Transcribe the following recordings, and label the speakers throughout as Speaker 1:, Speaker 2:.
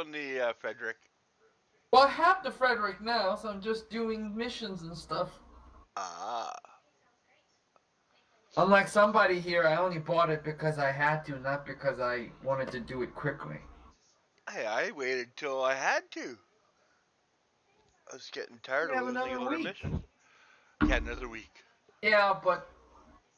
Speaker 1: on the Frederick?
Speaker 2: Well, I have the Frederick now, so I'm just doing missions and stuff.
Speaker 1: Ah.
Speaker 2: Unlike somebody here, I only bought it because I had to, not because I wanted to do it quickly.
Speaker 1: Hey, I waited till I had to. I was getting tired
Speaker 2: You
Speaker 1: of
Speaker 2: have
Speaker 1: losing
Speaker 2: another
Speaker 1: other
Speaker 2: week.
Speaker 1: missions. Yeah, another week.
Speaker 2: Yeah, but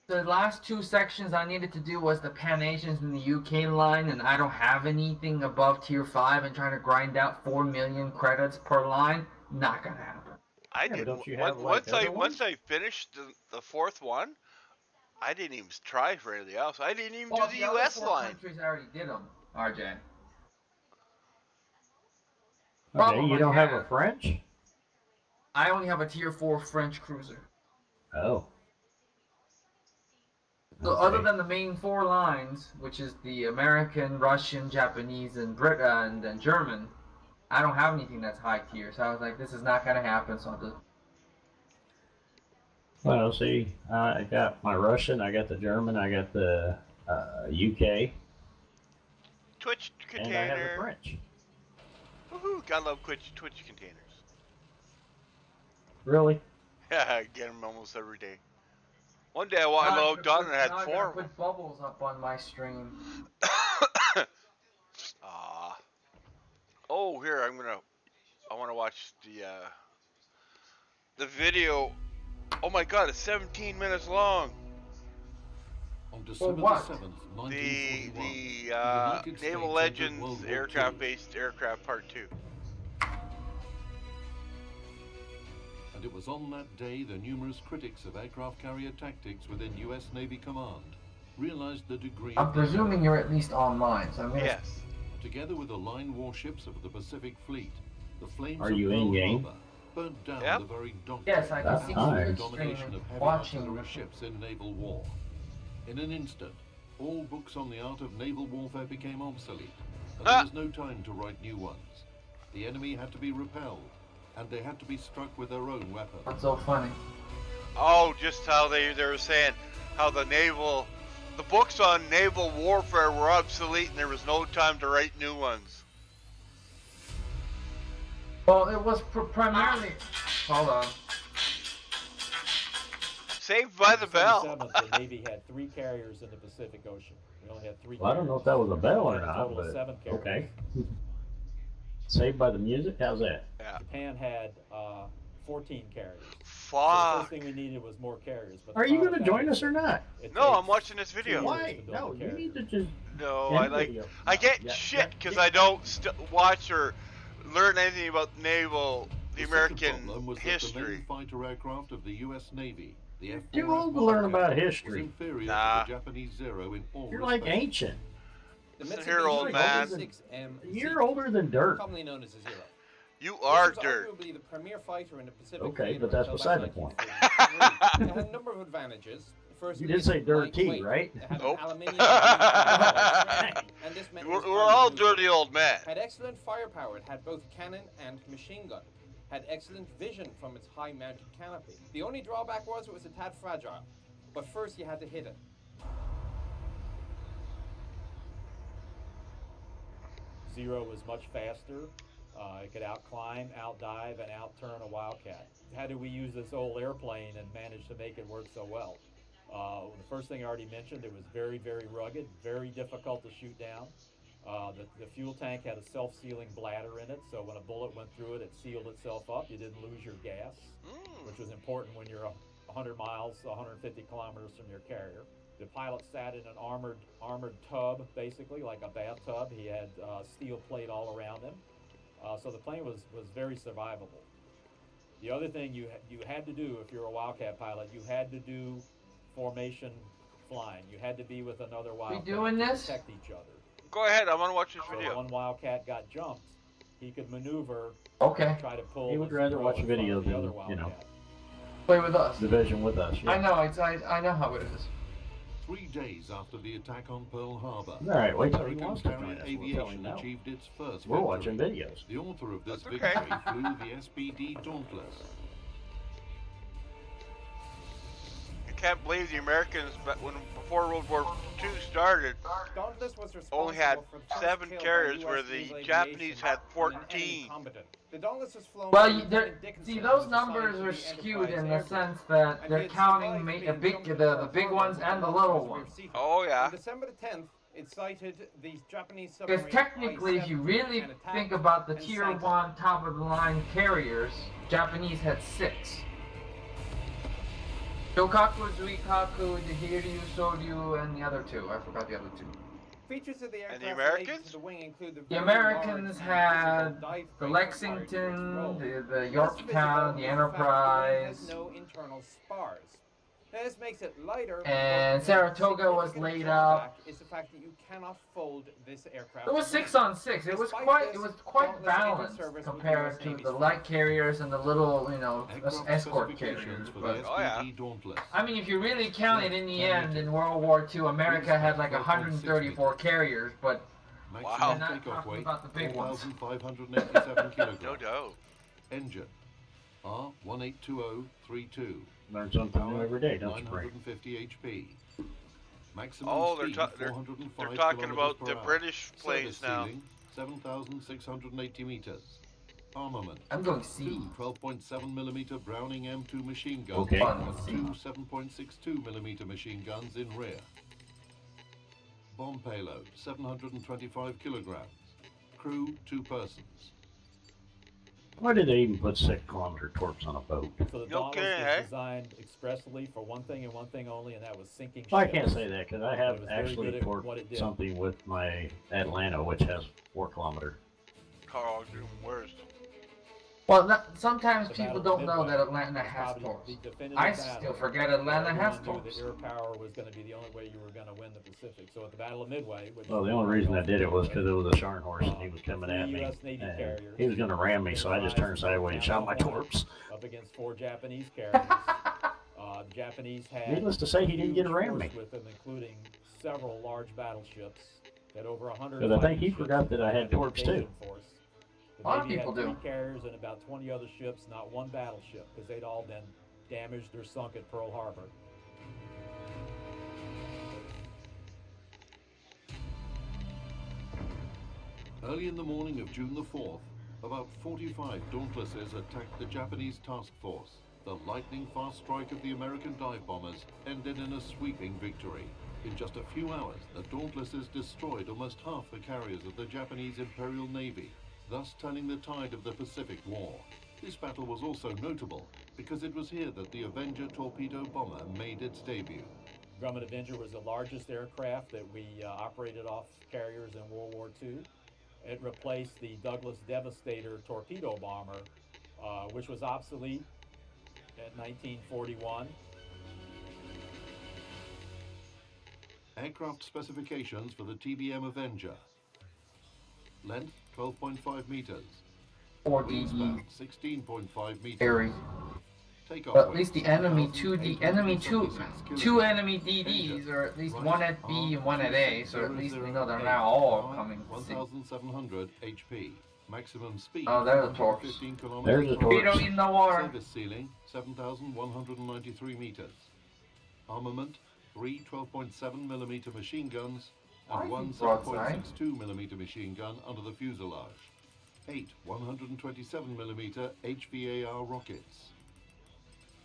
Speaker 2: the last two sections I needed to do was the Pan Asians and the UK line, and I don't have anything above tier 5, and trying to grind out 4 million credits per line, not gonna happen.
Speaker 1: I
Speaker 3: Yeah, but
Speaker 1: didn't.
Speaker 3: don't you have like other
Speaker 1: Once
Speaker 3: ones?
Speaker 1: I finished the fourth one, I didn't even try for anything else. I didn't even do
Speaker 2: Well,
Speaker 1: the
Speaker 2: the other
Speaker 1: U.S.
Speaker 2: 4
Speaker 1: line.
Speaker 2: countries I already did them, RJ.
Speaker 3: Okay,
Speaker 2: Problem
Speaker 3: you
Speaker 2: I
Speaker 3: don't have a
Speaker 2: have,
Speaker 3: French?
Speaker 2: I only have a tier 4 French cruiser.
Speaker 3: Oh.
Speaker 2: So other than the main 4 lines, which is the American, Russian, Japanese, and then German, I don't have anything that's high tier. So I was like, this is not gonna happen. So I'll just.
Speaker 3: Well, see, I got my Russian, I got the German, I got the UK,
Speaker 1: Twitch
Speaker 3: and I have the
Speaker 1: container.
Speaker 3: French.
Speaker 1: Woohoo! Gotta love Twitch containers.
Speaker 3: Really?
Speaker 1: Yeah, I get them almost every day. One day I logged on and I had
Speaker 2: now
Speaker 1: 4
Speaker 2: I
Speaker 1: of
Speaker 2: gotta put bubbles up on my stream.
Speaker 1: them. Ah. Oh, here I want to watch the video. Oh my God, it's 17 minutes long.
Speaker 4: On December
Speaker 2: what?
Speaker 4: 7th,
Speaker 1: The
Speaker 4: 1941,
Speaker 1: Naval
Speaker 4: States entered
Speaker 1: Legends
Speaker 4: World War
Speaker 1: aircraft-based aircraft Part 2.
Speaker 4: And it was on that day the numerous critics of aircraft carrier tactics within U.S. Navy Command realized the degree
Speaker 2: I'm
Speaker 4: of
Speaker 2: presuming you're at least online, so I'm gonna.
Speaker 1: Yes.
Speaker 4: Together with the line warships of the Pacific Fleet, the flames
Speaker 3: Are
Speaker 4: of
Speaker 3: you
Speaker 4: Pearl
Speaker 3: in-game?
Speaker 4: Harbor burnt down
Speaker 1: Yep.
Speaker 4: the very doctrine
Speaker 2: Yes, I can
Speaker 3: That's
Speaker 2: see
Speaker 3: nice.
Speaker 2: you
Speaker 4: domination
Speaker 2: streaming,
Speaker 4: of heavy
Speaker 2: watching.
Speaker 4: artillery ships in naval war. In an instant, all books on the art of naval warfare became obsolete, and there was no time to write new ones. The enemy had to be repelled, and they had to be struck with their own weapons.
Speaker 2: What's so funny?
Speaker 1: Oh, just how they were saying how the books on naval warfare were obsolete and there was no time to write new ones.
Speaker 2: Well, it was primarily. Hold on.
Speaker 1: Saved by the Bell.
Speaker 5: 27th, the Navy had 3 carriers in the Pacific Ocean. We only had 3
Speaker 3: Well, I don't know if that was a bell or
Speaker 5: We had
Speaker 3: not,
Speaker 5: total of
Speaker 3: but
Speaker 5: 7 carriers.
Speaker 3: okay. Saved by the music? How's that?
Speaker 1: Yeah.
Speaker 5: Japan had 14 carriers. So the
Speaker 1: Fuck.
Speaker 5: first thing we needed was more carriers. But
Speaker 3: Are you going to join us or not?
Speaker 1: No, I'm watching this video.
Speaker 3: Why? No, you need to just...
Speaker 1: No,
Speaker 3: end
Speaker 1: I
Speaker 3: video.
Speaker 1: get
Speaker 3: Yeah,
Speaker 1: shit
Speaker 3: yeah,
Speaker 1: because
Speaker 3: yeah.
Speaker 1: I don't watch or learn anything about the
Speaker 4: The second
Speaker 1: American
Speaker 4: problem was that the main
Speaker 1: history.
Speaker 4: fighter aircraft of the U.S. Navy, the F-4
Speaker 3: Too old to learn about
Speaker 4: was
Speaker 3: history.
Speaker 4: inferior
Speaker 1: Nah.
Speaker 4: to the Japanese Zero in all
Speaker 3: You're like
Speaker 4: respects.
Speaker 3: ancient.
Speaker 6: The
Speaker 1: Listen here, old man.
Speaker 6: 6M
Speaker 3: You're older than dirt.
Speaker 6: commonly known as a Zero.
Speaker 1: You are
Speaker 6: This was
Speaker 1: dirt.
Speaker 6: arguably the premier fighter in the Pacific
Speaker 3: Okay,
Speaker 6: Fleet
Speaker 3: but that's
Speaker 6: until
Speaker 3: beside the
Speaker 6: back
Speaker 3: point.
Speaker 6: 1943. It had a number of advantages. First,
Speaker 3: You did say dirty,
Speaker 6: lightweight.
Speaker 3: right?
Speaker 6: It had
Speaker 1: Nope.
Speaker 6: an aluminium and this meant it was
Speaker 1: We're all
Speaker 6: very
Speaker 1: dirty old men.
Speaker 6: Had excellent firepower. It had both cannon and machine gun. Had excellent vision from its high-mounted canopy. The only drawback was it was a tad fragile. But first you had to hit it.
Speaker 5: Zero was much faster. It could outclimb, outdive, and outturn a Wildcat. How did we use this old airplane and manage to make it work so well? The first thing I already mentioned, it was very, very rugged, very difficult to shoot down. The fuel tank had a self-sealing bladder in it, so when a bullet went through it, it sealed itself up. You didn't lose your gas, which was important when you're 100 miles, 150 kilometers from your carrier. The pilot sat in an armored tub, basically, like a bathtub. He had steel plate all around him. So the plane was very survivable. The other thing you had to do, if you're a Wildcat pilot, you had to do formation flying. You had to be with another Wildcat
Speaker 2: doing
Speaker 5: to
Speaker 2: this?
Speaker 5: protect each other.
Speaker 1: Go ahead, I want to watch this
Speaker 5: So
Speaker 1: video.
Speaker 5: one Wildcat got jumped, he could maneuver,
Speaker 2: Okay.
Speaker 5: try to pull.
Speaker 3: He would
Speaker 5: the
Speaker 3: rather
Speaker 5: Zero
Speaker 3: watch
Speaker 5: in front of
Speaker 3: videos
Speaker 5: the
Speaker 3: than,
Speaker 5: other
Speaker 3: you know.
Speaker 5: Wildcat.
Speaker 2: Play with us.
Speaker 3: Division with us. Yeah.
Speaker 2: I know. I know how it is.
Speaker 4: 3 days after the attack on Pearl Harbor,
Speaker 3: All right, wait till he
Speaker 4: American
Speaker 3: wants to
Speaker 4: carrier
Speaker 3: join us. We'll tell him
Speaker 4: aviation
Speaker 3: now.
Speaker 4: achieved its first
Speaker 3: We're
Speaker 4: victory.
Speaker 3: watching videos.
Speaker 4: The author of this
Speaker 1: That's okay.
Speaker 4: victory flew the SBD Dauntless.
Speaker 1: can't believe the Americans, but before World War II started,
Speaker 6: Dauntless was
Speaker 1: only had
Speaker 6: responsible for the first
Speaker 1: 7
Speaker 6: kill by
Speaker 1: carriers,
Speaker 6: US
Speaker 1: where the
Speaker 6: naval
Speaker 1: Japanese
Speaker 6: aviation
Speaker 1: had
Speaker 6: on an enemy
Speaker 1: 14.
Speaker 6: combatant. The Dauntless was flown
Speaker 2: Well,
Speaker 6: by Lieutenant Dickinson,
Speaker 2: see,
Speaker 6: who
Speaker 2: those
Speaker 6: was
Speaker 2: numbers
Speaker 6: assigned to
Speaker 2: are
Speaker 6: the
Speaker 2: skewed
Speaker 6: Enterprise
Speaker 2: in the
Speaker 6: Air Group,
Speaker 2: sense that
Speaker 6: and
Speaker 2: they're
Speaker 6: he had
Speaker 2: counting
Speaker 6: survived being
Speaker 2: the
Speaker 6: jumped into Pearl
Speaker 2: big
Speaker 6: Harbor
Speaker 2: ones
Speaker 6: with
Speaker 2: and the
Speaker 6: the
Speaker 2: little
Speaker 6: Dauntless
Speaker 2: ones.
Speaker 6: rear seated.
Speaker 1: Oh yeah.
Speaker 6: On December the 10th, it sighted the Japanese submarine
Speaker 2: Because technically, if you really
Speaker 6: and attacked
Speaker 2: think about the
Speaker 6: and
Speaker 2: tier
Speaker 6: sank
Speaker 2: 1 top of the line carriers, Japanese had 6. Shokaku, Zuikaku, Hiryu, Soryu, and the other 2. I forgot the other 2.
Speaker 6: Features of the aircraft
Speaker 1: the
Speaker 6: related
Speaker 1: Americans?
Speaker 6: to the wing include
Speaker 2: The
Speaker 6: very
Speaker 2: Americans
Speaker 6: large
Speaker 2: had
Speaker 6: and visible dive
Speaker 2: the
Speaker 6: frame
Speaker 2: Lexington,
Speaker 6: required
Speaker 2: the
Speaker 6: Less
Speaker 2: Yorktown,
Speaker 6: visible
Speaker 2: the
Speaker 6: is fact that the wing
Speaker 2: Enterprise,
Speaker 6: has no internal spars. Now, this makes it lighter,
Speaker 2: and
Speaker 6: but
Speaker 2: Saratoga was
Speaker 6: significant
Speaker 2: laid
Speaker 6: drawback
Speaker 2: up.
Speaker 6: is the fact that you cannot fold this aircraft.
Speaker 2: It was
Speaker 6: away.
Speaker 2: 6 on 6. It was
Speaker 6: Despite
Speaker 2: quite
Speaker 6: this,
Speaker 2: quite
Speaker 6: Dauntless entered
Speaker 2: balanced
Speaker 6: service with
Speaker 2: compared
Speaker 6: US
Speaker 2: to
Speaker 6: Navy's
Speaker 2: the
Speaker 6: fleet.
Speaker 2: light carriers and the little,
Speaker 4: Aircraft
Speaker 2: escort carriers.
Speaker 4: specifications for
Speaker 2: But
Speaker 4: the
Speaker 1: Oh, yeah.
Speaker 4: SPD Dauntless.
Speaker 2: I mean, if you really count it, in the end, in World War II, America had like 134 carriers, but
Speaker 1: Wow.
Speaker 2: we're
Speaker 4: Maximum
Speaker 2: not
Speaker 4: takeoff
Speaker 2: talking
Speaker 4: weight,
Speaker 2: about the big ones.
Speaker 4: 4,587 kilograms.
Speaker 1: No doubt.
Speaker 4: Engine, R182032.
Speaker 3: Learn something new every day, don't you, Frank?
Speaker 4: 950 HP. Maximum
Speaker 1: Oh, they're,
Speaker 4: speed,
Speaker 1: they're
Speaker 4: 405
Speaker 1: talking
Speaker 4: kilometers
Speaker 1: about
Speaker 4: per
Speaker 1: the
Speaker 4: hour.
Speaker 1: British planes
Speaker 4: Service
Speaker 1: now.
Speaker 4: ceiling, 7,680 meters. Armament,
Speaker 2: I'm going to see.
Speaker 4: 2 12.7mm Browning M2 machine guns
Speaker 3: Okay.
Speaker 4: and 2 7.62mm machine guns in rear. Bomb payload, 725 kilograms. Crew, 2 persons.
Speaker 3: Why did they even put 6-kilometer torps on a boat?
Speaker 5: So the
Speaker 1: Okay,
Speaker 5: Dauntless
Speaker 1: eh?
Speaker 5: was designed expressly for one thing and one thing only, and that was sinking
Speaker 3: Well, I
Speaker 5: ships.
Speaker 3: can't say that because I
Speaker 5: It
Speaker 3: have
Speaker 5: was very
Speaker 3: actually
Speaker 5: good at what it
Speaker 3: torqued
Speaker 5: did.
Speaker 3: something with my Atlanta, which has 4-kilometer.
Speaker 1: Carl, even worse.
Speaker 2: Well, sometimes
Speaker 5: The
Speaker 2: people
Speaker 5: Battle of
Speaker 2: don't know
Speaker 5: Midway
Speaker 2: that Atlanta
Speaker 5: was
Speaker 2: has
Speaker 5: probably
Speaker 2: torps.
Speaker 5: the definitive
Speaker 2: I
Speaker 5: battle
Speaker 2: still forget
Speaker 5: where
Speaker 2: Atlanta has
Speaker 5: everyone knew
Speaker 2: torps.
Speaker 5: that air power was going to be the only way you were going to win the Pacific. So at the Battle of Midway, which
Speaker 3: Well, the only reason I did it was because it was a Scharnhorst and he was coming at me.
Speaker 5: US Navy
Speaker 3: And
Speaker 5: carriers.
Speaker 3: he was going to ram me, so I just turned sideways and shot my torps.
Speaker 5: up against 4 Japanese carriers. The Japanese had
Speaker 3: Needless to say, he didn't get to
Speaker 5: huge
Speaker 3: ram me.
Speaker 5: force with them, including several large battleships that over 100.
Speaker 3: Because I think he
Speaker 5: fighting
Speaker 3: forgot
Speaker 5: ships
Speaker 3: that I had
Speaker 5: and an
Speaker 3: torps, too.
Speaker 5: invasion force. The
Speaker 2: A lot of
Speaker 5: Navy
Speaker 2: people
Speaker 5: had 3
Speaker 2: do.
Speaker 5: carriers and about 20 other ships, not one battleship, because they'd all been damaged or sunk at Pearl Harbor.
Speaker 4: Early in the morning of June the 4th, about 45 Dauntlesses attacked the Japanese task force. The lightning-fast strike of the American dive bombers ended in a sweeping victory. In just a few hours, the Dauntlesses destroyed almost half the carriers of the Japanese Imperial Navy, thus turning the tide of the Pacific War. This battle was also notable because it was here that the Avenger torpedo bomber made its debut.
Speaker 5: Grumman Avenger was the largest aircraft that we operated off carriers in World War II. It replaced the Douglas Devastator torpedo bomber, which was obsolete in 1941.
Speaker 4: Aircraft specifications for the TBM Avenger. Length 12.5 meters.
Speaker 2: 4DD
Speaker 4: Wingspan 16.5 meters.
Speaker 2: area.
Speaker 4: Takeoff
Speaker 2: But at
Speaker 4: weight,
Speaker 2: least the enemy two enemy DDs, or at least one at B and one at A, so at least we know they're not all coming to C.
Speaker 4: 1,700 HP. Maximum speed.
Speaker 2: Oh, there's the torps.
Speaker 4: 15
Speaker 3: There's the
Speaker 4: kilometers per
Speaker 3: torps.
Speaker 4: hour.
Speaker 2: Torpedo in the water.
Speaker 4: Service ceiling 7,193 meters. Armament 3 12.7mm machine guns
Speaker 2: Why
Speaker 4: and one
Speaker 2: is he broadside?
Speaker 4: 7.62mm machine gun under the fuselage. 8 127mm HVAR rockets.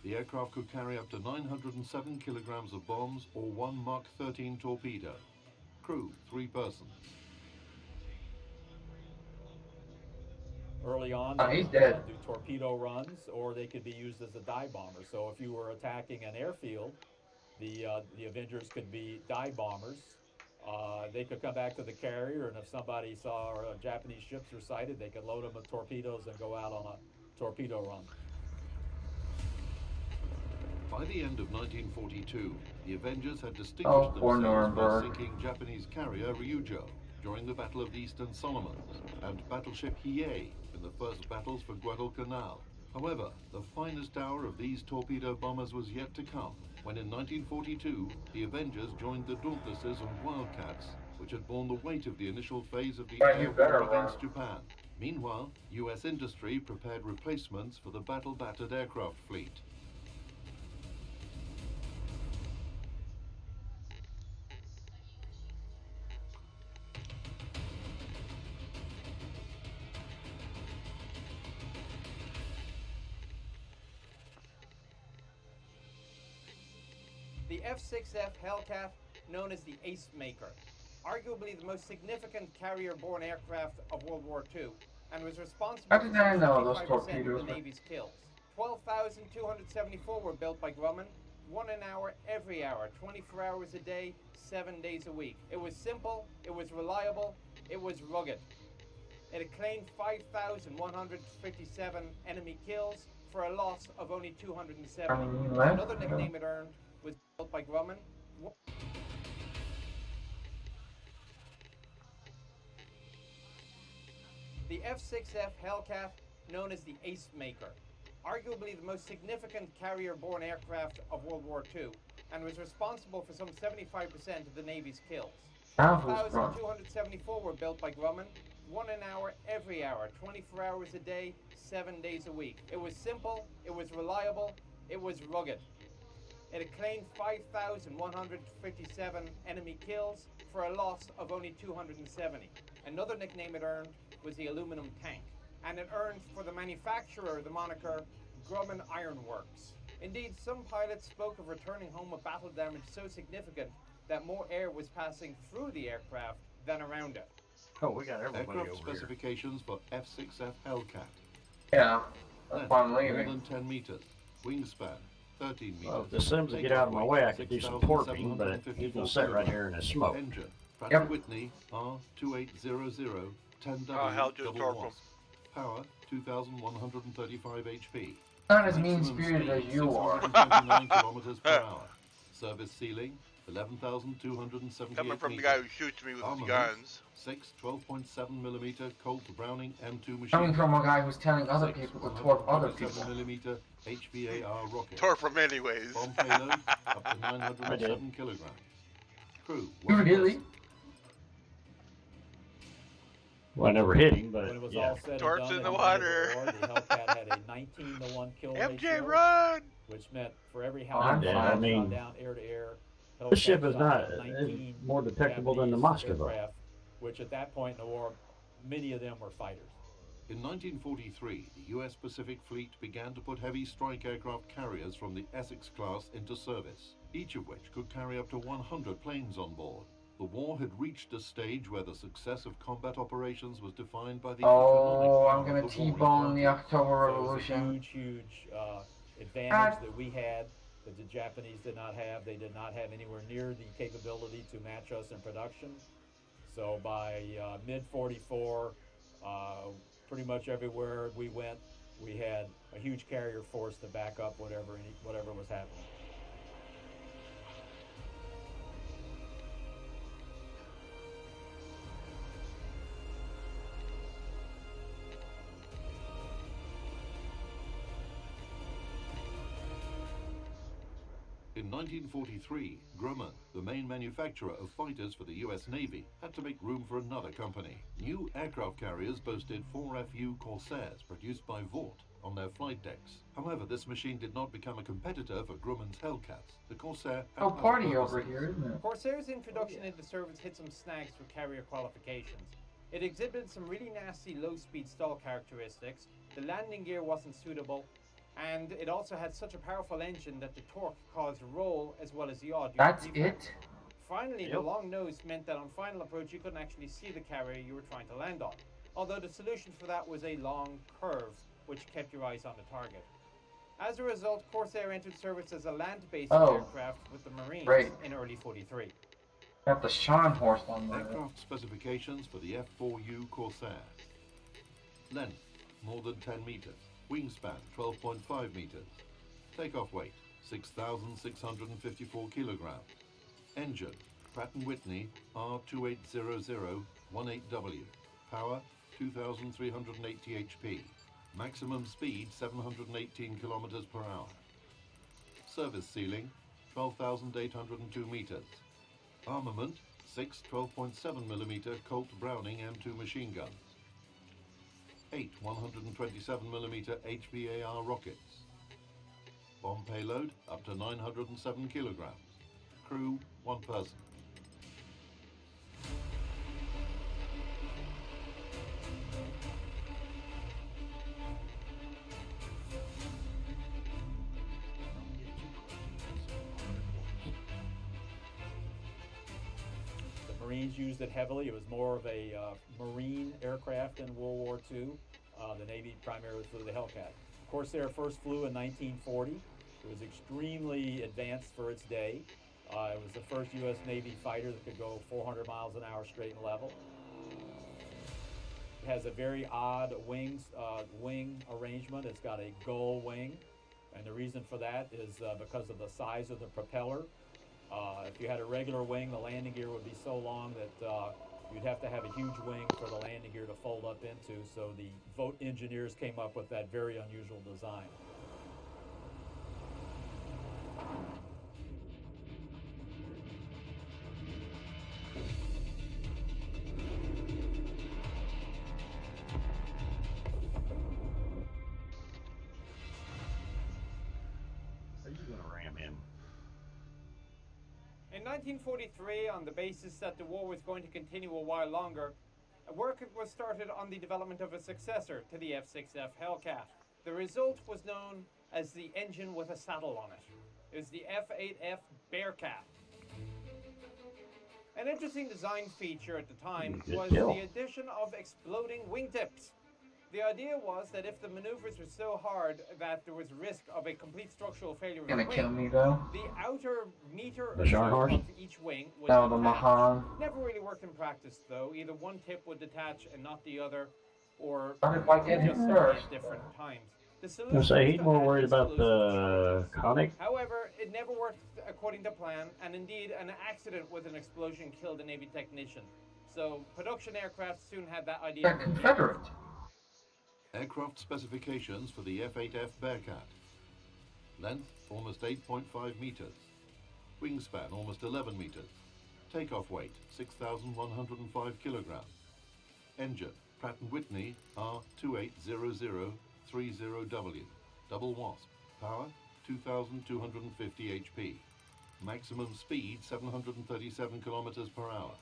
Speaker 4: The aircraft could carry up to 907 kilograms of bombs or 1 Mach 13 torpedo. Crew 3 persons.
Speaker 5: Early on,
Speaker 2: Oh,
Speaker 5: they
Speaker 2: he's
Speaker 5: would
Speaker 2: dead.
Speaker 5: do torpedo runs, or they could be used as a dive bomber. So if you were attacking an airfield, the Avengers could be dive bombers. They could come back to the carrier, and if somebody saw Japanese ships were sighted, they could load them with torpedoes and go out on a torpedo run.
Speaker 4: By the end of 1942, the Avengers had distinguished
Speaker 2: Oh, poor
Speaker 4: themselves by
Speaker 2: Nuremberg.
Speaker 4: sinking Japanese carrier Ryujo during the Battle of the Eastern Solomons and battleship Hiei in the first battles for Guadalcanal. However, the finest hour of these torpedo bombers was yet to come, when in 1942, the Avengers joined the Dauntlesses and Wildcats, which had borne the weight of the initial phase of the
Speaker 2: Right, you
Speaker 4: air
Speaker 2: better
Speaker 4: war
Speaker 2: run.
Speaker 4: against Japan. Meanwhile, US industry prepared replacements for the battle-battered aircraft fleet.
Speaker 6: The F-6F Hellcat, known as the Ace Maker, arguably the most significant carrier-borne aircraft of World War II, and was responsible
Speaker 2: How
Speaker 6: for
Speaker 2: did I know those
Speaker 6: 75%
Speaker 2: torpedoes
Speaker 6: of the
Speaker 2: were-
Speaker 6: Navy's kills. 12,274 were built by Grumman, 1 an hour every hour, 24 hours a day, 7 days a week. It was simple, it was reliable, it was rugged. It had claimed 5,157 enemy kills for a loss of only 270.
Speaker 2: Left?
Speaker 6: Another nickname it earned was built by Grumman. The F-6F Hellcat, known as the Ace Maker, arguably the most significant carrier-borne aircraft of World War II, and was responsible for some 75% of the Navy's kills.
Speaker 2: That was wrong.
Speaker 6: 1,274 were built by Grumman, 1 an hour every hour, 24 hours a day, 7 days a week. It was simple, it was reliable, it was rugged. It had claimed 5,157 enemy kills for a loss of only 270. Another nickname it earned was the aluminum tank, and it earned for the manufacturer the moniker Grumman Iron Works. Indeed, some pilots spoke of returning home with battle damage so significant that more air was passing through the aircraft than around it.
Speaker 3: Oh, we got everybody
Speaker 4: Aircraft
Speaker 3: over here.
Speaker 4: specifications for F-6F Hellcat.
Speaker 2: Yeah. That's why I'm
Speaker 4: More
Speaker 2: leaving.
Speaker 4: than 10 meters. Wingspan, 13 meters.
Speaker 3: Well, if this Sims would get out of my way, I could do some torping, but he's gonna sit right here in his smoke.
Speaker 4: Engine, Pratt
Speaker 2: Yep.
Speaker 4: Whitney R2800 10W
Speaker 1: Oh, hell, just
Speaker 4: double
Speaker 1: torque 'em.
Speaker 4: wasp. Power 2,135 HP.
Speaker 2: Not as
Speaker 4: Maximum
Speaker 2: mean-spirited as
Speaker 4: speed,
Speaker 2: you are.
Speaker 4: 629 kilometers per hour. Service ceiling 11,278
Speaker 1: Coming from the
Speaker 4: meters.
Speaker 1: guy who shoots me with his
Speaker 4: Armament,
Speaker 1: guns.
Speaker 4: 6 12.7mm Colt Browning M2 machine
Speaker 2: Coming from a
Speaker 4: guns.
Speaker 2: guy who's telling other
Speaker 4: 6
Speaker 2: people to torp other people.
Speaker 4: 137mm HBAR rocket.
Speaker 1: Tore from anyways.
Speaker 4: Bomb payload up to 907 kilograms. Crew,
Speaker 2: You
Speaker 4: 1
Speaker 2: really?
Speaker 4: person.
Speaker 3: Well, I never hit him,
Speaker 5: When it
Speaker 3: but
Speaker 5: was
Speaker 3: yeah.
Speaker 5: all said and
Speaker 1: Torps
Speaker 5: done
Speaker 1: in the
Speaker 5: at
Speaker 1: water.
Speaker 5: end of the war, the Hellcat had a 19-to-1 kill
Speaker 1: MJ,
Speaker 5: ratio,
Speaker 1: run!
Speaker 5: which meant for every
Speaker 2: I'm
Speaker 5: Hellcat
Speaker 2: dead.
Speaker 5: shot
Speaker 2: I
Speaker 3: mean,
Speaker 5: down air to air,
Speaker 3: this ship
Speaker 5: Hellcat
Speaker 3: is
Speaker 5: shot
Speaker 3: not
Speaker 5: down
Speaker 3: is
Speaker 5: 19
Speaker 3: more detectable than the
Speaker 5: Japanese
Speaker 3: Moskva.
Speaker 5: aircraft, which at that point in the war, many of them were fighters.
Speaker 4: In 1943, the U.S. Pacific Fleet began to put heavy strike aircraft carriers from the Essex class into service, each of which could carry up to 100 planes on board. The war had reached a stage where the success of combat operations was defined by the
Speaker 2: Oh, I'm
Speaker 4: economic
Speaker 2: gonna
Speaker 4: power of the war
Speaker 2: T-bone the
Speaker 4: economy.
Speaker 2: October
Speaker 5: So it was a
Speaker 2: Revolution.
Speaker 5: huge advantage that we had that the Japanese did not have. They did not have anywhere near the capability to match us in production. So by mid-44, pretty much everywhere we went, we had a huge carrier force to back up whatever was happening.
Speaker 4: In 1943, Grumman, the main manufacturer of fighters for the U.S. Navy, had to make room for another company. New aircraft carriers boasted 4FU Corsairs produced by Vought on their flight decks. However, this machine did not become a competitor for Grumman's Hellcats. The Corsair had
Speaker 2: Oh,
Speaker 4: other
Speaker 2: party over
Speaker 4: purposes.
Speaker 2: here, isn't it?
Speaker 6: Corsair's introduction into service hit some snags for carrier qualifications. It exhibited some really nasty low-speed stall characteristics, the landing gear wasn't suitable, and it also had such a powerful engine that the torque caused roll as well as yaw. during
Speaker 2: That's
Speaker 6: defect.
Speaker 2: it?
Speaker 6: Finally, the
Speaker 3: Yep.
Speaker 6: long nose meant that on final approach you couldn't actually see the carrier you were trying to land on. Although the solution for that was a long curve, which kept your eyes on the target. As a result, Corsair entered service as a land-based
Speaker 2: Oh.
Speaker 6: aircraft with the Marines
Speaker 2: Right.
Speaker 6: in early '43.
Speaker 2: Got the Sean horse on there.
Speaker 4: Aircraft specifications for the F4U Corsair. Length, more than 10 meters. Wingspan, 12.5 meters. Takeoff weight, 6,654 kilograms. Engine, Pratt & Whitney R2800-18W. Power, 2,380 HP. Maximum speed, 718 kilometers per hour. Service ceiling, 12,802 meters. Armament, 6 12.7mm Colt Browning M2 machine guns. 8 127mm HBAR rockets. Bomb payload up to 907 kilograms. Crew, 1 person.
Speaker 5: Marines used it heavily. It was more of a Marine aircraft in World War II. The Navy primarily flew the Hellcat. Corsair first flew in 1940. It was extremely advanced for its day. It was the first U.S. Navy fighter that could go 400 miles an hour straight and level. It has a very odd wing arrangement. It's got a gull wing, and the reason for that is because of the size of the propeller. If you had a regular wing, the landing gear would be so long that you'd have to have a huge wing for the landing gear to fold up into, so the Vought engineers came up with that very unusual design.
Speaker 6: In 1943, on the basis that the war was going to continue a while longer, work was started on the development of a successor to the F6F Hellcat. The result was known as the engine with a saddle on it. It was the F8F Bearcat. An interesting design feature at the time was the addition of exploding wingtips. The idea was that if the maneuvers were so hard that there was risk of a complete structural failure of the
Speaker 2: Gonna
Speaker 6: wing,
Speaker 2: kill me though.
Speaker 6: the outer meter
Speaker 3: The
Speaker 6: or so
Speaker 3: Scharnhorst?
Speaker 6: of each wing would
Speaker 2: No, the
Speaker 6: detach.
Speaker 2: Mahan.
Speaker 6: Never really worked in practice though. Either one tip would detach and not the other, or
Speaker 2: What if I get hit
Speaker 6: just
Speaker 2: first?
Speaker 6: at different times. The
Speaker 3: I
Speaker 6: solution
Speaker 3: was say
Speaker 6: was
Speaker 3: he's
Speaker 6: to
Speaker 3: more
Speaker 6: add
Speaker 3: worried about the
Speaker 6: explosive
Speaker 3: conic.
Speaker 6: However, it never worked according to plan, and indeed an accident with an explosion killed a Navy technician. So production aircraft soon had that idea.
Speaker 2: They're Confederate.
Speaker 4: Aircraft specifications for the F8F Bearcat. Length, almost 8.5 meters. Wingspan, almost 11 meters. Takeoff weight, 6,105 kilograms. Engine, Pratt & Whitney R280030W. Double Wasp. Power, 2,250 HP. Maximum speed, 737 kilometers per hour.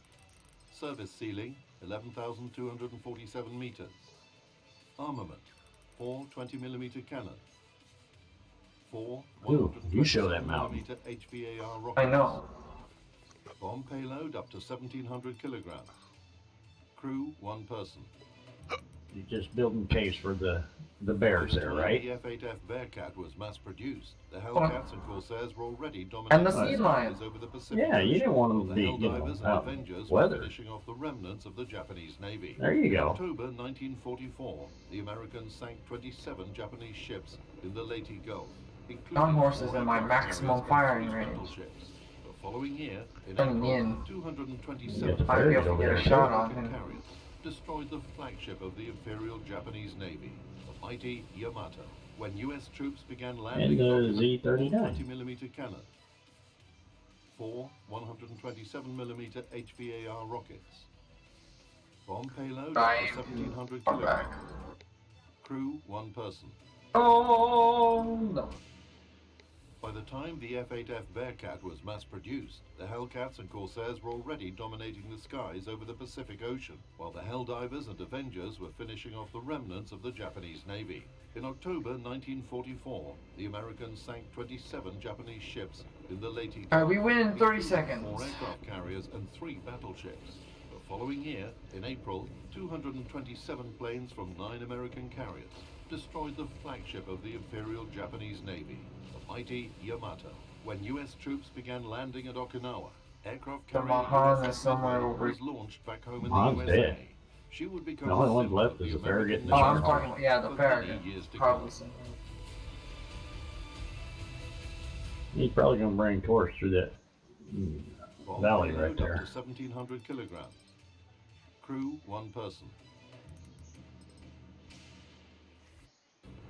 Speaker 4: Service ceiling, 11,247 meters. Armament, 4 20mm cannons, 4
Speaker 3: you show that mountain.
Speaker 4: 127mm HVAR rockets.
Speaker 2: I know.
Speaker 4: Bomb payload up to 1,700 kilograms. Crew, 1 person.
Speaker 3: You're just building caves for the bears there, right?
Speaker 4: The F8F Bearcat was mass-produced. The Hellcats and Corsairs were already dominating
Speaker 2: And the sea lion.
Speaker 4: over the Pacific.
Speaker 3: Yeah, you didn't want them
Speaker 4: Ocean,
Speaker 3: to be,
Speaker 4: while the
Speaker 3: you know,
Speaker 4: Helldivers and
Speaker 3: out
Speaker 4: Avengers were
Speaker 3: weather.
Speaker 4: finishing off the remnants of the Japanese Navy.
Speaker 3: There you
Speaker 4: In
Speaker 3: go.
Speaker 4: October 1944, the Americans sank 27 Japanese ships in the Leyte Gulf, including
Speaker 2: Scharnhorst is
Speaker 4: 4
Speaker 2: in my
Speaker 4: aircraft
Speaker 2: maximum
Speaker 4: carriers and
Speaker 2: firing
Speaker 4: 3
Speaker 2: range.
Speaker 4: battleships. The following year, in
Speaker 2: Coming
Speaker 4: April,
Speaker 2: in.
Speaker 4: 227
Speaker 3: Might be
Speaker 2: able to get a shot on
Speaker 4: American
Speaker 2: him.
Speaker 4: carriers destroyed the flagship of the Imperial Japanese Navy, the mighty Yamato, when U.S. troops began landing
Speaker 3: And the Z-39.
Speaker 4: 20mm cannon, 4 127mm HVAR rockets, bomb payload up to 1,700
Speaker 2: I'm back.
Speaker 4: kilograms, crew 1 person.
Speaker 2: Oh no.
Speaker 4: By the time the F8F Bearcat was mass-produced, the Hellcats and Corsairs were already dominating the skies over the Pacific Ocean, while the Helldivers and Avengers were finishing off the remnants of the Japanese Navy. In October 1944, the Americans sank 27 Japanese ships in the Leyte Gulf.
Speaker 2: Alright, we win in 30
Speaker 4: including
Speaker 2: seconds.
Speaker 4: 4 aircraft carriers and 3 battleships. The following year, in April, 227 planes from 9 American carriers destroyed the flagship of the Imperial Japanese Navy, the mighty Yamato. When U.S. troops began landing at Okinawa, aircraft
Speaker 2: The
Speaker 4: carrier
Speaker 2: Mahan
Speaker 4: USS
Speaker 2: is somewhere
Speaker 4: Midway
Speaker 2: over.
Speaker 4: was launched back home in
Speaker 3: Mahan's
Speaker 4: the USA.
Speaker 3: dead.
Speaker 4: She would become
Speaker 3: The only
Speaker 4: a
Speaker 3: one
Speaker 4: symbol
Speaker 3: left
Speaker 4: of the
Speaker 3: is the Farragut
Speaker 4: American
Speaker 3: and the
Speaker 2: Oh, I'm
Speaker 4: Navy
Speaker 2: talking, yeah, the
Speaker 4: for
Speaker 2: Farragut.
Speaker 4: many years to
Speaker 2: Probably
Speaker 4: come.
Speaker 2: something.
Speaker 3: He's probably gonna bring torch through that
Speaker 4: Bomb
Speaker 3: valley
Speaker 4: payload
Speaker 3: right
Speaker 4: up
Speaker 3: there.
Speaker 4: to 1,700 kilograms. Crew 1 person.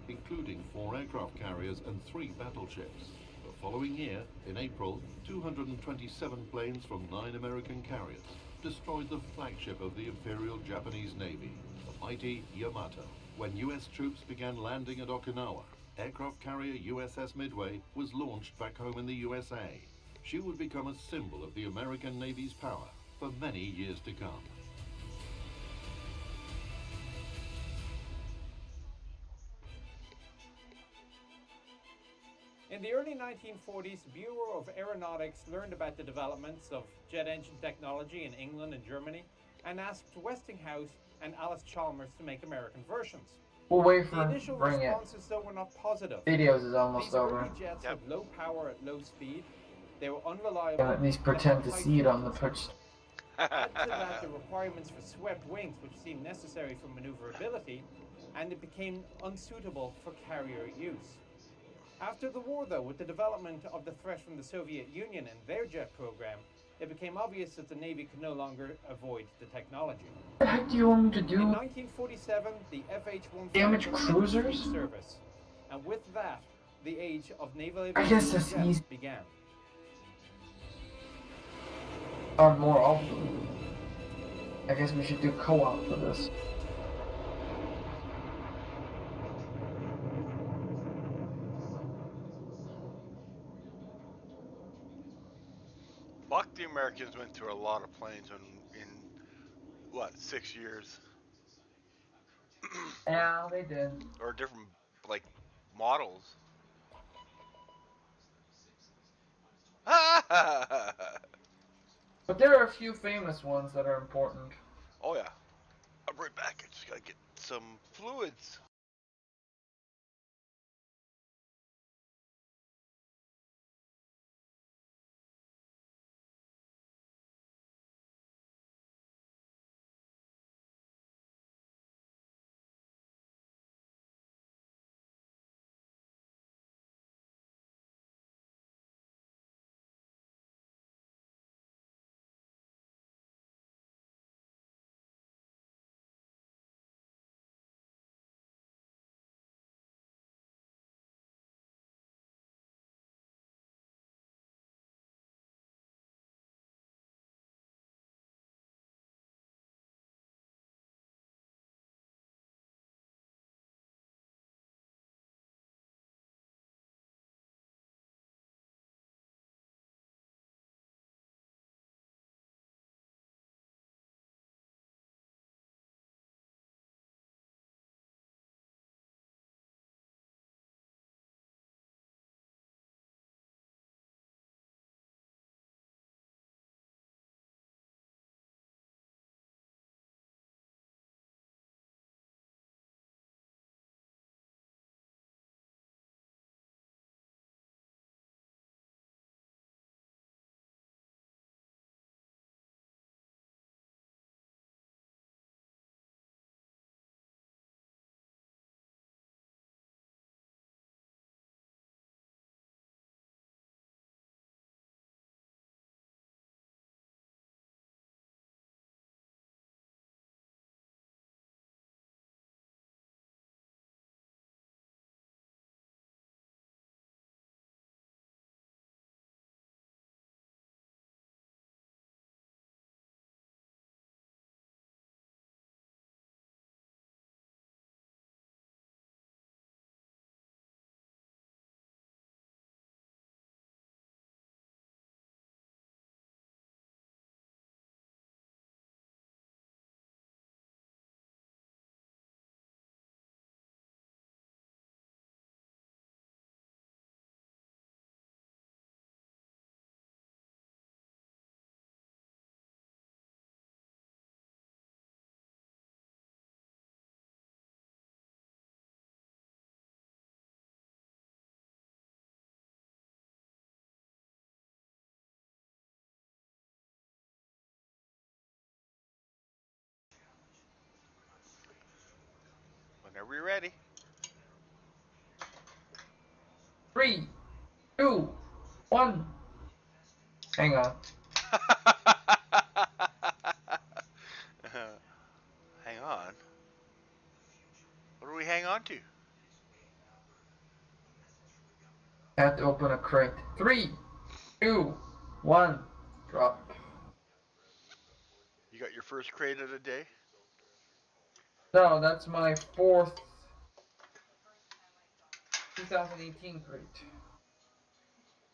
Speaker 4: Including 4 aircraft carriers and 3 battleships. The following year, in April, 227 planes from 9 American carriers destroyed the flagship of the Imperial Japanese Navy, the mighty Yamato. When U.S. troops began landing at Okinawa, aircraft carrier USS Midway was launched back home in the USA. She would become a symbol of the American Navy's power for many years to come.
Speaker 6: In In the early 1940s, the Bureau of Aeronautics learned about the developments of jet engine technology in England and Germany and asked Westinghouse and Alice Chalmers to make American versions.
Speaker 2: We'll wait
Speaker 6: The
Speaker 2: for
Speaker 6: initial
Speaker 2: bring it.
Speaker 6: responses, though, were not positive.
Speaker 2: Videos is almost
Speaker 6: These
Speaker 2: over.
Speaker 6: early jets
Speaker 1: Yep.
Speaker 6: had low power at low speed. They were unreliable.
Speaker 2: Can at least
Speaker 6: and
Speaker 2: pretend
Speaker 6: had
Speaker 2: to
Speaker 6: high
Speaker 2: see it on the
Speaker 6: frequency.
Speaker 2: pitch.
Speaker 6: Add to that the requirements for swept wings, which seemed necessary for maneuverability, and it became unsuitable for carrier use. After the war, though, with the development of the threat from the Soviet Union and their jet program, it became obvious that the Navy could no longer avoid the technology.
Speaker 2: What the heck do you want me to
Speaker 6: In
Speaker 2: do?
Speaker 6: 1947, the FH-150
Speaker 2: Damage
Speaker 6: entered
Speaker 2: cruisers?
Speaker 6: fleet service, and with that, the age of naval
Speaker 2: I guess
Speaker 6: aviation
Speaker 2: that's
Speaker 6: jets
Speaker 2: easy.
Speaker 6: began.
Speaker 2: Or more often. I guess we should do co-op for this.
Speaker 1: Fuck, the Americans went through a lot of planes in what, 6 years?
Speaker 2: Yeah, they did.
Speaker 1: Or different, like, models.
Speaker 2: But there are a few famous ones that are important.
Speaker 1: Oh yeah. I'll be right back. I just gotta get some fluids. Whenever you're ready.
Speaker 2: 3, 2, 1. Hang on.
Speaker 1: Hang on. What do we hang on to?
Speaker 2: I have to open a crate. 3, 2, 1. Drop.
Speaker 1: You got your first crate of the day?
Speaker 2: No, that's my 4th 2018 crate.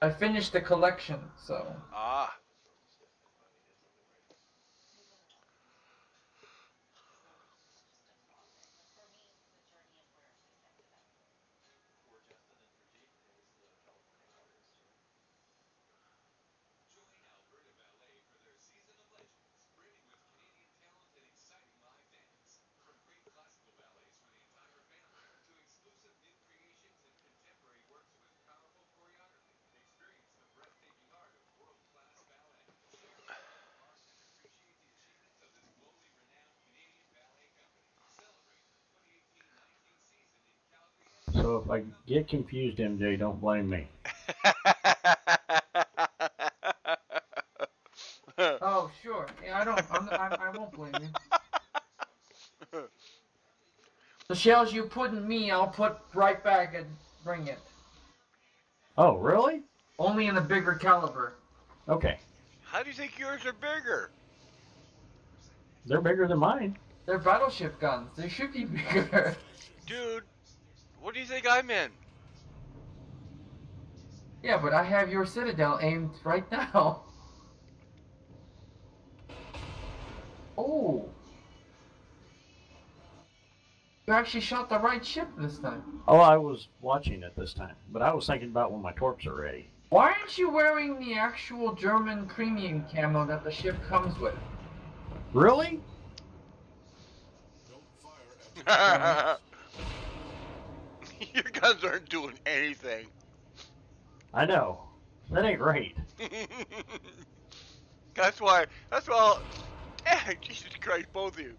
Speaker 2: I finished the collection, so.
Speaker 1: Ah.
Speaker 3: so if I get confused, MJ, don't blame me.
Speaker 2: Oh, sure. Yeah, I won't blame you. The shells you put in me, I'll put right back and bring it.
Speaker 3: Oh, really?
Speaker 2: Only in a bigger caliber.
Speaker 3: Okay.
Speaker 1: How do you think yours are bigger?
Speaker 3: They're bigger than mine.
Speaker 2: They're battleship guns. They should be bigger.
Speaker 1: Dude, what do you think I'm in?
Speaker 2: Yeah, but I have your Citadel aimed right now. Oh. You actually shot the right ship this time.
Speaker 3: Oh, I was watching it this time, but I was thinking about when my torps are ready.
Speaker 2: Why aren't you wearing the actual German premium camo that the ship comes with?
Speaker 3: Really?
Speaker 1: Your guns aren't doing anything.
Speaker 3: I know. That ain't right.
Speaker 1: That's why. Jesus Christ, both of you.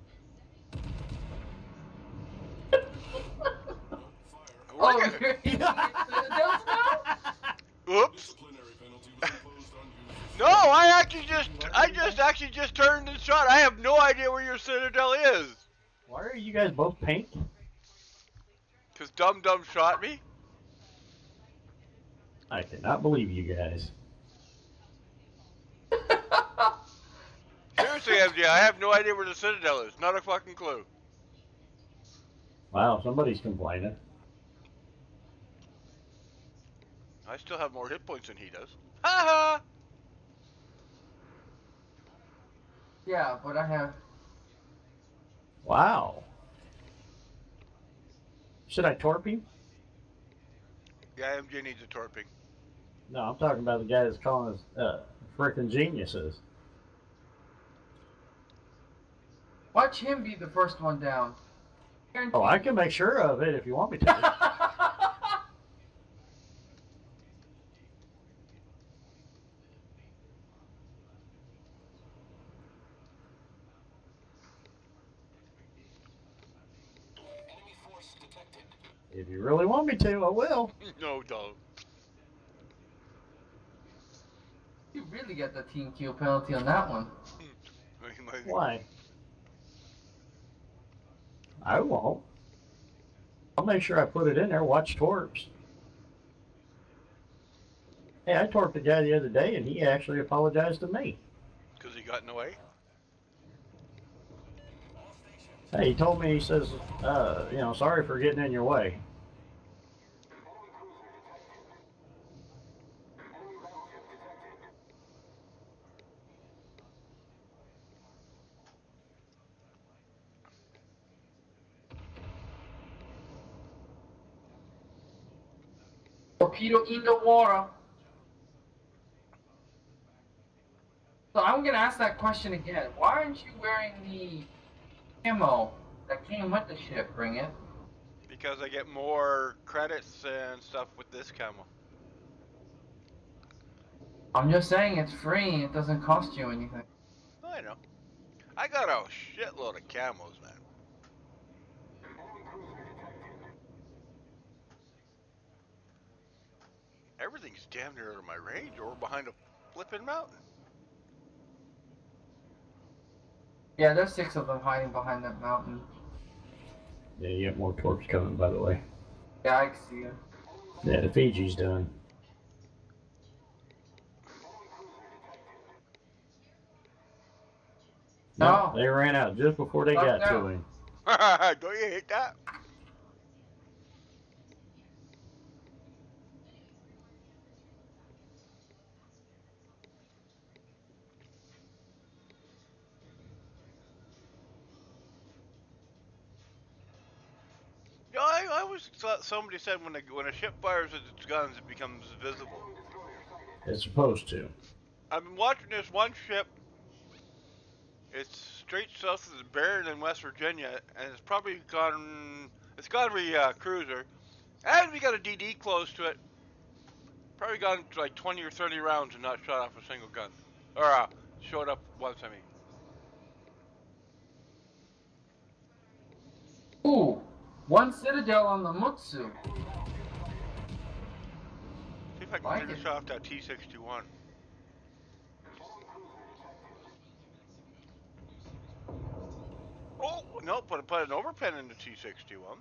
Speaker 2: Oh, you're using Citadels now?
Speaker 1: Oops. No, I just turned and shot. I have no idea where your Citadel is.
Speaker 3: Why are you guys both pink?
Speaker 1: Cause Dum Dum shot me.
Speaker 3: I cannot believe you guys.
Speaker 1: Seriously, MJ, I have no idea where the Citadel is. Not a fucking clue.
Speaker 3: Wow, somebody's complaining.
Speaker 1: I still have more hit points than he does. Ha ha!
Speaker 2: Yeah, but I have...
Speaker 3: Wow. Should I torp him?
Speaker 1: Yeah, MJ needs a torping.
Speaker 3: No, I'm talking about the guy that's calling us frickin' geniuses.
Speaker 2: Watch him be the first one down.
Speaker 3: Oh, I can make sure of it if you want me to. If you really want me to, I will.
Speaker 1: No, don't.
Speaker 2: You really get the team kill penalty on that one.
Speaker 3: Why? I won't. I'll make sure I put it in there. Watch torps. Hey, I torped a guy the other day, and he actually apologized to me.
Speaker 1: Because he got in the way?
Speaker 3: Hey, he told me, he says, sorry for getting in your way.
Speaker 2: Torpedo in the water. So I'm gonna ask that question again. Why aren't you wearing the camo that came with the ship? Bring it.
Speaker 1: Because I get more credits and stuff with this camo.
Speaker 2: I'm just saying it's free. It doesn't cost you anything.
Speaker 1: I know. I got a shitload of camos, man. Everything's damn near out of my range, or behind a flipping mountain.
Speaker 2: Yeah, there's 6 of them hiding behind that mountain.
Speaker 3: Yeah, you got more torps coming, by the way.
Speaker 2: Yeah, I can see it.
Speaker 3: Yeah, the Fiji's done.
Speaker 2: No.
Speaker 3: They ran out just before they got to him.
Speaker 1: Don't you hate that? Yeah, I always thought somebody said when a ship fires its guns, it becomes visible.
Speaker 3: It's supposed to.
Speaker 1: I've been watching this one ship. It's straight south of the Barren in West Virginia, and it's probably gone. It's got to be a cruiser, and we got a DD close to it. Probably gone like 20 or 30 rounds and not shot off a single gun, or showed up once. I mean.
Speaker 2: Ooh, 1 Citadel on the Mutsu.
Speaker 1: if I can
Speaker 2: Like
Speaker 1: finish
Speaker 2: it.
Speaker 1: off that T-61. Oh, no, put an overpen in the T-61.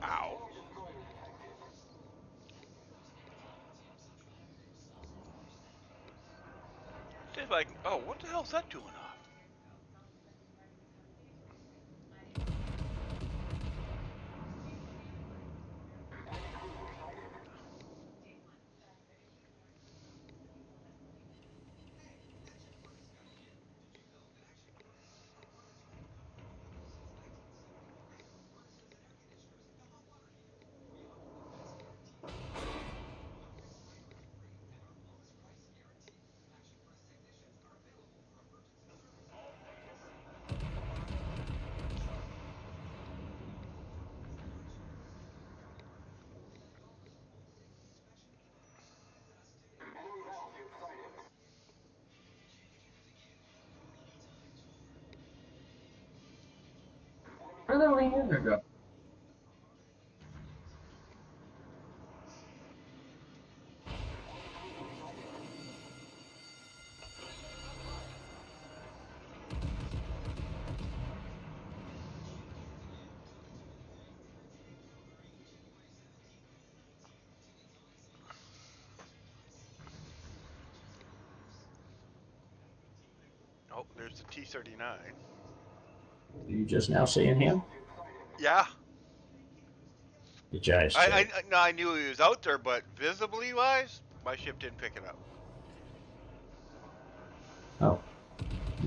Speaker 1: Ow. See if I can, oh, what the hell's that doing off?
Speaker 2: Where did the Leander go?
Speaker 1: Oh, there's the T-39.
Speaker 3: Are you just now seeing him?
Speaker 1: Yeah.
Speaker 3: Get your eyes
Speaker 1: I,
Speaker 3: checked.
Speaker 1: I, no, I knew he was out there, but visibly wise, my ship didn't pick it up.
Speaker 3: Oh,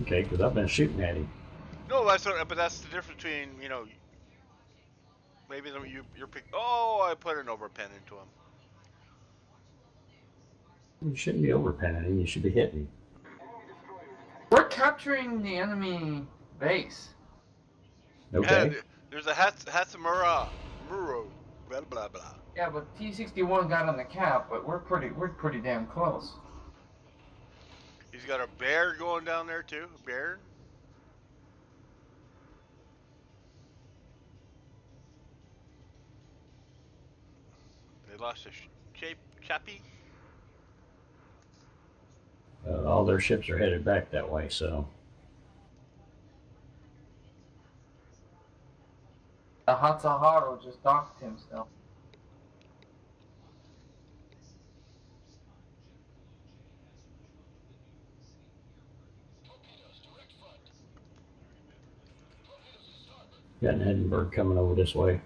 Speaker 3: okay, because I've been shooting at him.
Speaker 1: No, but that's the difference between, maybe you're pick. Oh, I put an overpen into him.
Speaker 3: You shouldn't be overpenning him. You should be hitting him.
Speaker 2: We're capturing the enemy base.
Speaker 3: Okay.
Speaker 1: There's a Hatsamura, Muro, blah blah blah.
Speaker 2: Yeah, but T-61 got on the cap, but we're pretty damn close.
Speaker 1: He's got a bear going down there too. A bear. They lost a chappie.
Speaker 3: All their ships are headed back that way, so.
Speaker 2: The Hatsuharu just docked him still.
Speaker 3: Got an Edinburgh coming over this way.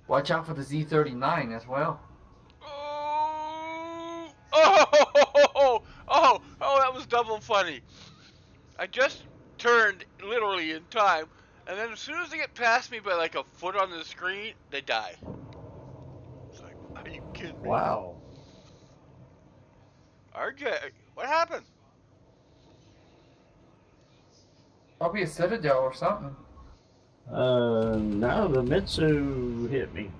Speaker 2: Watch out for the Z-39 as well.
Speaker 1: Oh, oh, that was double funny. I just turned literally in time, and then as soon as they get past me by like a foot on the screen, they die. It's like, are you kidding me?
Speaker 3: Wow.
Speaker 1: RJ, what happened?
Speaker 2: Probably a Citadel or something.
Speaker 3: No, the Mitsu hit me.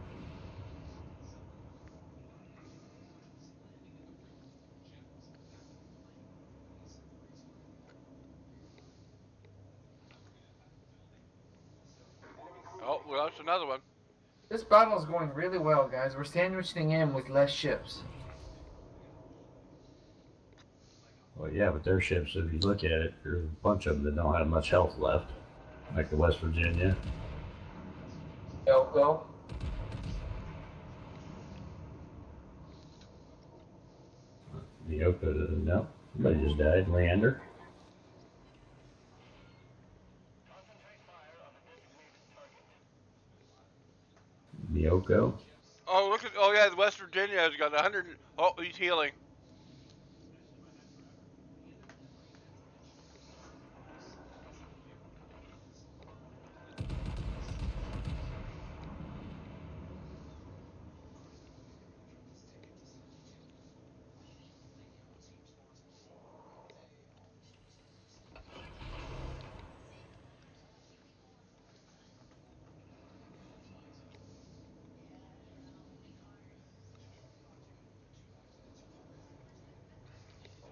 Speaker 1: Oh, we lost another one.
Speaker 2: This battle is going really well, guys. We're sandwiching in with less ships.
Speaker 3: Well, yeah, but their ships, if you look at it, there's a bunch of them that don't have much health left, like the West Virginia.
Speaker 2: Elko.
Speaker 3: The Yoko, no, somebody just died. Leander. Miyoko.
Speaker 1: Oh, look at, oh yeah, the West Virginia has got 100. Oh, he's healing.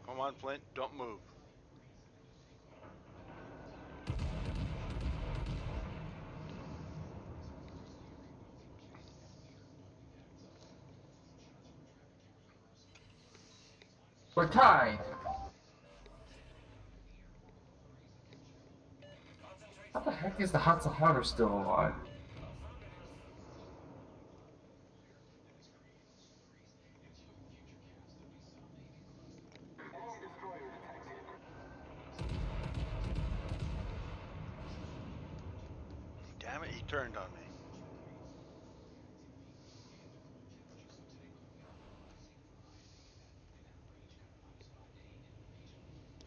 Speaker 1: Come on, Flint, don't move.
Speaker 2: We're tied. How the heck is the Hatsuharu still alive?
Speaker 1: Damn it, he turned on me.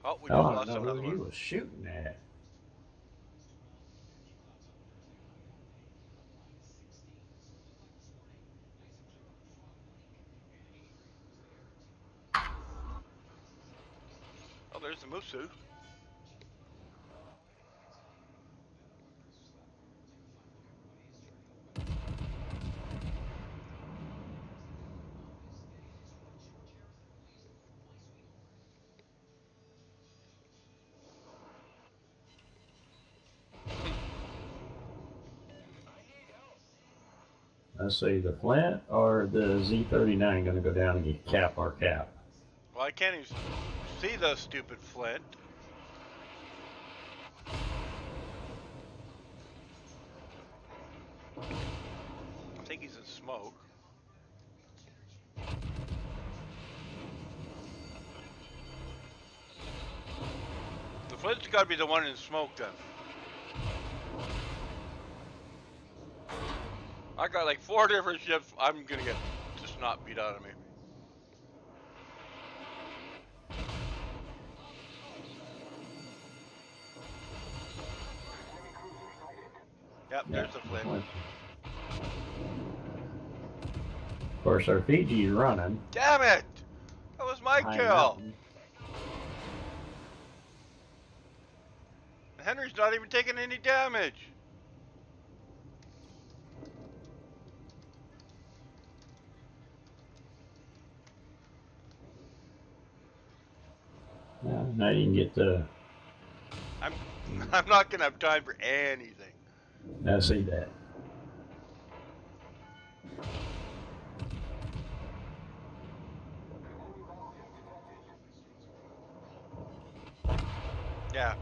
Speaker 1: Oh, we
Speaker 3: Oh,
Speaker 1: just
Speaker 3: I don't
Speaker 1: lost
Speaker 3: know
Speaker 1: another
Speaker 3: who he
Speaker 1: one.
Speaker 3: was shooting at.
Speaker 1: Oh, there's the Musu.
Speaker 3: Let's see, the Flint or the Z39 going to go down and cap our cap?
Speaker 1: Well, I can't even see the stupid Flint. I think he's in smoke. The Flint's got to be the one in smoke then. I got like 4 different ships. I'm gonna get just not beat out of me. Yep, there's the Flint.
Speaker 3: Of course, our Fiji's running.
Speaker 1: Damn it! That was my
Speaker 3: High
Speaker 1: kill.
Speaker 3: mountain.
Speaker 1: Henry's not even taking any damage.
Speaker 3: Now you can get the.
Speaker 1: I'm not gonna have time for anything.
Speaker 3: Now see that.
Speaker 1: Yeah.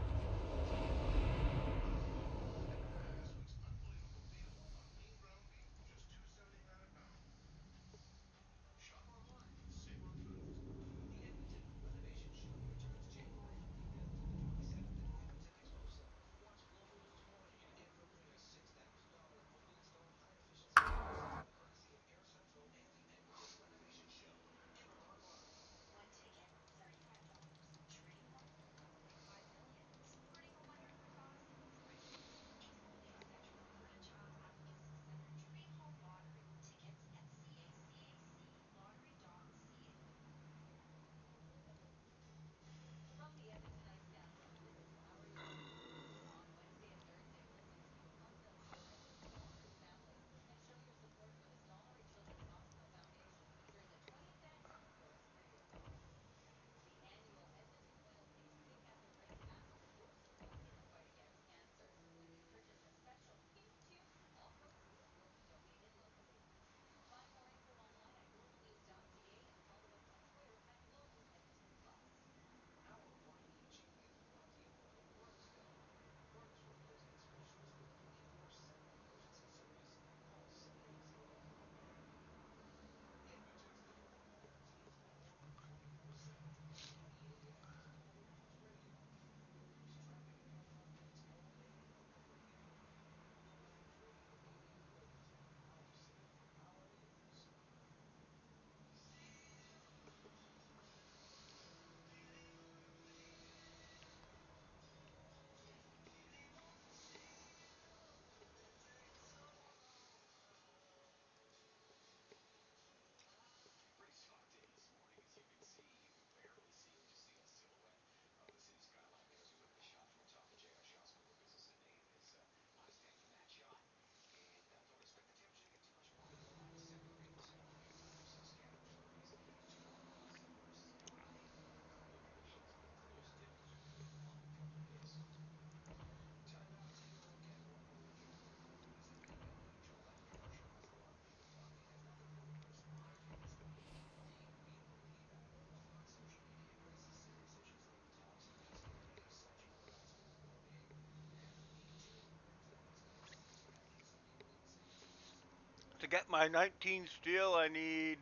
Speaker 1: get my 19 steel, I need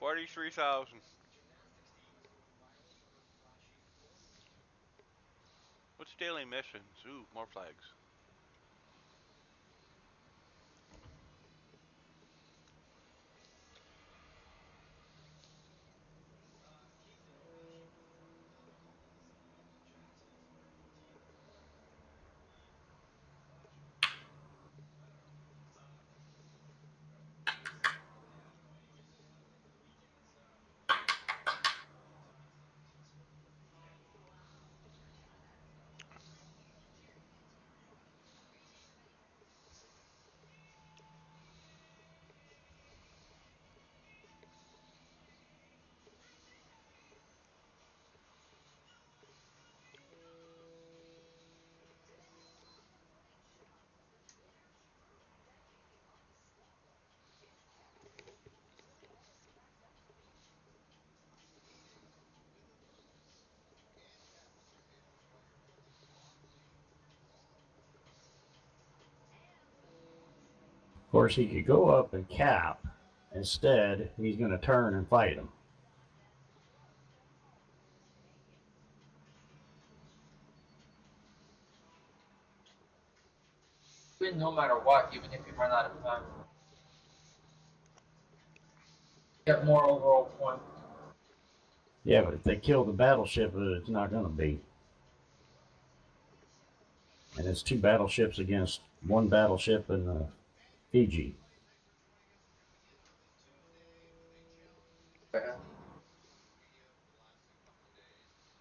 Speaker 1: 43,000. What's daily missions? Ooh, more flags.
Speaker 3: Of course, he could go up and cap. Instead, he's going to turn and fight him.
Speaker 2: Win no matter what, even if you run out of time. Get more overall points.
Speaker 3: Yeah, but if they kill the battleship, it's not going to be. And it's 2 battleships against 1 battleship in Fiji.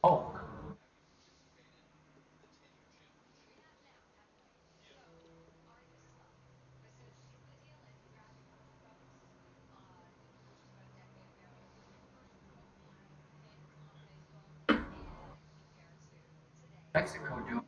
Speaker 2: Oh. Mexico doing.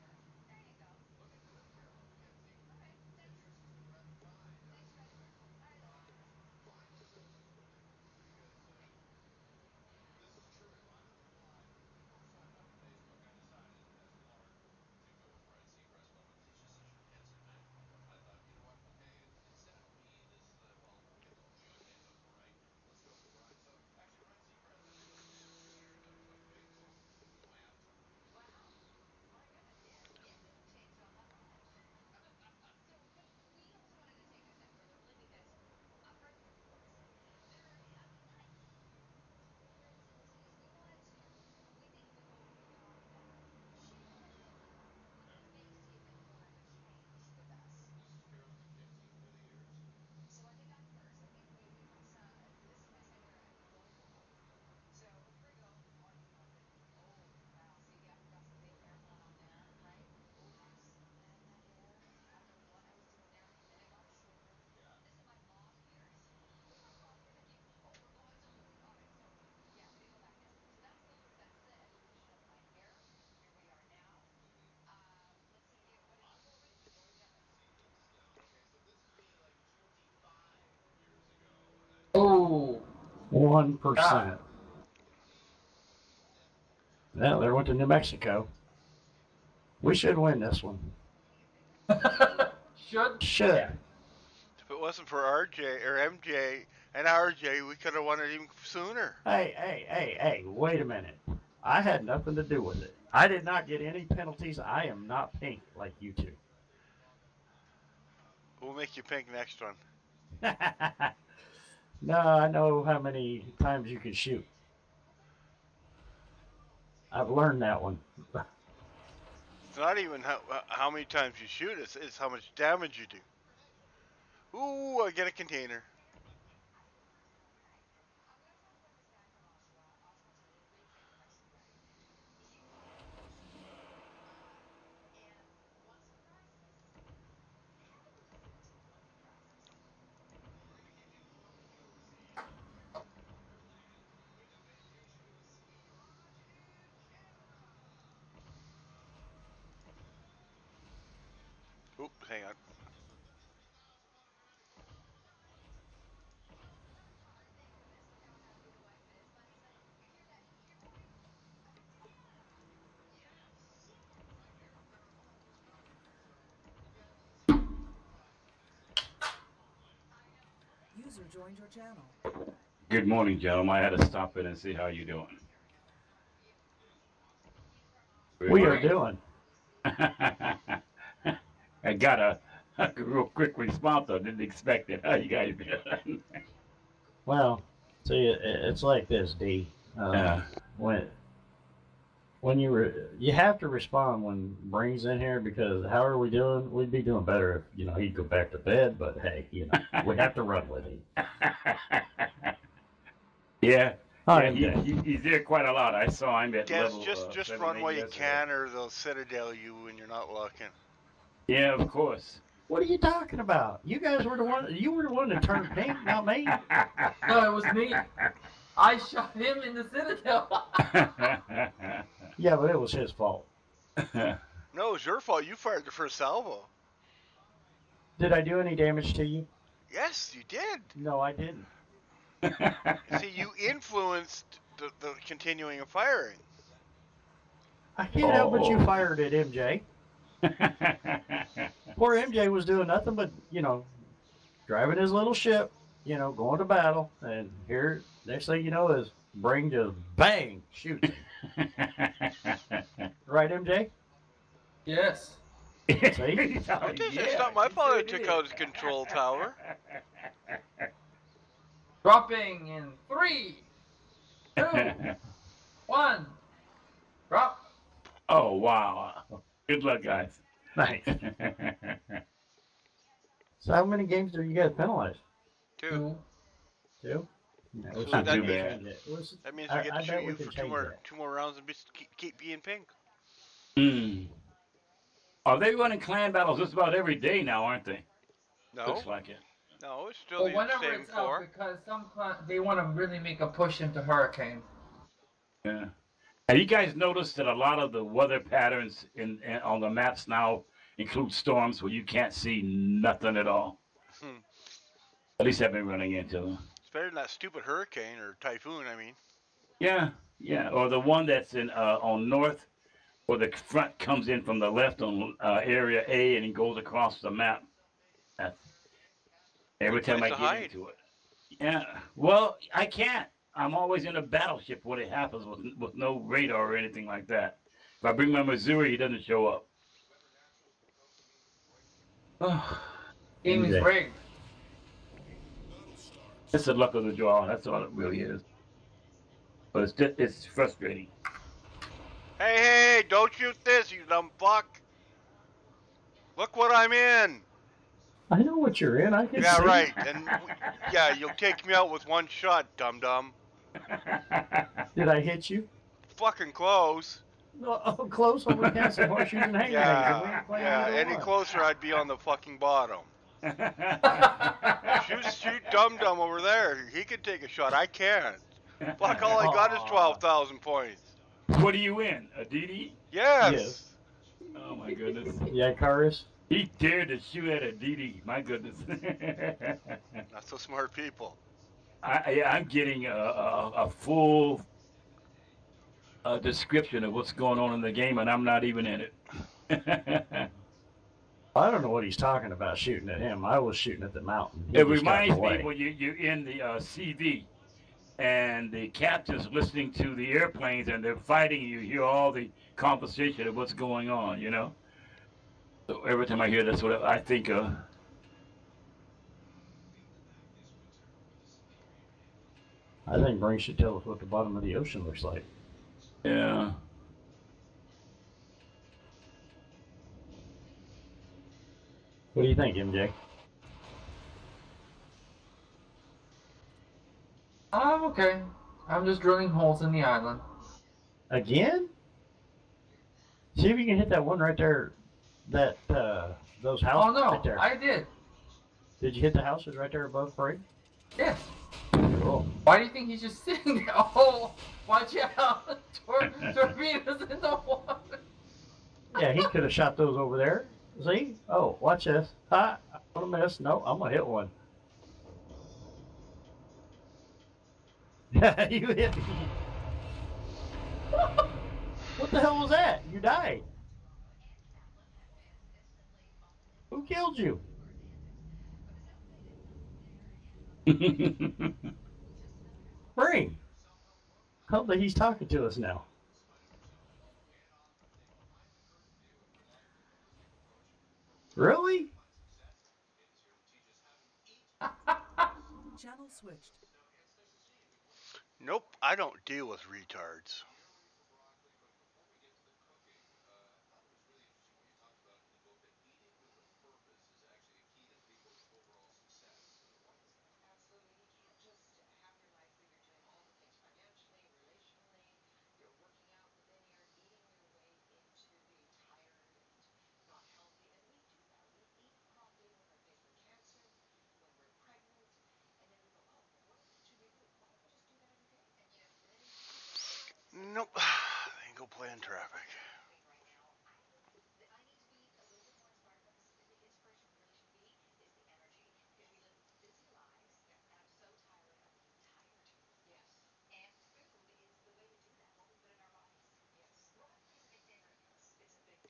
Speaker 2: Oh.
Speaker 3: 1%. Well, there went to New Mexico. We should win this one. Should.
Speaker 2: Yeah.
Speaker 1: If it wasn't for RJ or MJ and RJ, we could have won it even sooner.
Speaker 3: Hey, wait a minute. I had nothing to do with it. I did not get any penalties. I am not pink like you two.
Speaker 1: We'll make you pink next one.
Speaker 3: No, I know how many times you can shoot. I've learned that one.
Speaker 1: It's not even how many times you shoot, it's how much damage you do. Ooh, I get a container. Oop, hang on.
Speaker 7: User joined your channel.
Speaker 8: Good morning, gentlemen. I had to stop in and see how you doing.
Speaker 3: We are doing.
Speaker 8: I got a real quick response. I didn't expect it. How you guys doing?
Speaker 3: Well, see, it's like this, D. When you have to respond when Brain's in here, because how are we doing? We'd be doing better if he'd go back to bed. But hey, we have to run with him.
Speaker 8: Yeah. He's there quite a lot. I saw him at level.
Speaker 1: Just run while you can, or they'll citadel you when you're not looking.
Speaker 8: Yeah, of course.
Speaker 3: What are you talking about? You guys were the one. You were the one that turned pink, not me.
Speaker 2: No, it was me. I shot him in the citadel.
Speaker 3: Yeah, but it was his fault.
Speaker 1: No, it was your fault. You fired the first salvo.
Speaker 3: Did I do any damage to you?
Speaker 1: Yes, you did.
Speaker 3: No, I didn't.
Speaker 1: See, you influenced the continuing of firing.
Speaker 3: I can't help but you fired at MJ. Poor MJ was doing nothing but, driving his little ship, going to battle. And here, next thing you know is Brain just bang, shoots him. Right, MJ?
Speaker 2: Yes.
Speaker 3: See?
Speaker 1: It's not my fault I took out his control tower.
Speaker 2: Dropping in 3, 2, 1. Drop.
Speaker 8: Oh, wow. Good luck, guys.
Speaker 3: Nice. So how many games do you guys penalize?
Speaker 1: 2.
Speaker 3: 2? No,
Speaker 1: So
Speaker 3: it's not
Speaker 1: that
Speaker 3: too
Speaker 1: means-
Speaker 3: bad.
Speaker 1: That means we get to shoot you for two more rounds and keep being pink.
Speaker 8: Are they running clan battles just about every day now, aren't they?
Speaker 1: No.
Speaker 8: Looks like it.
Speaker 1: No, it's still
Speaker 2: Well,
Speaker 1: the
Speaker 2: whenever
Speaker 1: same
Speaker 2: it's
Speaker 1: 4.
Speaker 2: out, because they want to really make a push into Hurricane.
Speaker 8: Yeah. Have you guys noticed that a lot of the weather patterns on the maps now include storms where you can't see nothing at all? At least I've been running into them.
Speaker 1: It's better than that stupid hurricane or typhoon, I mean.
Speaker 8: Yeah. Or the one that's on north, where the front comes in from the left on area A and it goes across the map. Every time I get into it. Yeah. Well, I can't. I'm always in a battleship when it happens with no radar or anything like that. If I bring my Missouri, he doesn't show up.
Speaker 2: Game is rigged.
Speaker 8: It's the luck of the draw. That's all it really is. But it's frustrating.
Speaker 1: Hey, don't shoot this, you dumb fuck. Look what I'm in.
Speaker 3: I know what you're in. I can see.
Speaker 1: Yeah, right. And you'll take me out with one shot, dum-dum.
Speaker 3: Did I hit you?
Speaker 1: Fucking close.
Speaker 3: Oh, close when we can't say horseshoes and hang
Speaker 1: Any closer I'd be on the fucking bottom. shoot dum-dum over there. He can take a shot. I can't. Fuck, all I got is 12,000 points.
Speaker 8: What are you in? A DD?
Speaker 1: Yes.
Speaker 8: Oh my goodness.
Speaker 3: Yeah, Karis?
Speaker 8: He dared to shoot at a DD. My goodness.
Speaker 1: Not so smart people.
Speaker 8: I'm getting a full description of what's going on in the game, and I'm not even in it.
Speaker 3: I don't know what he's talking about shooting at him. I was shooting at the mountain.
Speaker 8: It reminds me when you're in the CV and the captain's listening to the airplanes and they're fighting, you hear all the conversation of what's going on, So every time I hear that's what I think of.
Speaker 3: I think Brain should tell us what the bottom of the ocean looks like.
Speaker 8: Yeah.
Speaker 3: What do you think, MJ?
Speaker 2: I'm okay. I'm just drilling holes in the island.
Speaker 3: Again? See if you can hit that one right there. Those houses.
Speaker 2: Oh no,
Speaker 3: right there.
Speaker 2: I did.
Speaker 3: Did you hit the houses right there above Brain?
Speaker 2: Yes.
Speaker 3: Cool.
Speaker 2: Why do you think he's just sitting there? Oh, watch out! Torpedoes in the water.
Speaker 3: Yeah, he could have shot those over there. See? Oh, watch this. I'm gonna miss. No, I'm gonna hit one. You hit me. What the hell was that? You died. Who killed you? Ring. Hopefully he's talking to us now. Really?
Speaker 7: Channel switched.
Speaker 1: Nope, I don't deal with retards. Nope. Then go play in traffic.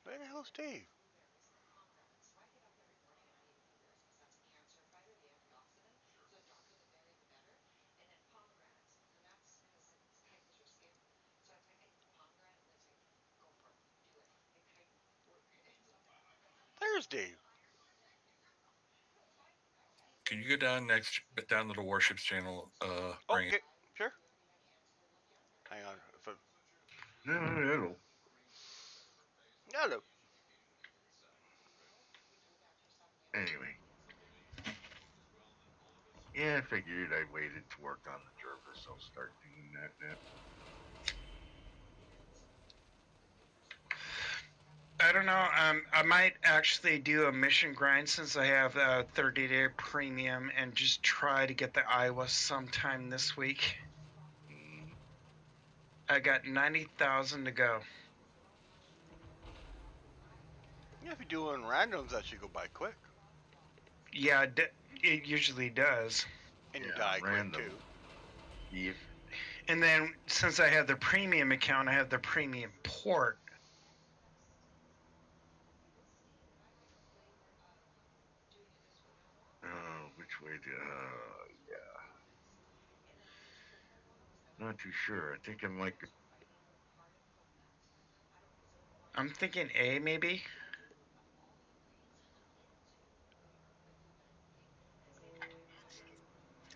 Speaker 1: Where the hell's Dave? There's Dave.
Speaker 9: Can you go down next, down to the warships channel? Bring
Speaker 1: Okay,
Speaker 9: it.
Speaker 1: sure. Hang on.
Speaker 10: No, it'll.
Speaker 1: Hello.
Speaker 10: Anyway. Yeah, I figured I waited to work on the Jervis. I'll start doing that now.
Speaker 11: I don't know. I might actually do a mission grind since I have a 30-day premium and just try to get the Iowa sometime this week. I got 90,000 to go.
Speaker 1: Yeah, if you're doing randoms, that should go by quick.
Speaker 11: Yeah, it usually does.
Speaker 1: And you die
Speaker 10: random.
Speaker 1: quick too.
Speaker 10: Yep.
Speaker 11: And then since I have the premium account, I have the premium port.
Speaker 10: Which way to? Yeah. Not too sure. I think I'm like.
Speaker 11: I'm thinking A, maybe.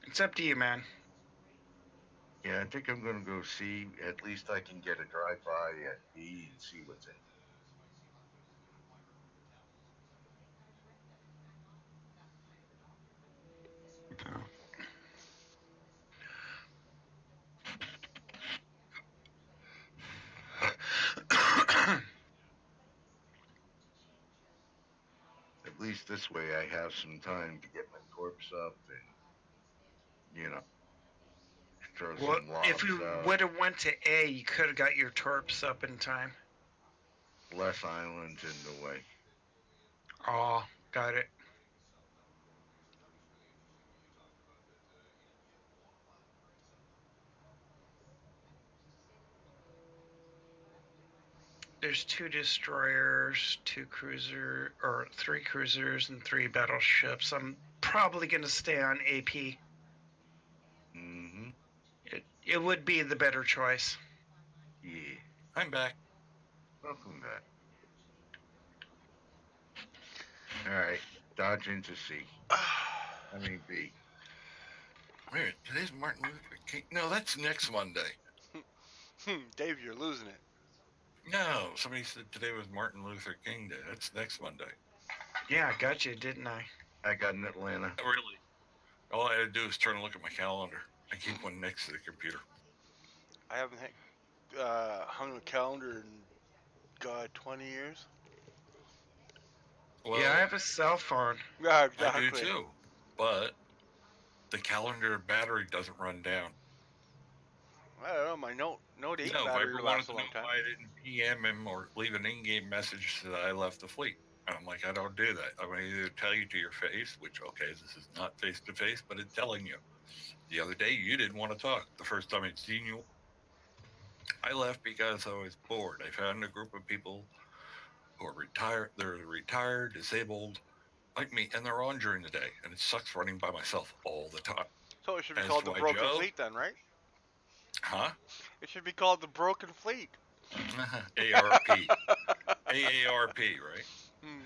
Speaker 11: It's up to you, man.
Speaker 10: Yeah, I think I'm gonna go see. At least I can get a drive-by at B and see what's in. At least this way I have some time to get my corpse up and, throw
Speaker 11: Well,
Speaker 10: some lobs
Speaker 11: if you
Speaker 10: out.
Speaker 11: would have went to A, you could have got your torps up in time.
Speaker 10: Less islands in the way.
Speaker 11: Oh, got it. There's 2 destroyers, 2 cruiser, or 3 cruisers and 3 battleships. I'm probably going to stay on AP.
Speaker 10: Mm-hmm.
Speaker 11: It would be the better choice.
Speaker 10: Yeah.
Speaker 9: I'm back.
Speaker 10: Welcome back. All right. Dodge into C. I mean B.
Speaker 9: Wait, today's Martin Luther King. No, that's next Monday.
Speaker 1: Dave, you're losing it.
Speaker 9: No, somebody said today was Martin Luther King Day. That's next Monday.
Speaker 11: Yeah, I got you, didn't I?
Speaker 10: I got in Atlanta.
Speaker 9: Really? All I had to do is turn and look at my calendar. I keep one next to the computer.
Speaker 1: I haven't hung a calendar in, God, 20 years.
Speaker 9: Well,
Speaker 11: yeah, I have a cell phone.
Speaker 1: Yeah, exactly.
Speaker 9: I do too, but the calendar battery doesn't run down.
Speaker 1: I don't know. My Note 8
Speaker 9: No, if I
Speaker 1: battery
Speaker 9: ever wanted
Speaker 1: lasts
Speaker 9: to
Speaker 1: a
Speaker 9: know
Speaker 1: long time.
Speaker 9: why I didn't PM him or leave an in-game message that I left the fleet. And I'm like, I don't do that. I'm going to either tell you to your face, which, okay, this is not face-to-face, but it's telling you. The other day, you didn't want to talk. The first time I'd seen you, I left because I was bored. I found a group of people who are retired. They're retired, disabled, like me, and they're on during the day. And it sucks running by myself all the time.
Speaker 1: So it should be
Speaker 9: As
Speaker 1: called
Speaker 9: to
Speaker 1: the
Speaker 9: why
Speaker 1: Broken
Speaker 9: Joe?
Speaker 1: Fleet then, right?
Speaker 9: Huh?
Speaker 1: It should be called the Broken Fleet.
Speaker 9: ARP. AARP, right?
Speaker 1: Hmm.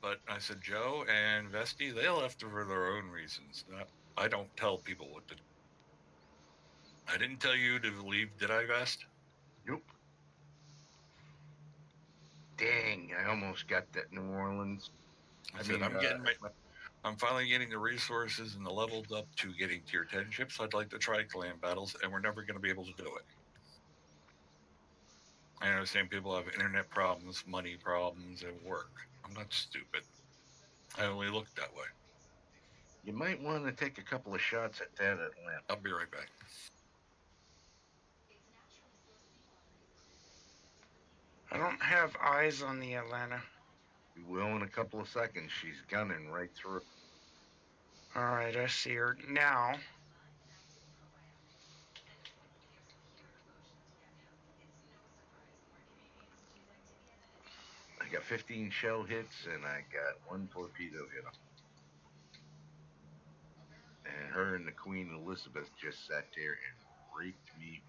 Speaker 9: But I said, Joe and Vesti, they left for their own reasons. I don't tell people what to do. I didn't tell you to leave, did I, Vest?
Speaker 10: Nope. Dang, I almost got that New Orleans.
Speaker 9: I said, I'm finally getting the resources and the levels up to getting tier 10 ships. I'd like to try clan battles, and we're never going to be able to do it. I understand people have internet problems, money problems, and work. I'm not stupid. I only look that way.
Speaker 10: You might want to take a couple of shots at that Atlanta.
Speaker 9: I'll be right back.
Speaker 11: I don't have eyes on the Atlanta.
Speaker 10: You will in a couple of seconds. She's gunning right through.
Speaker 11: All right, I see her now.
Speaker 10: I got 15 shell hits and I got 1 torpedo hit. And her and the Queen Elizabeth just sat there and raped me.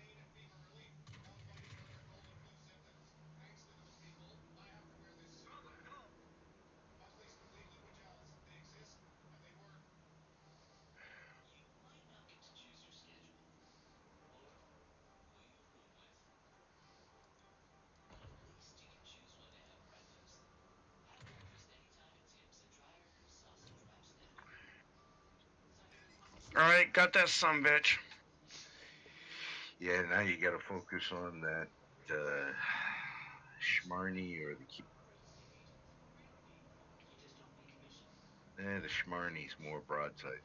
Speaker 11: All right, got that sumbitch.
Speaker 10: Yeah, now you got to focus on that Schmarny or the key. The Schmarny's more broadside.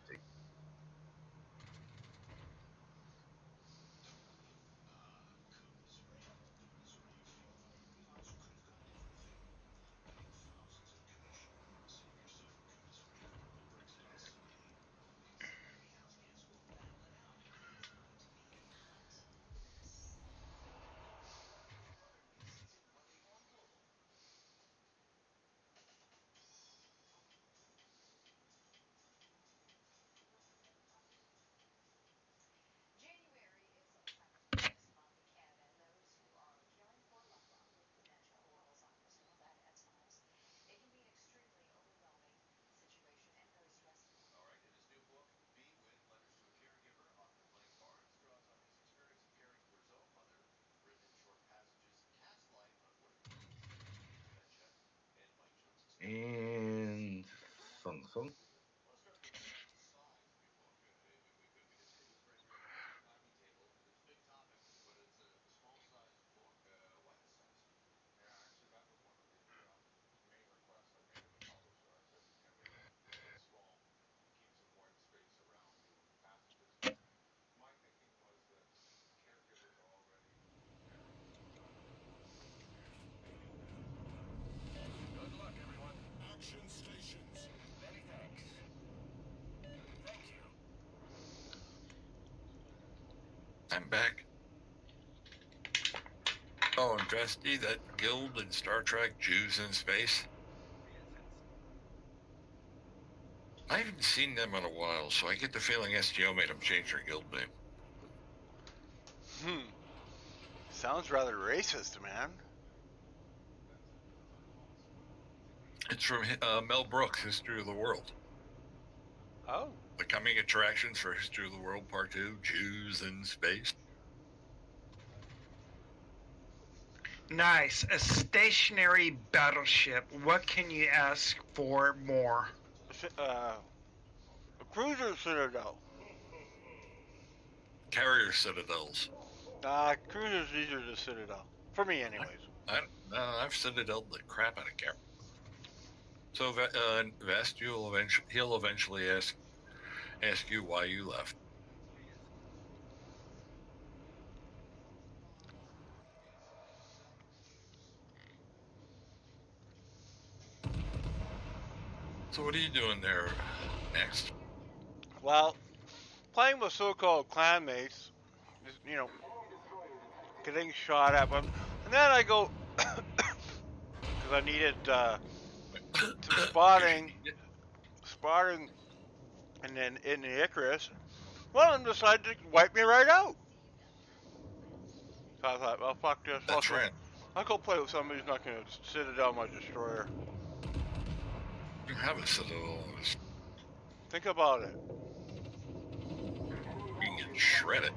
Speaker 10: And thung thung.
Speaker 9: I'm back. Oh, and Vesti, that guild in Star Trek, Jews in Space. I haven't seen them in a while, so I get the feeling STO made them change their guild name.
Speaker 1: Sounds rather racist, man.
Speaker 9: It's from Mel Brooks' History of the World.
Speaker 1: Oh.
Speaker 9: The coming attractions for History of the World Part 2, Jews in Space.
Speaker 11: Nice. A stationary battleship. What can you ask for more?
Speaker 1: A cruiser citadel.
Speaker 9: Carrier citadels.
Speaker 1: Cruisers, these are the citadel. For me, anyways.
Speaker 9: I've citadeled the crap out of Carrier. So, Vest, he'll eventually ask you why you left. So what are you doing there next?
Speaker 1: Well, playing with so-called clanmates, you know, getting shot at, and then I go, because I needed some spotting And then in the Icarus, one of them decided to wipe me right out. So I thought, well, fuck this.
Speaker 9: That's right.
Speaker 1: I'll go play with somebody who's not going to Citadel my destroyer.
Speaker 9: You have a Citadel.
Speaker 1: Think about it.
Speaker 9: You can get shredded.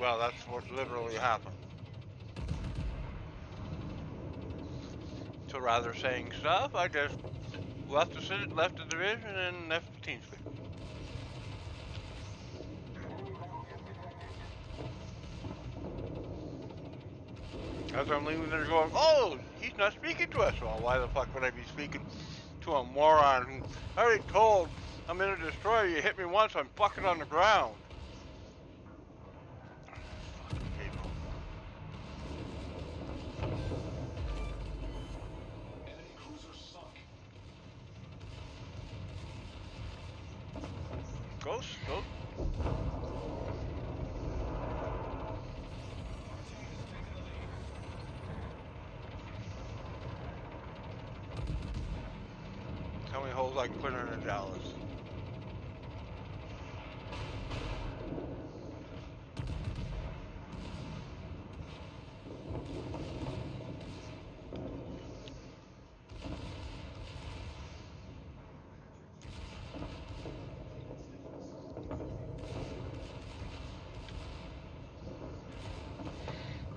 Speaker 1: Well, that's what literally happened. So rather saying stuff, I just left the division and left the team speak. As I'm leaving, they're going, "Oh, he's not speaking to us." Well, why the fuck would I be speaking to a moron who I already told I'm in a destroyer? You hit me once, I'm fucking on the ground. Fucking people. Ghost. How many holes I can put in a Dallas?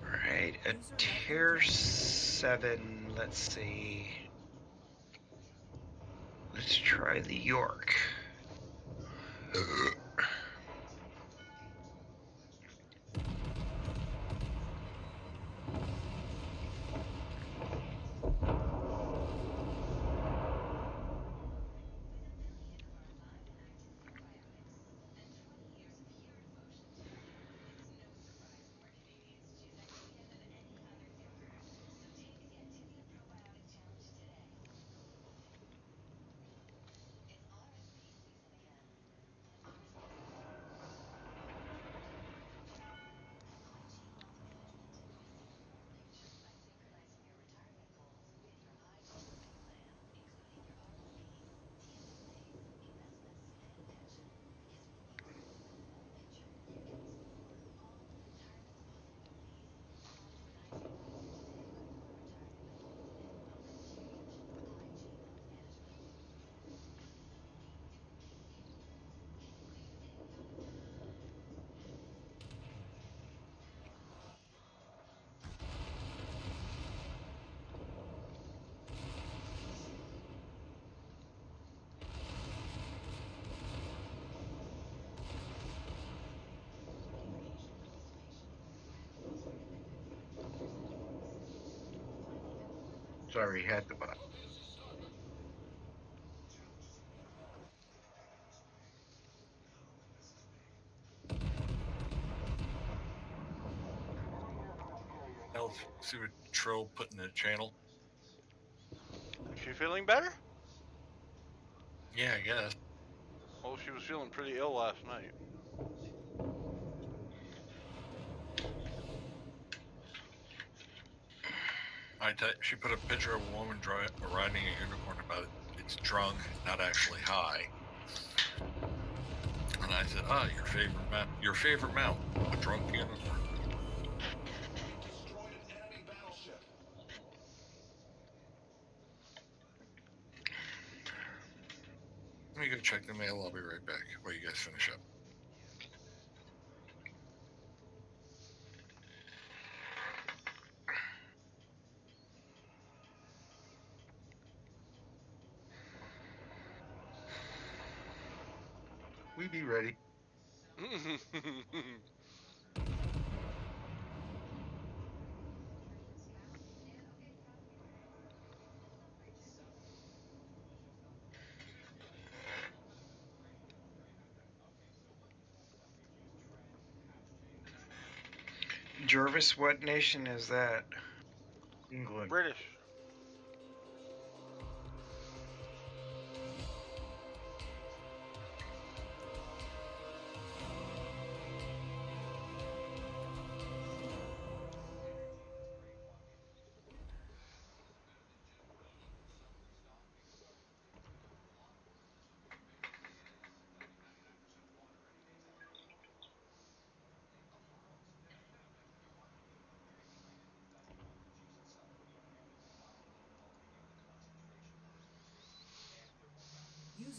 Speaker 11: Alright, a tier 7, let's see. Let's try the York.
Speaker 10: Sorry, had to buy.
Speaker 9: I'll see what Tro put in the channel.
Speaker 1: Is she feeling better?
Speaker 9: Yeah, I guess.
Speaker 1: Well, she was feeling pretty ill last night.
Speaker 9: She put a picture of a woman riding a unicorn about it. It's drunk, not actually high. And I said, your favorite mount, a drunk unicorn. Let me go check the mail. I'll be right back while you guys finish up.
Speaker 10: We be ready.
Speaker 11: Jervis, what nation is that?
Speaker 10: England.
Speaker 1: British.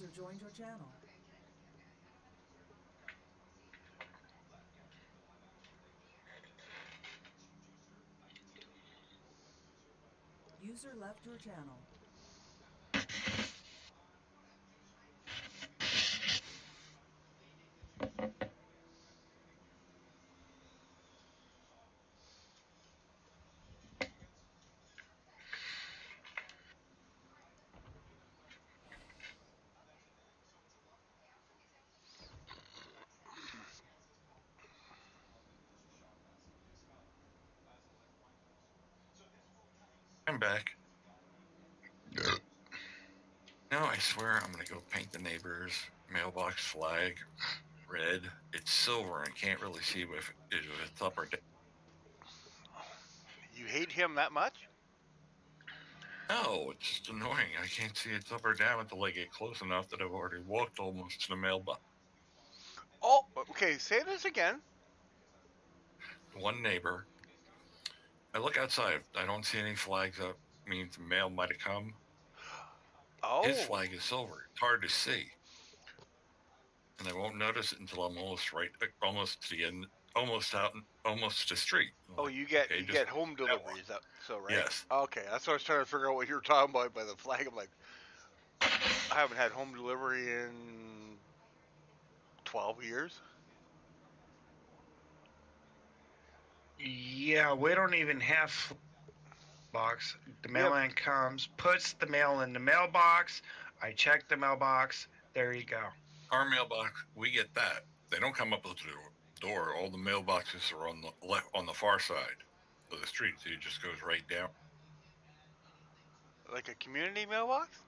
Speaker 7: User joined your channel. User left your channel.
Speaker 9: I'm back. No, I swear I'm gonna go paint the neighbor's mailbox flag red. It's silver and can't really see if it's up or down.
Speaker 1: You hate him that much?
Speaker 9: No, it's just annoying. I can't see it's up or down until I get close enough that I've already walked almost to the mailbox.
Speaker 1: Oh, okay. Say this again.
Speaker 9: One neighbor. I look outside. I don't see any flags up. Means the mail might have come.
Speaker 1: Oh.
Speaker 9: His flag is silver. It's hard to see. And I won't notice it until I'm almost to the end, almost to the street.
Speaker 1: Oh, you get home deliveries, so right?
Speaker 9: Yes.
Speaker 1: Okay, that's what I was trying to figure out what you were talking about by the flag. I'm like, I haven't had home delivery in 12 years.
Speaker 11: Yeah, we don't even have box. The mailman comes, puts the mail in the mailbox. I check the mailbox. There you go.
Speaker 9: Our mailbox, we get that. They don't come up to the door. All the mailboxes are on the left, on the far side of the street, so it just goes right down.
Speaker 1: Like a community mailbox?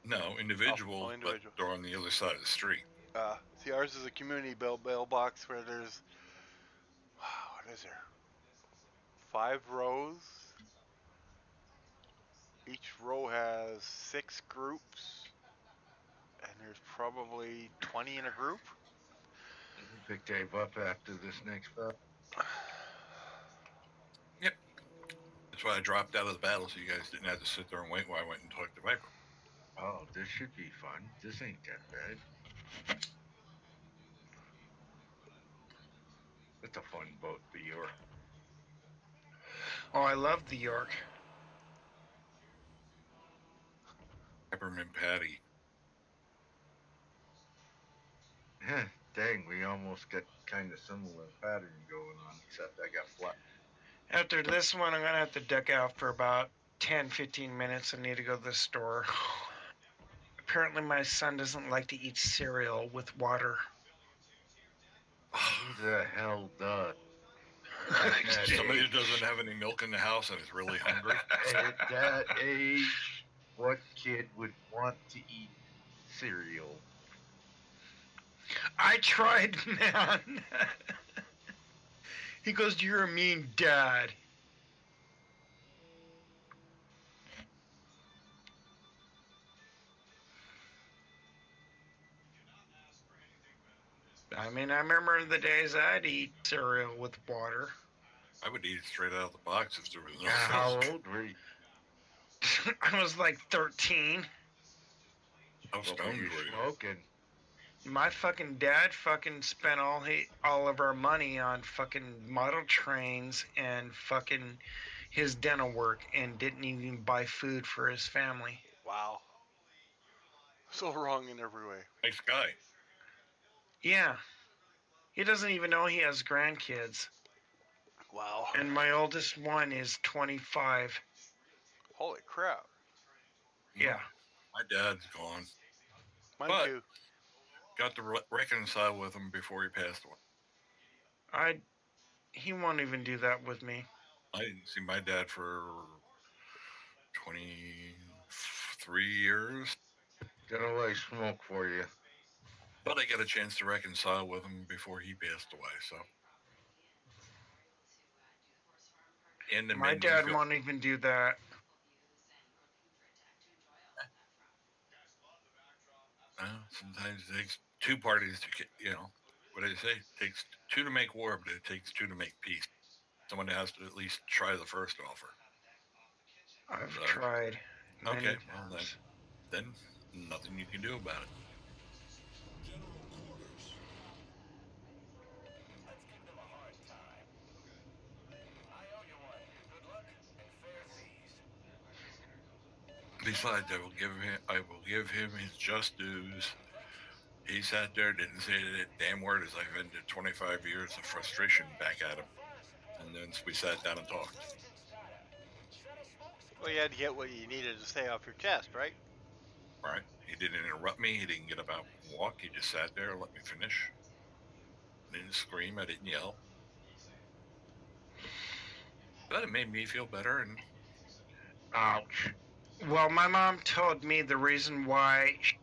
Speaker 9: No, individual,
Speaker 1: oh, individual.
Speaker 9: But they're on the other side of the street.
Speaker 1: See, ours is a community mailbox where there's, what is there? 5 rows. Each row has 6 groups, and there's probably 20 in a group.
Speaker 10: Pick Dave up after this next battle.
Speaker 9: Yep. That's why I dropped out of the battle, so you guys didn't have to sit there and wait while I went and talked to Viper.
Speaker 10: Oh, this should be fun. This ain't that bad. It's a fun boat, the York.
Speaker 11: Oh, I love the York.
Speaker 9: Peppermint patty.
Speaker 10: Dang, we almost got kind of similar pattern going on, except I got flat.
Speaker 11: After this one, I'm going to have to duck out for about 10-15 minutes. I need to go to the store. Apparently, my son doesn't like to eat cereal with water.
Speaker 10: Who the hell does?
Speaker 9: Somebody who doesn't have any milk in the house and is really hungry.
Speaker 10: At that age, what kid would want to eat cereal?
Speaker 11: I tried, man. He goes, "You're a mean dad." I mean, I remember the days I'd eat cereal with water.
Speaker 9: I would eat it straight out of the box if there was no
Speaker 10: How
Speaker 9: milk.
Speaker 10: old were you?
Speaker 11: I was like 13.
Speaker 9: How stoned were you?
Speaker 10: Smoking.
Speaker 11: My fucking dad fucking spent all of our money on fucking model trains and fucking his dental work and didn't even buy food for his family.
Speaker 1: Wow. So wrong in every way.
Speaker 9: Nice guy.
Speaker 11: Yeah. He doesn't even know he has grandkids.
Speaker 1: Wow.
Speaker 11: And my oldest one is 25.
Speaker 1: Holy crap.
Speaker 11: Yeah.
Speaker 9: My dad's gone.
Speaker 1: Mine too.
Speaker 9: Got to reconcile with him before he passed away.
Speaker 11: He won't even do that with me.
Speaker 9: I didn't see my dad for 23 years.
Speaker 10: Gonna lay smoke for you.
Speaker 9: But I got a chance to reconcile with him before he passed away, so. And
Speaker 11: My dad won't even do that.
Speaker 9: Sometimes it takes 2 parties to get, what do they say? It takes 2 to make war, but it takes 2 to make peace. Someone has to at least try the first offer.
Speaker 11: I've tried.
Speaker 9: Okay, well then nothing you can do about it. besides, I will give him his just dues. He sat there, didn't say that damn word as I vented 25 years of frustration back at him. And then we sat down and talked.
Speaker 1: Well, you had to get what you needed to say off your chest, right?
Speaker 9: Right? He didn't interrupt me. He didn't get up and walk. He just sat there and let me finish. I didn't scream. I didn't yell. But it made me feel better. And
Speaker 11: Ouch. Well, my mom told me the reason why she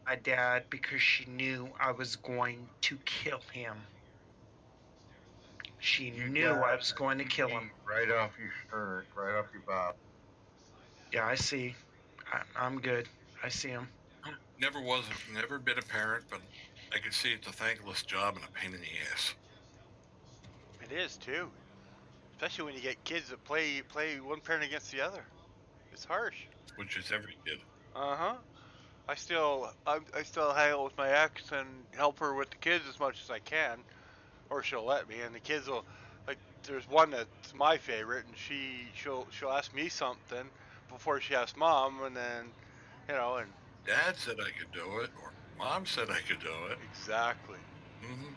Speaker 11: my dad because she knew I was going to kill him. She knew I was going to kill him.
Speaker 10: Right off your shirt, right off your bob.
Speaker 11: Yeah, I see. I'm good. I see him.
Speaker 9: never been a parent, but I can see it's a thankless job and a pain in the ass.
Speaker 1: It is too, especially when you get kids that play one parent against the other. It's harsh.
Speaker 9: Which is every kid.
Speaker 1: I still hang out with my ex and help her with the kids as much as I can, or she'll let me. And the kids will, like, there's one that's my favorite, and she'll ask me something before she asks mom, and then, and
Speaker 9: Dad said I could do it, or Mom said I could do it.
Speaker 1: Exactly.
Speaker 9: Mm-hmm.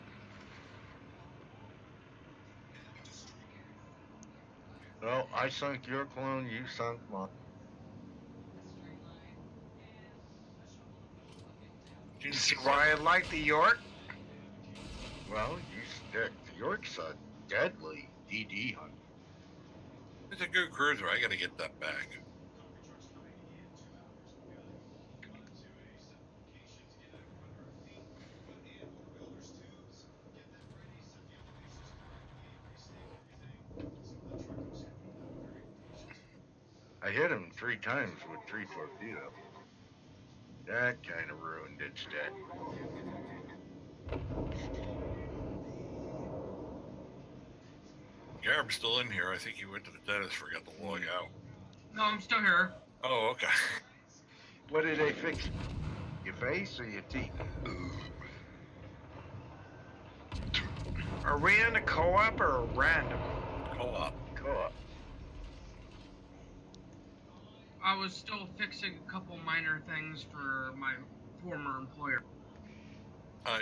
Speaker 10: Well, I sunk your clone, you sunk mine.
Speaker 11: You see why I like the York?
Speaker 10: Well, you stick. The York's a deadly DD hunter.
Speaker 9: It's a good cruiser. I gotta get that back.
Speaker 10: I hit him 3 times with 3 torpedoes. That kind of ruined its deck.
Speaker 9: Garib's still in here. I think he went to the dentist, forgot to log out.
Speaker 12: No, I'm still here.
Speaker 9: Oh, okay.
Speaker 10: What did they fix? Your face or your teeth?
Speaker 11: Are we in a co-op or a random?
Speaker 9: Co-op.
Speaker 10: Co-op.
Speaker 12: I was still fixing a couple minor things for my former employer.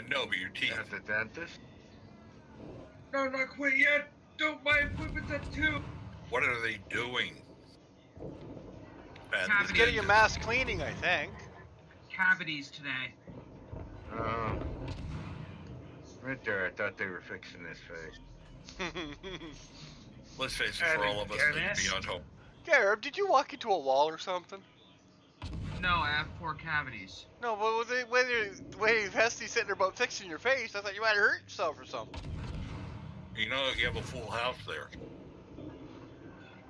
Speaker 9: No, but your teeth.
Speaker 10: At the dentist?
Speaker 12: No, not quite yet. Don't my appointment's at 2.
Speaker 9: What are they doing?
Speaker 1: He's getting a mass cleaning, I think.
Speaker 12: Cavities today.
Speaker 10: Right there, I thought they were fixing his face.
Speaker 9: Let's face it, for all of us, it's beyond hope.
Speaker 1: Garib, did you walk into a wall or something?
Speaker 12: No, I have 4 cavities.
Speaker 1: No, but with the way Hesty's sitting there about fixing your face, I thought you might have hurt yourself or something.
Speaker 9: You know, you have a full house there.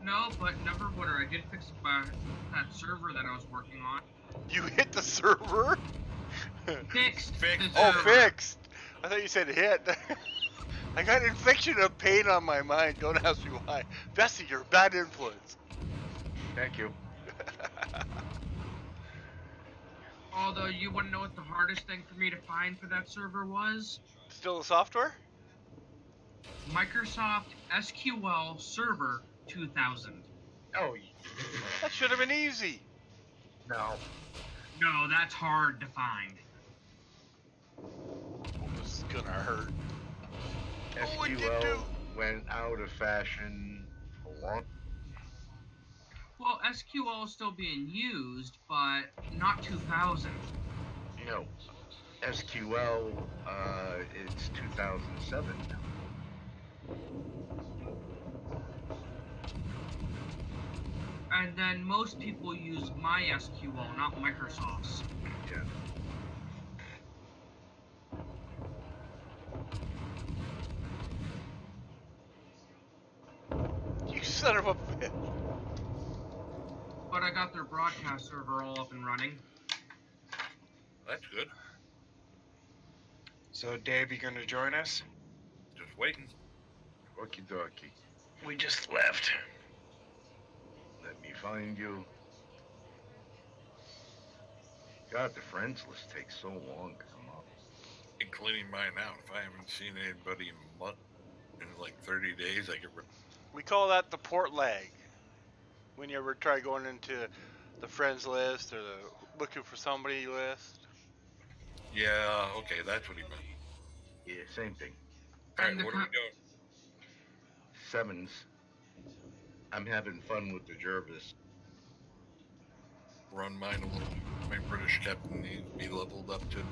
Speaker 12: No, but never wonder. I did fix that server that I was working on.
Speaker 1: You hit the server?
Speaker 12: Fixed.
Speaker 1: Oh, fixed. I thought you said hit. I got infection of pain on my mind. Don't ask me why. Bessie, you're a bad influence.
Speaker 10: Thank you.
Speaker 12: Although, you want to know what the hardest thing for me to find for that server was?
Speaker 1: Still the software?
Speaker 12: Microsoft SQL Server 2000.
Speaker 10: Oh,
Speaker 1: that should have been easy.
Speaker 10: No.
Speaker 12: No, that's hard to find.
Speaker 1: Oh, this is gonna hurt.
Speaker 10: SQL went out of fashion a long.
Speaker 12: Well, SQL is still being used, but not 2000.
Speaker 10: No. SQL, it's 2007 now.
Speaker 12: And then most people use MySQL, not Microsoft's.
Speaker 10: Yeah.
Speaker 1: You son of a bitch.
Speaker 12: But I got their broadcast server all up and running.
Speaker 9: That's good.
Speaker 11: So, Dave, you gonna join us?
Speaker 9: Just waiting.
Speaker 10: Okie dokie.
Speaker 11: We just left.
Speaker 10: Let me find you. God, the friends list takes so long to come up.
Speaker 9: Including mine now. If I haven't seen anybody in like 30 days, I get rid.
Speaker 1: We call that the port lag. When you ever try going into the friends list or the looking for somebody list.
Speaker 9: Yeah, okay, that's what he meant.
Speaker 10: Yeah, same thing.
Speaker 9: All right,
Speaker 12: And the
Speaker 9: what are we doing?
Speaker 10: Sevens. I'm having fun with the Jervis.
Speaker 9: Run mine a little. My British captain needs to be leveled up to.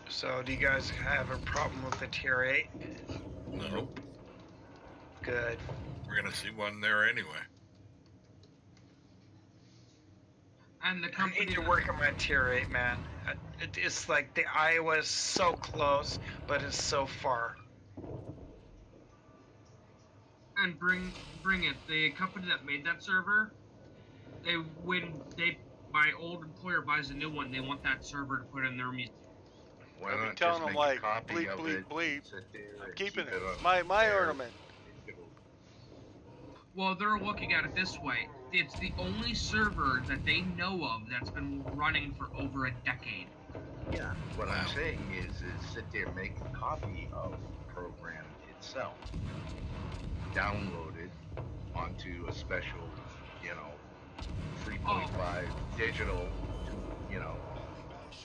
Speaker 11: So, do you guys have a problem with the tier 8?
Speaker 9: No.
Speaker 10: Nope.
Speaker 11: Good.
Speaker 9: We're gonna see one there anyway.
Speaker 12: And the
Speaker 11: I
Speaker 12: company
Speaker 11: need to
Speaker 12: that-
Speaker 11: work on my tier 8, man. It's like the Iowa's so close, but it's so far.
Speaker 12: and bring it. The company that made that server, my old employer buys a new one, they want that server to put in their music.
Speaker 10: Why
Speaker 1: I'll be
Speaker 10: not
Speaker 1: telling
Speaker 10: just
Speaker 1: them
Speaker 10: make
Speaker 1: like,
Speaker 10: a copy
Speaker 1: bleep,
Speaker 10: of
Speaker 1: bleep,
Speaker 10: it,
Speaker 1: bleep.
Speaker 10: sit there,
Speaker 1: I'm
Speaker 10: and
Speaker 1: keeping
Speaker 10: keep
Speaker 1: it.
Speaker 10: on
Speaker 1: My
Speaker 10: there.
Speaker 1: ornament.
Speaker 10: It'll-
Speaker 12: Well, they're looking at it this way. It's the only server that they know of that's been running for over a decade.
Speaker 10: Yeah. What I'm
Speaker 9: Wow.
Speaker 10: saying is sit there, make a copy of the program itself, download it onto a special, 3.5 digital, to,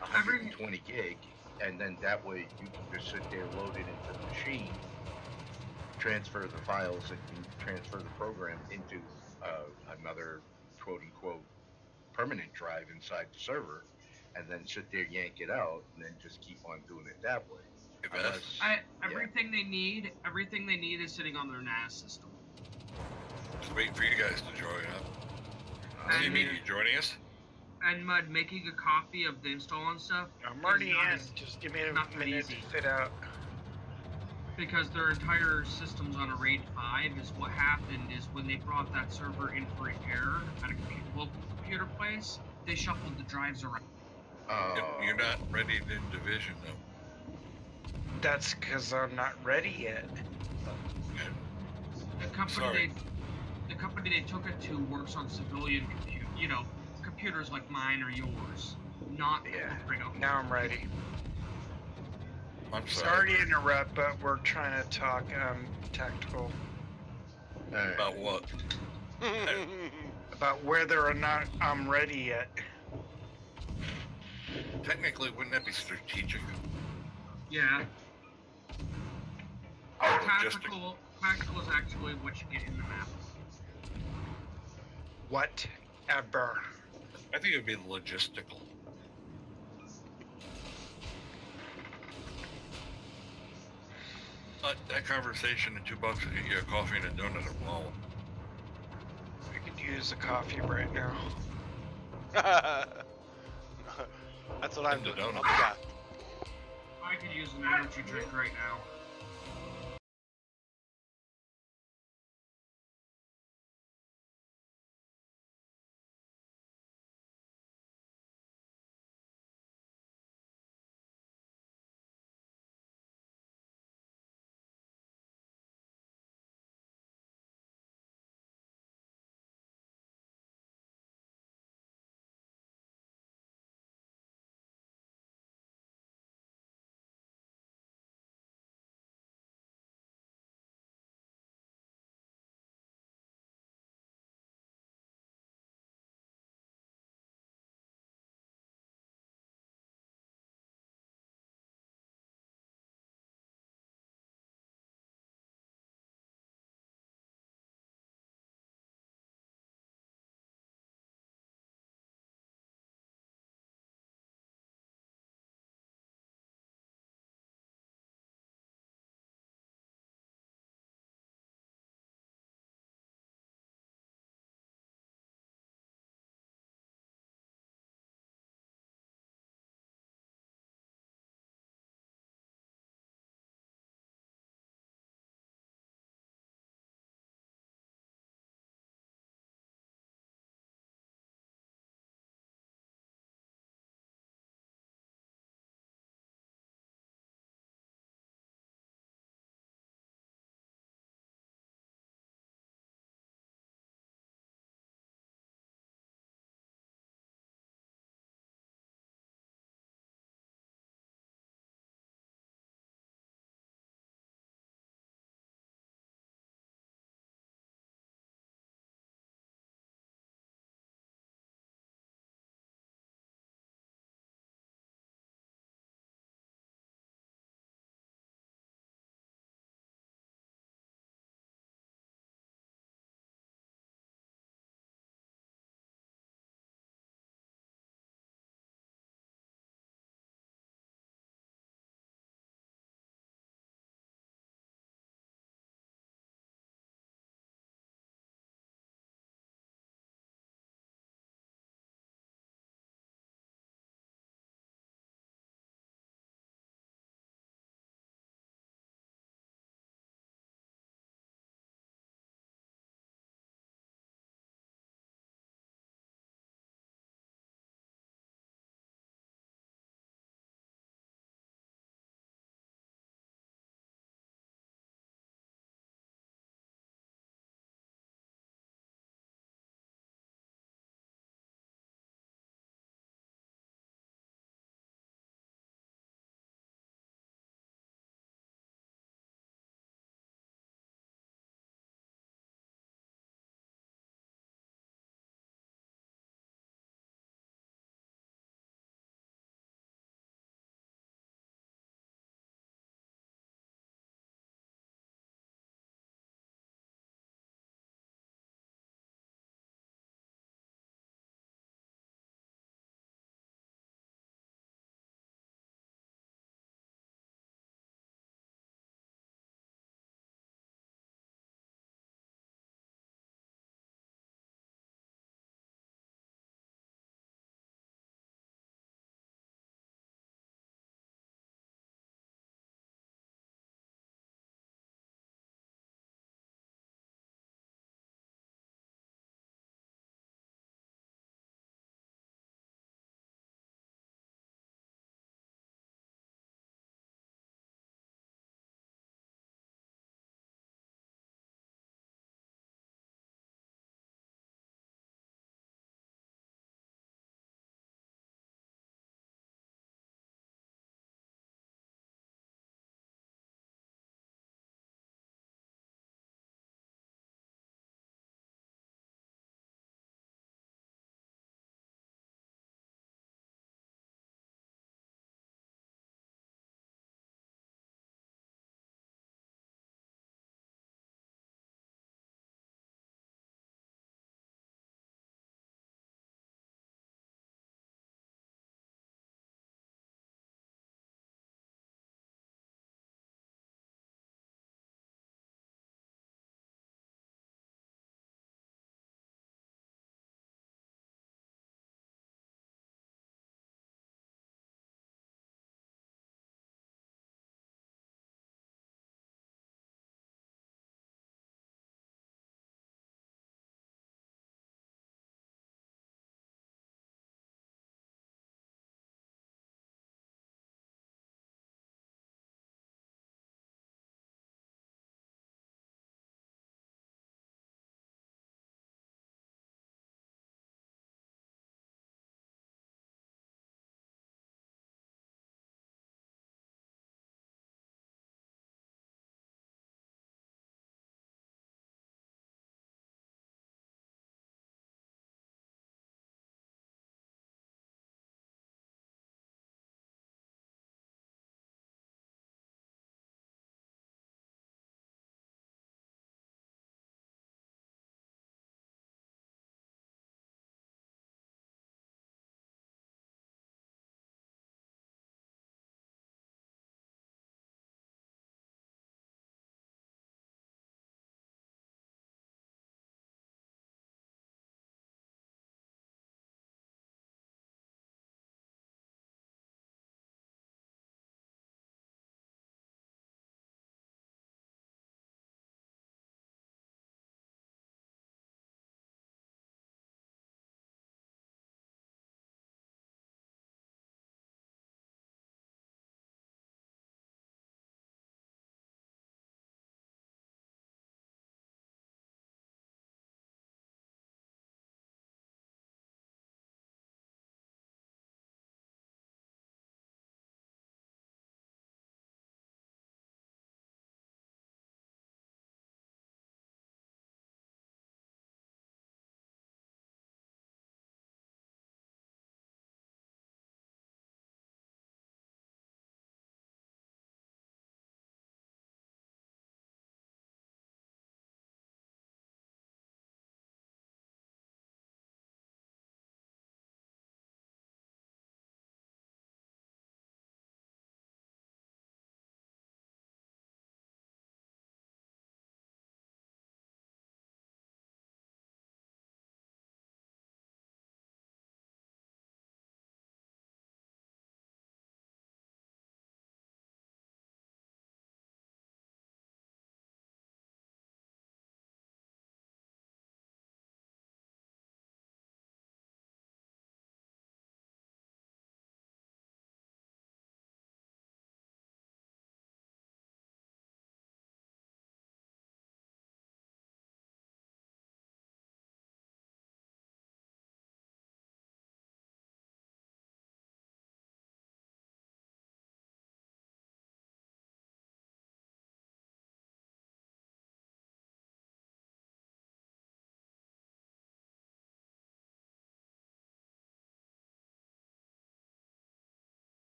Speaker 10: 120 gig, and then that way you can just sit there, load it into the machine, transfer the files, and you transfer the program into another quote unquote permanent drive inside the server, and then sit there, yank it out, and then just keep on doing it that way.
Speaker 12: Everything they need is sitting on their NAS system.
Speaker 9: Just waiting for you guys to join up.
Speaker 12: And
Speaker 9: Amy, you joining us?
Speaker 12: And Mud, making a copy of the install and stuff.
Speaker 11: I'm already
Speaker 12: is not
Speaker 11: in.
Speaker 12: as-
Speaker 11: Just give me a
Speaker 12: not that
Speaker 11: minute
Speaker 12: easy.
Speaker 11: to fit out.
Speaker 12: Because their entire system's on a RAID 5 is what happened is when they brought that server in for repair at a local computer place, they shuffled the drives around.
Speaker 9: You're not ready in Division, though.
Speaker 11: That's because I'm not ready yet.
Speaker 9: Okay.
Speaker 12: The company they took it to works on civilian computers like mine or yours, not critical.
Speaker 11: Now I'm ready.
Speaker 9: I'm
Speaker 11: sorry to interrupt, but we're trying to talk tactical.
Speaker 9: About what?
Speaker 11: About whether or not I'm ready yet.
Speaker 9: Technically, wouldn't that be strategic?
Speaker 12: Yeah.
Speaker 9: Or
Speaker 12: Tactical is actually what you get in the map.
Speaker 11: Whatever.
Speaker 9: I think it would be logistical. That conversation and $2 to get you a coffee and a donut at Wawa.
Speaker 11: I could use a coffee right now.
Speaker 1: That's what I'm doing.
Speaker 9: Donut.
Speaker 1: Yeah.
Speaker 12: I could use an energy drink right now.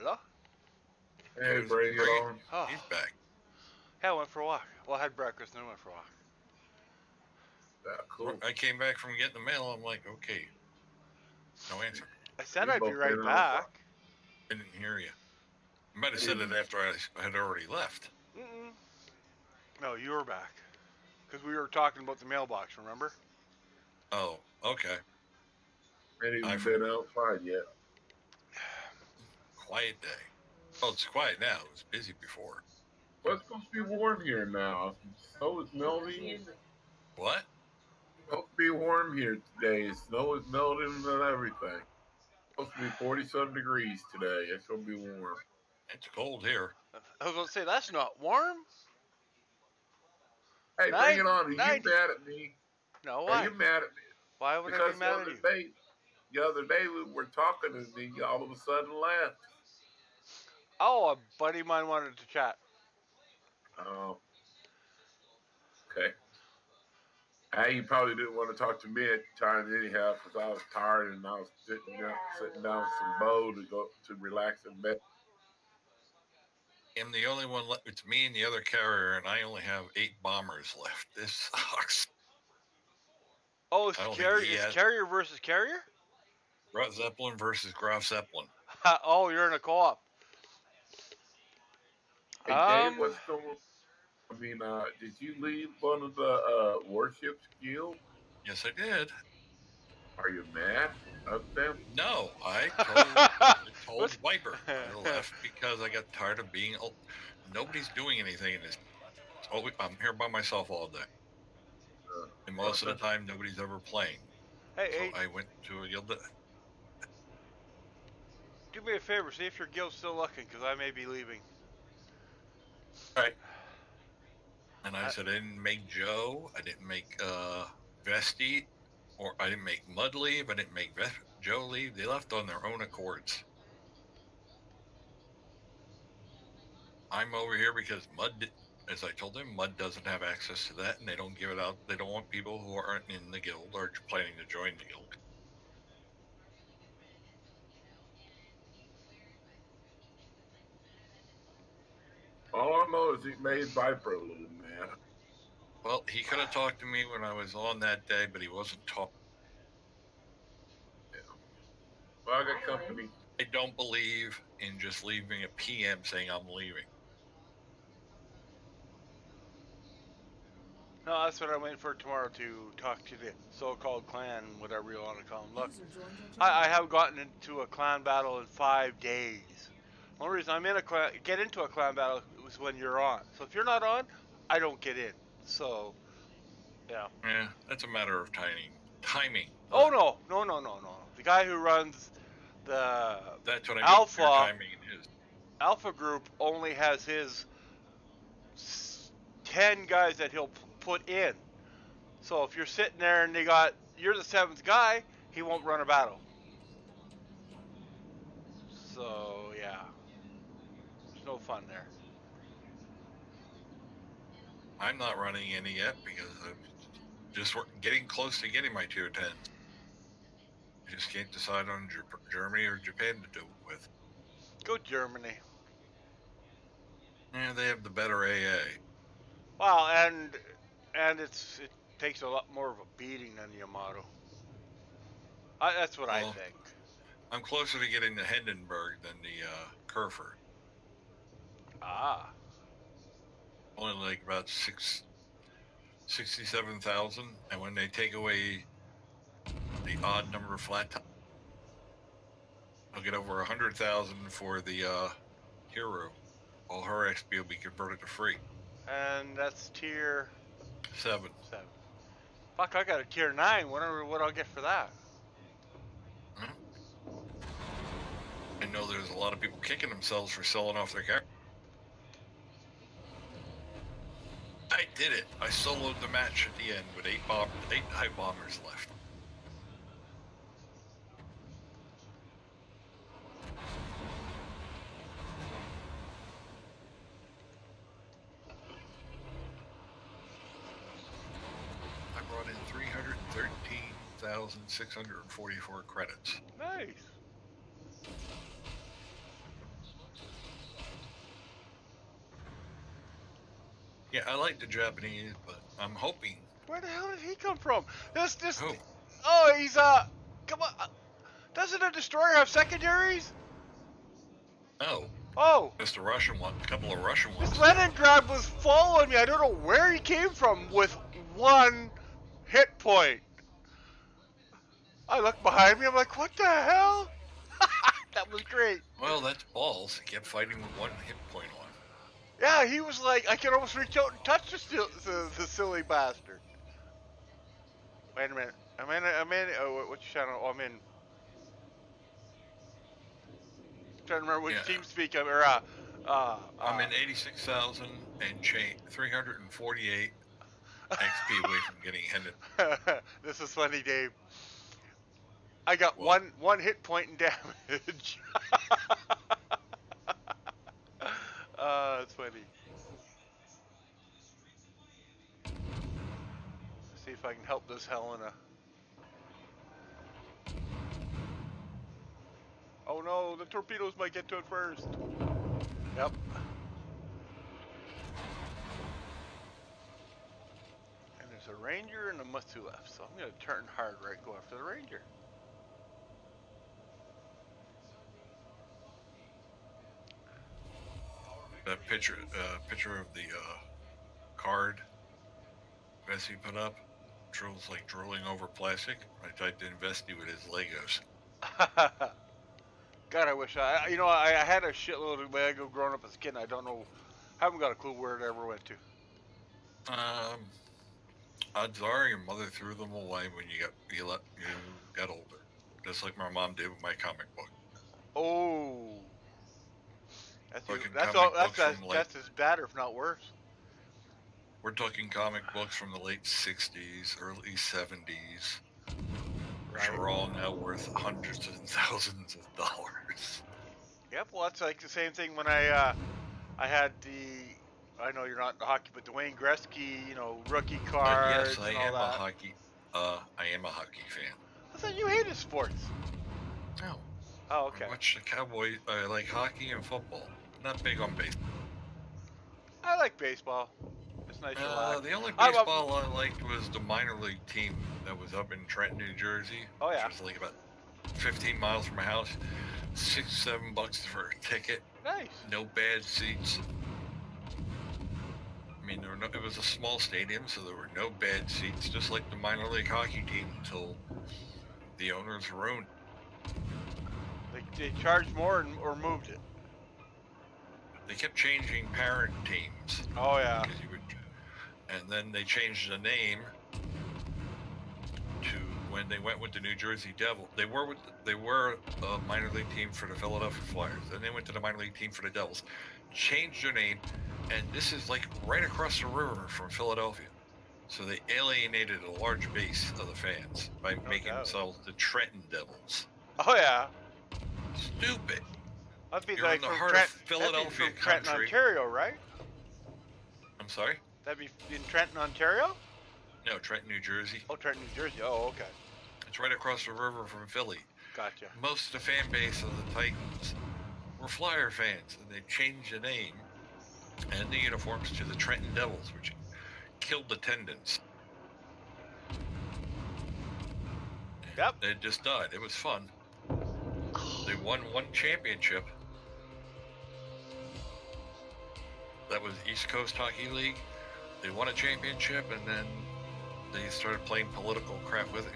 Speaker 1: Hello?
Speaker 13: Hey, bring it on.
Speaker 1: Oh.
Speaker 9: He's back.
Speaker 1: Yeah, I went for a walk. Well, I had breakfast and then went for a walk.
Speaker 13: Cool.
Speaker 9: I came back from getting the mail. I'm like, okay. No answer.
Speaker 1: I said I'd be right back.
Speaker 9: I didn't hear you. You might have said it after I had already left.
Speaker 1: Mm-mm. No, you were back. Because we were talking about the mailbox, remember?
Speaker 9: Oh, okay.
Speaker 13: Ain't even been outside yet.
Speaker 9: Quiet day. Oh, it's quiet now. It was busy before.
Speaker 13: Well, it's supposed to be warm here now. Snow is melting.
Speaker 9: What?
Speaker 13: It's supposed to be warm here today. Snow is melting and everything. It's supposed to be 47 degrees today. It's going to be warm.
Speaker 9: It's cold here.
Speaker 1: I was going to say, that's not warm.
Speaker 13: Hey, bring it on. Are you mad at me?
Speaker 1: No, why?
Speaker 13: Are you mad at me?
Speaker 1: Why would I be mad at you?
Speaker 13: The other day we were talking and then you all of a sudden left.
Speaker 1: Oh, a buddy of mine wanted to chat.
Speaker 13: Oh. Okay. Hey, you probably didn't want to talk to me at times anyhow because I was tired and I was sitting down with some bow to go to relax in bed.
Speaker 9: I'm the only one left. It's me and the other carrier, and I only have 8 bombers left. This sucks.
Speaker 1: Oh, it's carrier versus carrier?
Speaker 9: Graf Zeppelin versus Graf Zeppelin.
Speaker 1: Oh, you're in a co-op.
Speaker 13: Hey, Dave, what's going on? I mean, did you leave one of the warships guild?
Speaker 9: Yes, I did.
Speaker 13: Are you mad at them?
Speaker 9: No, I told Viper I left because I got tired of being. Nobody's doing anything in this. I'm here by myself all day, and most of the time nobody's ever playing.
Speaker 1: Hey,
Speaker 9: I went to a guild.
Speaker 1: Do me a favor, see if your guild's still looking, because I may be leaving.
Speaker 9: Right. And I said I didn't make Joe. I didn't make Vesti, or I didn't make Mud leave. I didn't make Joe leave. They left on their own accords. I'm over here because Mud, as I told them, Mud doesn't have access to that, and they don't give it out. They don't want people who aren't in the guild or planning to join the guild.
Speaker 13: All I know is he made Viper a little mad.
Speaker 9: Well, he could have talked to me when I was on that day, but he wasn't talking.
Speaker 13: Yeah. Well, I got company.
Speaker 9: I don't believe in just leaving a PM saying I'm leaving.
Speaker 1: No, that's what I'm waiting for tomorrow to talk to the so-called clan, whatever you want to call them. Look, I have gotten into a clan battle in 5 days. The only reason I'm in get into a clan battle is when you're on. So if you're not on, I don't get in. So, yeah.
Speaker 9: Yeah, that's a matter of timing.
Speaker 1: Oh no. The guy who runs the
Speaker 9: that's what I mean.
Speaker 1: Alpha
Speaker 9: Your timing is.
Speaker 1: Alpha group only has his 10 guys that he'll put in. So if you're sitting there and you're the 7th guy, he won't run a battle. So yeah, there's no fun there.
Speaker 9: I'm not running any yet because I'm just getting close to getting my tier 10. I just can't decide on Germany or Japan to do it with.
Speaker 1: Go Germany.
Speaker 9: Yeah, they have the better AA.
Speaker 1: Well, and it takes a lot more of a beating than the Yamato. That's what I think.
Speaker 9: I'm closer to getting the Hindenburg than the Kerfer.
Speaker 1: Ah.
Speaker 9: Only like about 67,000, and when they take away the odd number of flat top, I'll get over 100,000 for the hero. All her XP will be converted to free.
Speaker 1: And that's tier
Speaker 9: 7.
Speaker 1: Fuck, I got a tier 9. Whatever, what I'll get for that.
Speaker 9: I know there's a lot of people kicking themselves for selling off their car. I did it. I soloed the match at the end with 8 high bombers left. I brought in 313,644 credits.
Speaker 1: Nice.
Speaker 9: Yeah, I like the Japanese, but I'm hoping.
Speaker 1: Where the hell did he come from? This.
Speaker 9: Who?
Speaker 1: Oh, he's Come on. Doesn't a destroyer have secondaries?
Speaker 9: No.
Speaker 1: Oh.
Speaker 9: Just a Russian one. A couple of Russian ones.
Speaker 1: This Leningrad was following me. I don't know where he came from with 1 hit point. I look behind me. I'm like, what the hell? That was great.
Speaker 9: Well, that's balls. He kept fighting with 1 hit point on.
Speaker 1: Yeah, he was like, I could almost reach out and touch the silly bastard. Wait a minute. I'm in. Oh, which channel? Oh, I'm in. Trying to remember which team speak I'm.
Speaker 9: I'm in 86,000 and change, 348 XP away from getting ended.
Speaker 1: This is funny, Dave. I got one hit point in damage. It's funny. See if I can help this Helena. Oh no, the torpedoes might get to it first. Yep. And there's a Ranger and a Mutsu left, so I'm gonna turn hard right, go after the Ranger.
Speaker 9: That picture of the card Vessi put up, Drill's like drooling over plastic. I typed in Vessi with his Legos.
Speaker 1: God, I wish I had a shitload of Lego growing up as a kid. And I don't know, haven't got a clue where it ever went to.
Speaker 9: Odds are your mother threw them away when you got older, just like my mom did with my comic book.
Speaker 1: Oh, that's as bad, or if not worse.
Speaker 9: We're talking comic books from the late '60s, early '70s, which are all now worth hundreds and thousands of dollars.
Speaker 1: Yep, well, that's like the same thing when I had I know you're not into hockey, but the Wayne Gretzky, rookie cards.
Speaker 9: Yes, I am a hockey fan.
Speaker 1: I thought you hated sports.
Speaker 9: No.
Speaker 1: Oh, okay.
Speaker 9: I watch the Cowboys. I like hockey and football. Not big on baseball.
Speaker 1: I like baseball. It's nice to relax.
Speaker 9: The only baseball I liked was the minor league team that was up in Trenton, New Jersey.
Speaker 1: Oh yeah.
Speaker 9: Which was like about 15 miles from my house. $6-7 for a ticket.
Speaker 1: Nice.
Speaker 9: No bad seats. I mean, it was a small stadium, so there were no bad seats, just like the minor league hockey team until the owners ruined.
Speaker 1: They charged more or moved it.
Speaker 9: They kept changing parent teams.
Speaker 1: Oh yeah.
Speaker 9: And then they changed the name to when they went with the New Jersey Devil. They were a minor league team for the Philadelphia Flyers. Then they went to the minor league team for the Devils. Changed their name, and this is like right across the river from Philadelphia. So they alienated a large base of the fans by making themselves the Trenton Devils.
Speaker 1: Oh yeah.
Speaker 9: Stupid.
Speaker 1: That'd be
Speaker 9: You're
Speaker 1: like
Speaker 9: in the
Speaker 1: from
Speaker 9: heart of Philadelphia
Speaker 1: Trenton,
Speaker 9: country.
Speaker 1: Ontario, right?
Speaker 9: I'm sorry?
Speaker 1: That'd be in Trenton, Ontario?
Speaker 9: No, Trenton, New Jersey.
Speaker 1: Oh, Trenton, New Jersey. Oh, okay.
Speaker 9: It's right across the river from Philly.
Speaker 1: Gotcha.
Speaker 9: Most of the fan base of the Titans were Flyer fans, and they changed the name and the uniforms to the Trenton Devils, which killed attendance.
Speaker 1: Yep.
Speaker 9: They just died. It was fun. They won one championship. That was East Coast Hockey League. They won a championship, and then they started playing political crap with it.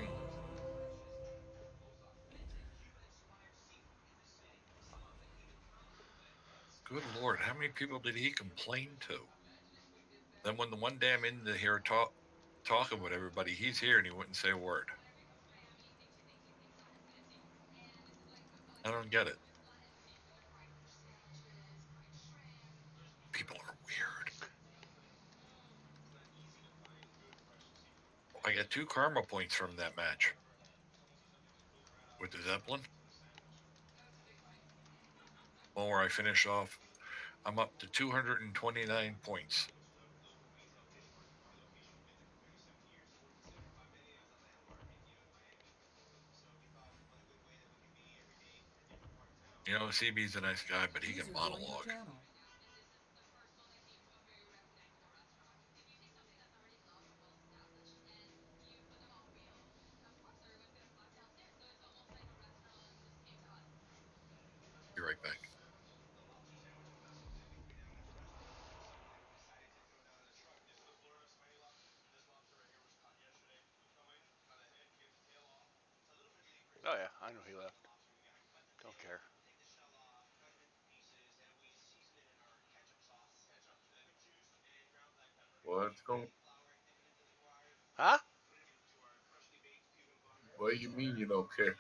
Speaker 9: Good Lord, how many people did he complain to? Then when the one damn in here talking with everybody, he's here and he wouldn't say a word. I don't get it. People are weird. I got 2 karma points from that match. With the Zeppelin. One where I finish off, I'm up to 229 points. You know, CB's a nice guy, but he can monologue.
Speaker 1: Oh yeah, I know he left. Don't care.
Speaker 13: What's going?
Speaker 1: Huh?
Speaker 13: What do you mean you don't care?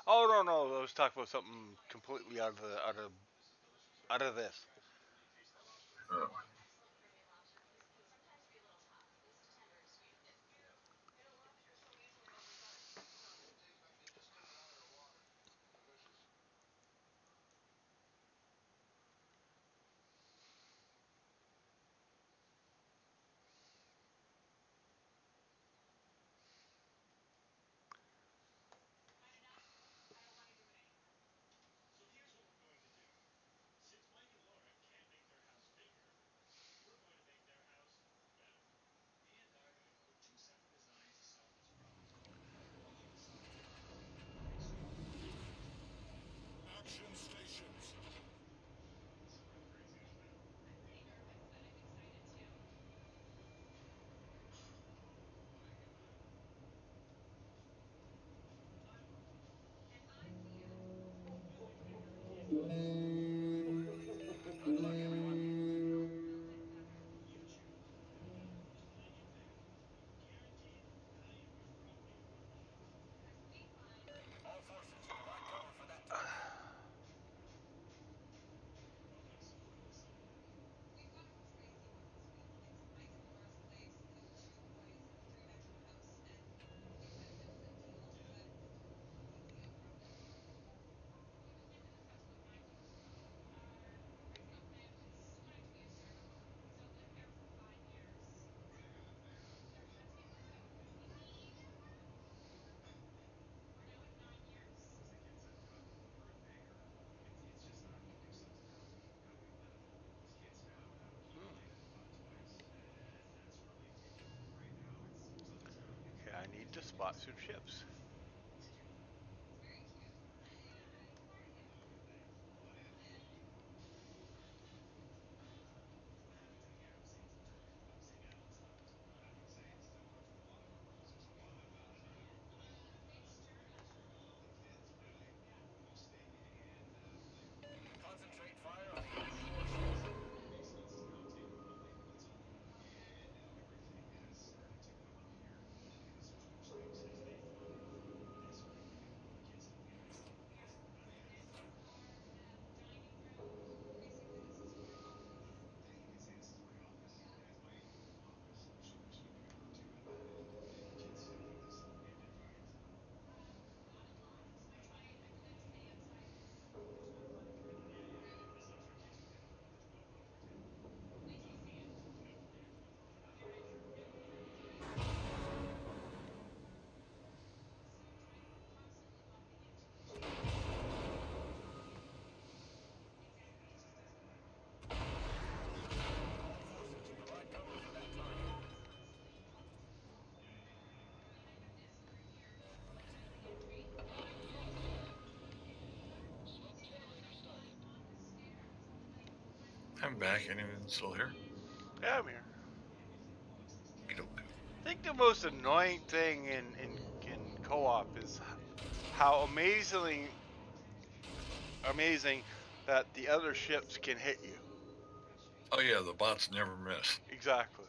Speaker 1: Oh no no, I was talking about something completely out of this.
Speaker 13: Oh.
Speaker 1: Okay, I need to spot some ships.
Speaker 9: I'm back. Anyone still here?
Speaker 1: Yeah, I'm here.
Speaker 9: Okey-doke.
Speaker 1: I think the most annoying thing in co-op is how amazing that the other ships can hit you.
Speaker 9: Oh yeah, the bots never miss
Speaker 1: Exactly.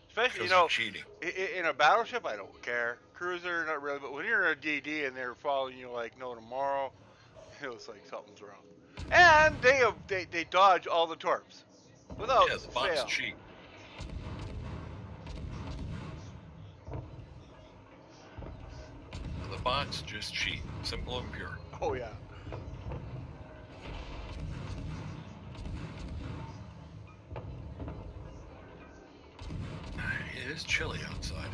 Speaker 1: Especially,
Speaker 9: because of cheating.
Speaker 1: in a battleship, I don't care. Cruiser, not really. But when you're in a DD and they're following you like no tomorrow, it was like something's wrong. And they dodge all the torps without
Speaker 9: Yeah, the bots
Speaker 1: fail.
Speaker 9: cheat. The bots just cheat. Simple and pure.
Speaker 1: Oh yeah.
Speaker 9: It is chilly outside.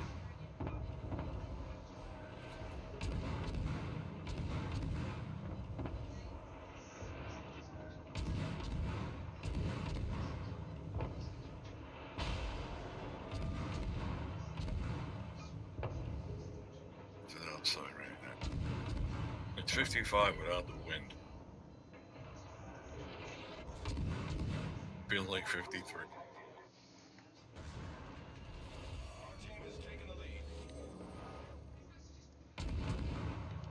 Speaker 9: It's outside right now. It's 55 without the wind. Feels like 53.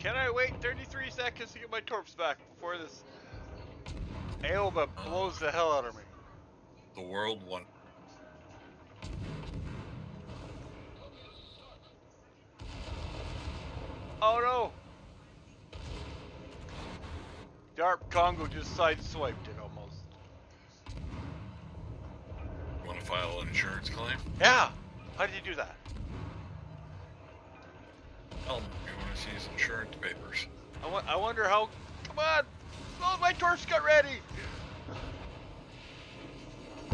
Speaker 1: Can I wait 33 seconds to get my torps back before this Aoba blows the hell out of me?
Speaker 9: The world won.
Speaker 1: Oh no! Darp Congo just sideswiped it almost.
Speaker 9: You want to file an insurance claim?
Speaker 1: Yeah! How did you do that?
Speaker 9: Tell him you want to see his insurance papers.
Speaker 1: I wonder how. Come on! Oh, my torps got ready!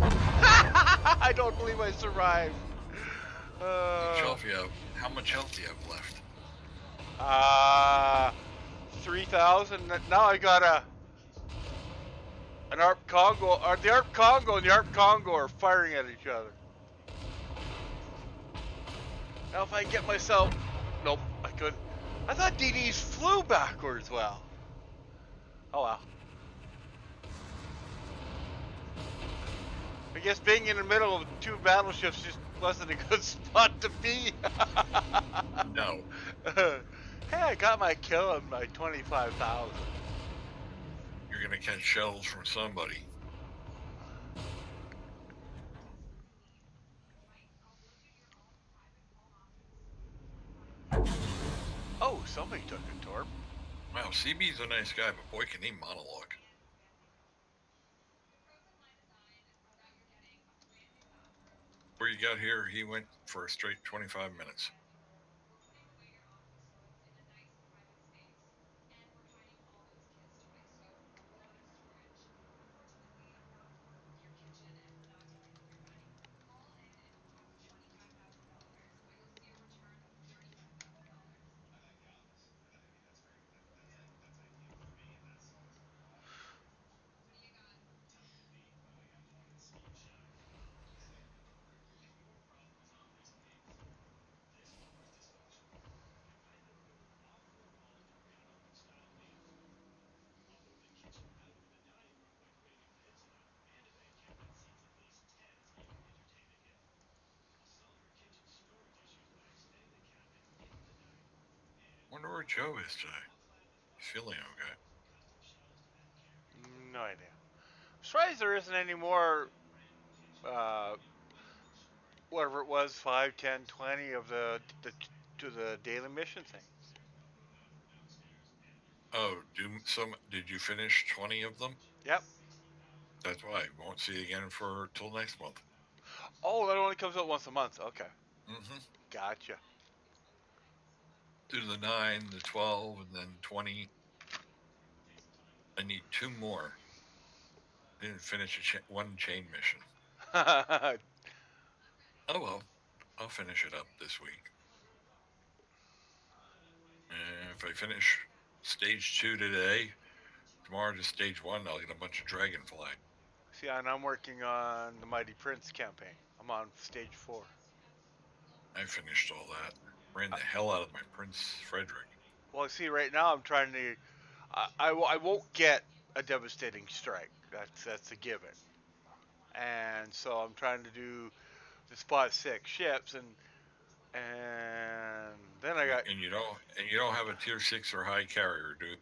Speaker 1: I don't believe I survived.
Speaker 9: How much health do you have left?
Speaker 1: 3,000. Now I got an ARP Congo. Or the ARP Congo and the ARP Congo are firing at each other. Now if I get myself. Nope, I couldn't. I thought DDs flew backwards well. Oh well. I guess being in the middle of two battleships just wasn't a good spot to be.
Speaker 9: No.
Speaker 1: Hey, I got my kill on my 25,000.
Speaker 9: You're going to catch shells from somebody.
Speaker 1: Oh, somebody took a torp.
Speaker 9: Wow, CB's a nice guy, but boy, can he monologue. Where you got here, he went for a straight 25 minutes. Wonder where Joe is today. He's feeling okay.
Speaker 1: No idea. I'm surprised there isn't any more, whatever it was, 5, 10, 20 of the to the daily mission thing.
Speaker 9: Oh, did you finish 20 of them?
Speaker 1: Yep.
Speaker 9: That's why. Won't see you again for till next month.
Speaker 1: Oh, that only comes out once a month. Okay.
Speaker 9: Mm-hmm.
Speaker 1: Gotcha.
Speaker 9: Do the 9, the 12, and then 20. I need 2 more. Didn't finish one chain mission. Oh well, I'll finish it up this week. And if I finish stage 2 today, tomorrow to stage 1, I'll get a bunch of Dragonfly.
Speaker 1: See, and I'm working on the Mighty Prince campaign. I'm on stage 4.
Speaker 9: I finished all that. Ran the hell out of my Prince Frederick.
Speaker 1: Well, see, right now I'm trying to. I won't get a devastating strike. That's a given. And so I'm trying to do the spot 6 ships, and then I got.
Speaker 9: And you don't have a tier 6 or high carrier, do you?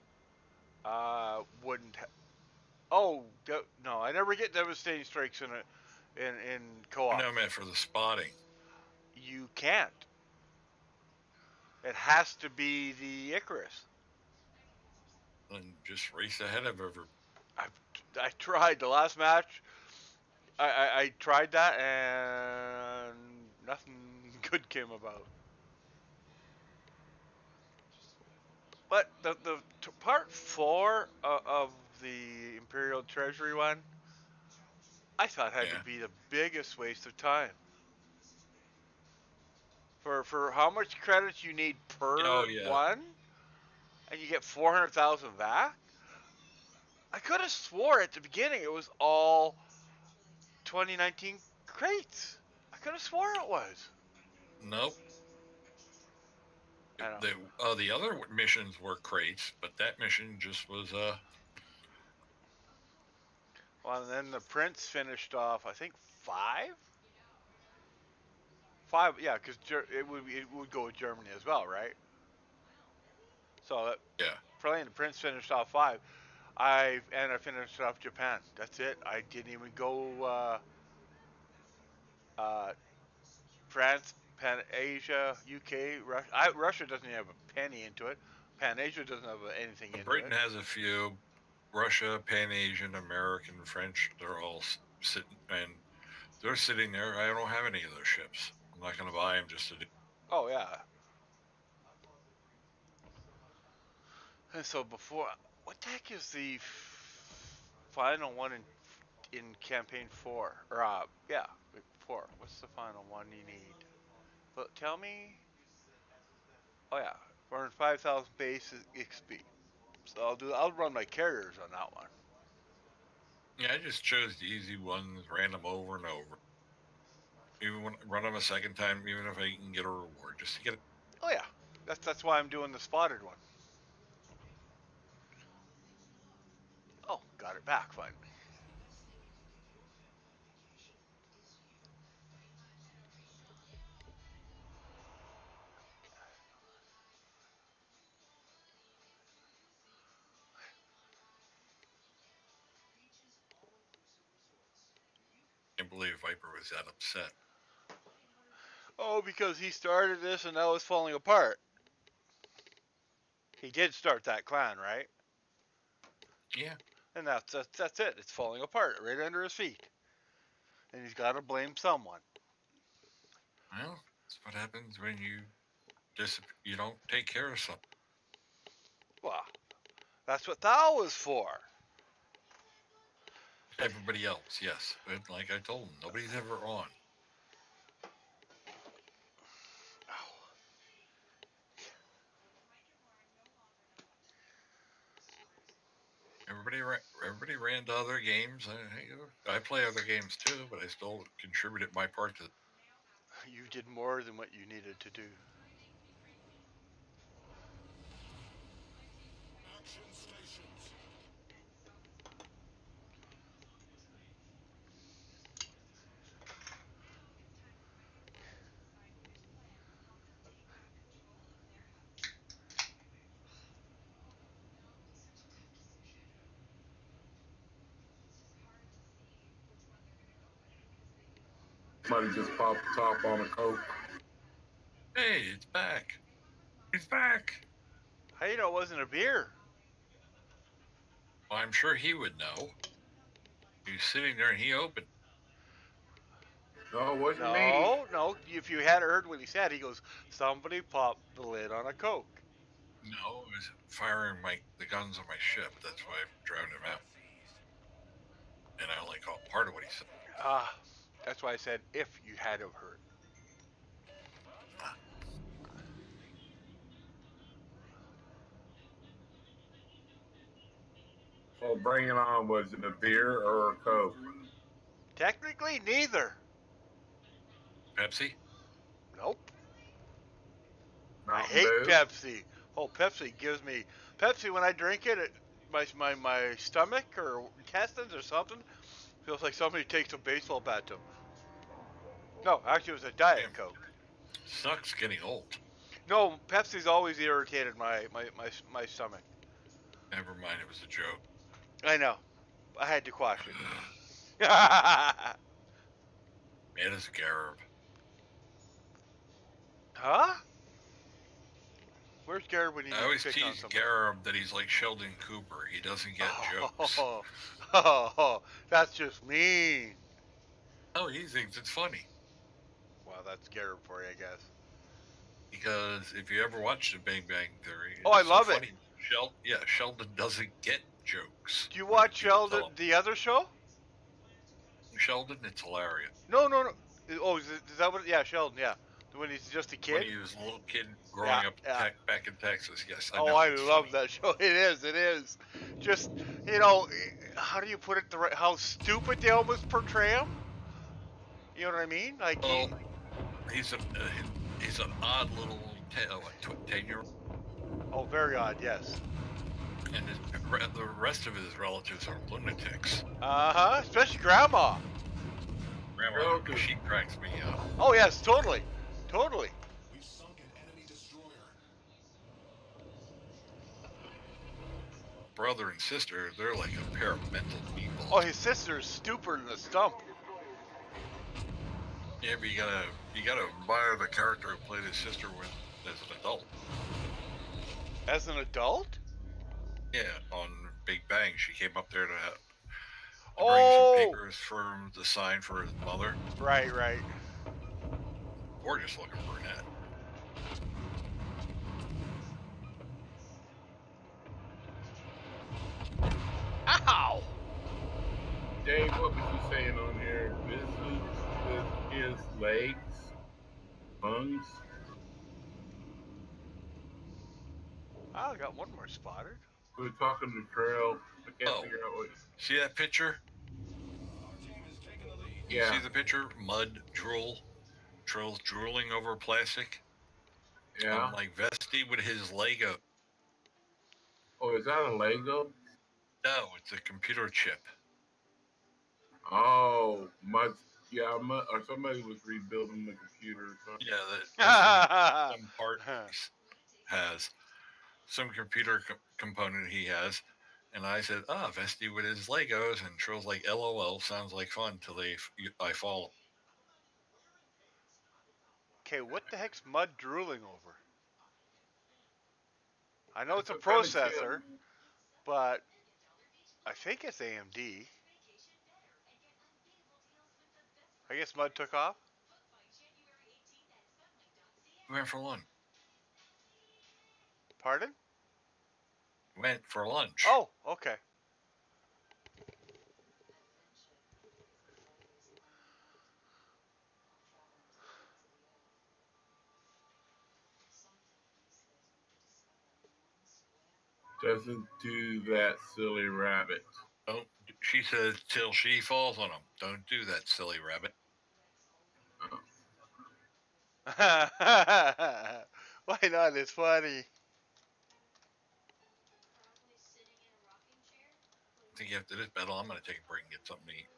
Speaker 1: Wouldn't. Oh no, I never get devastating strikes in co-op.
Speaker 9: No, I meant for the spotting.
Speaker 1: You can't. It has to be the Icarus.
Speaker 9: And just race ahead of everybody.
Speaker 1: I tried the last match. I tried that and nothing good came about. But the part 4 of the Imperial Treasury one, I thought had to be the biggest waste of time. For how much credits you need per one, and you get 400,000 back. I could have swore at the beginning it was all 2019 crates. I could have swore it was.
Speaker 9: Nope. The other missions were crates, but that mission just was
Speaker 1: Well, and then the Prince finished off, I think 5. 5, yeah, because it would go with Germany as well, right? So
Speaker 9: Yeah.
Speaker 1: playing the Prince finished off 5. I finished off Japan. That's it. I didn't even go France, Pan Asia, UK, Russia. Russia doesn't have a penny into it. Pan Asia doesn't have anything into
Speaker 9: Britain
Speaker 1: it.
Speaker 9: has a few. Russia, Pan Asian, American, French. They're all sitting, and they're sitting there. I don't have any of those ships. I'm not going to buy them just to do.
Speaker 1: Oh yeah. And so before, what the heck is the final one in campaign 4? Or yeah, 4. What's the final one you need? Well, tell me. Oh yeah, burn 5,000 base XP. So I'll run my carriers on that one.
Speaker 9: Yeah, I just chose the easy ones, ran them over and over. Even when run them a second time, even if I can get a reward, just to get it.
Speaker 1: Oh yeah, that's why I'm doing the spotted one. Oh, got it back finally.
Speaker 9: I can't believe Viper was that upset.
Speaker 1: Oh, because he started this and now it's falling apart. He did start that clan, right?
Speaker 9: Yeah.
Speaker 1: And that's it. It's falling apart right under his feet. And he's got to blame someone.
Speaker 9: Well, that's what happens when you don't take care of something.
Speaker 1: Well, that's what Thou is for.
Speaker 9: Everybody else, yes. But like I told him, nobody's ever on. Everybody ran to other games. I play other games too, but I still contributed my part to.
Speaker 1: You did more than what you needed to do.
Speaker 13: Somebody just popped the top on a Coke.
Speaker 9: Hey, it's back. He's back.
Speaker 1: How you know it wasn't a beer?
Speaker 9: Well, I'm sure he would know. He was sitting there and he opened.
Speaker 13: No, it wasn't me.
Speaker 1: No. If you had heard what he said, he goes, somebody popped the lid on a Coke.
Speaker 9: No, it was firing the guns on my ship. That's why I drowned him out. And I only caught part of what he said.
Speaker 1: That's why I said if you had have heard.
Speaker 13: So bring it on. Was it a beer or a Coke?
Speaker 1: Technically, neither.
Speaker 9: Pepsi?
Speaker 1: Nope. I
Speaker 13: Mountain
Speaker 1: hate
Speaker 13: Dew?
Speaker 1: Pepsi. Oh, Pepsi gives me Pepsi when I drink it. My stomach or intestines or something feels like somebody takes a baseball bat to them. No, actually, it was a Diet Coke.
Speaker 9: Sucks getting old.
Speaker 1: No, Pepsi's always irritated my stomach.
Speaker 9: Never mind, it was a joke.
Speaker 1: I know. I had to quash it.
Speaker 9: Man is Garib.
Speaker 1: Huh? Where's Garib when he
Speaker 9: I always
Speaker 1: pick on
Speaker 9: tease
Speaker 1: somebody?
Speaker 9: Garib that he's like Sheldon Cooper. He doesn't get jokes.
Speaker 1: Oh, that's just mean.
Speaker 9: Oh, he thinks it's funny.
Speaker 1: Well, that's Garib for you, I guess.
Speaker 9: Because if you ever watch The Bang Bang Theory,
Speaker 1: Oh, I
Speaker 9: it's
Speaker 1: love
Speaker 9: funny.
Speaker 1: it.
Speaker 9: Sheldon doesn't get jokes.
Speaker 1: Do you watch Sheldon, the other show?
Speaker 9: Sheldon, it's hilarious.
Speaker 1: No. Oh, is that what? Yeah, Sheldon. Yeah, when he's just a kid.
Speaker 9: When he was a little kid growing up back in Texas, yes.
Speaker 1: I love that show. It is. Just how do you put it? How stupid they almost portray him. You know what I mean? Like
Speaker 9: he's an odd little 10-year-old.
Speaker 1: Oh, very odd. Yes.
Speaker 9: And the rest of his relatives are lunatics.
Speaker 1: Especially Grandma.
Speaker 9: Grandma, she cracks me up.
Speaker 1: Oh yes, totally.
Speaker 9: brother and sister, they're like a pair of mental meatballs.
Speaker 1: Oh, his sister's stupider than a stump.
Speaker 9: Yeah, but you gotta admire the character who played his sister when as an adult.
Speaker 1: As an adult?
Speaker 9: Yeah, on Big Bang, she came up there to bring some
Speaker 1: Oh,
Speaker 9: papers for him to sign for his mother.
Speaker 1: right, right.
Speaker 9: Gorgeous looking brunette.
Speaker 1: Ow!
Speaker 13: Dave, what was you saying on here? This is with his legs, lungs.
Speaker 1: I got one more spotted.
Speaker 13: We were talking to Trail. I can't figure out what.
Speaker 9: See that picture?
Speaker 13: Yeah.
Speaker 9: You see the picture? Mud, drool. Trail's drooling over plastic.
Speaker 13: Yeah.
Speaker 9: I'm like Vesti with his Lego.
Speaker 13: Oh, is that a Lego?
Speaker 9: No, it's a computer chip.
Speaker 13: Oh, mud. Yeah, or somebody was rebuilding the computer or something.
Speaker 9: Yeah, some part has some computer component he has. And I said, Vesti with his Legos. And Trill's like, LOL, sounds like fun till I fall.
Speaker 1: Okay, what the heck's Mud drooling over? I know it's a
Speaker 13: Some kind of
Speaker 1: processor, but I think it's AMD. I guess Mud took off.
Speaker 9: Went for lunch.
Speaker 1: Pardon?
Speaker 9: Went for lunch.
Speaker 1: Oh, okay.
Speaker 13: Doesn't do that, silly rabbit.
Speaker 9: Don't. She says till she falls on him. Don't do that, silly rabbit.
Speaker 1: Why not? It's funny.
Speaker 9: I think after this battle, I'm going to take a break and get something to eat.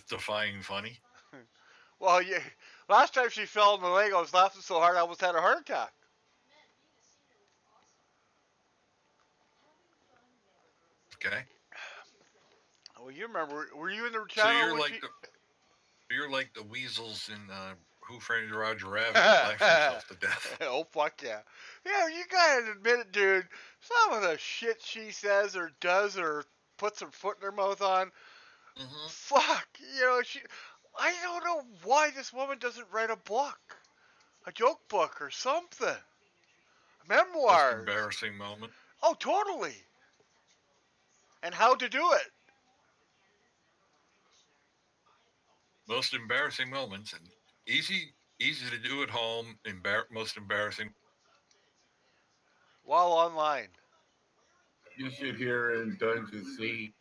Speaker 9: Defying funny.
Speaker 1: Well, yeah. Last time she fell in the leg, I was laughing so hard I almost had a heart attack.
Speaker 9: Okay.
Speaker 1: Well, you remember? Were you in the channel?
Speaker 9: So you're like the weasels in Who Framed Roger Rabbit, laugh yourself to death.
Speaker 1: Oh fuck yeah! Yeah, you gotta admit it, dude. Some of the shit she says or does or puts her foot in her mouth on.
Speaker 9: Mm-hmm.
Speaker 1: Fuck, you know she. I don't know why this woman doesn't write a book, a joke book or something. Memoirs.
Speaker 9: Most embarrassing moment.
Speaker 1: Oh, totally. And how to do it.
Speaker 9: Most embarrassing moments, and easy to do at home. Most embarrassing.
Speaker 1: While online.
Speaker 13: You should hear in Dungeon C.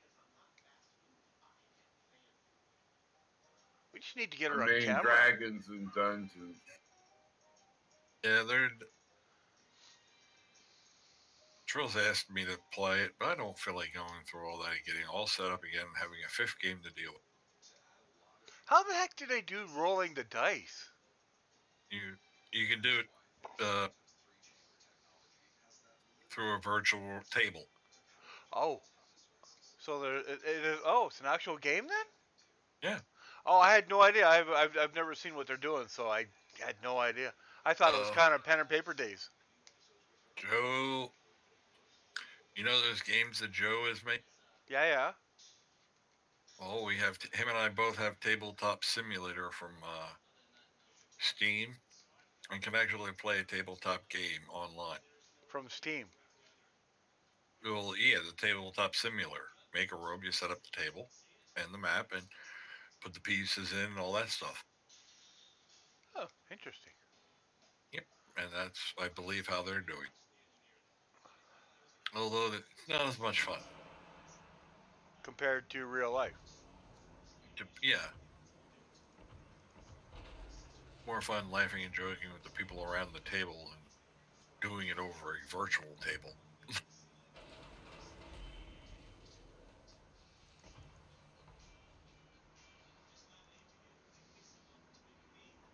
Speaker 1: We just need to get her on
Speaker 13: main
Speaker 1: camera.
Speaker 13: dragons and dungeons.
Speaker 9: Yeah, Trill's asked me to play it, but I don't feel like going through all that and getting all set up again and having a fifth game to deal with.
Speaker 1: How the heck do they do rolling the dice?
Speaker 9: You can do it through a virtual table.
Speaker 1: Oh, so it is. Oh, it's an actual game then?
Speaker 9: Yeah.
Speaker 1: Oh, I had no idea. I've never seen what they're doing, so I had no idea. I thought it was kind of pen and paper days.
Speaker 9: Joe, you know those games that Joe has made?
Speaker 1: Yeah, yeah.
Speaker 9: Well, we have him and I both have Tabletop Simulator from Steam, and can actually play a tabletop game online.
Speaker 1: From Steam.
Speaker 9: Well, yeah, the Tabletop Simulator. Make a room, you set up the table and the map, and put the pieces in and all that stuff.
Speaker 1: Oh, interesting.
Speaker 9: Yep, and that's, I believe, how they're doing. Although it's not as much fun.
Speaker 1: Compared to real life.
Speaker 9: Yeah. More fun laughing and joking with the people around the table and doing it over a virtual table.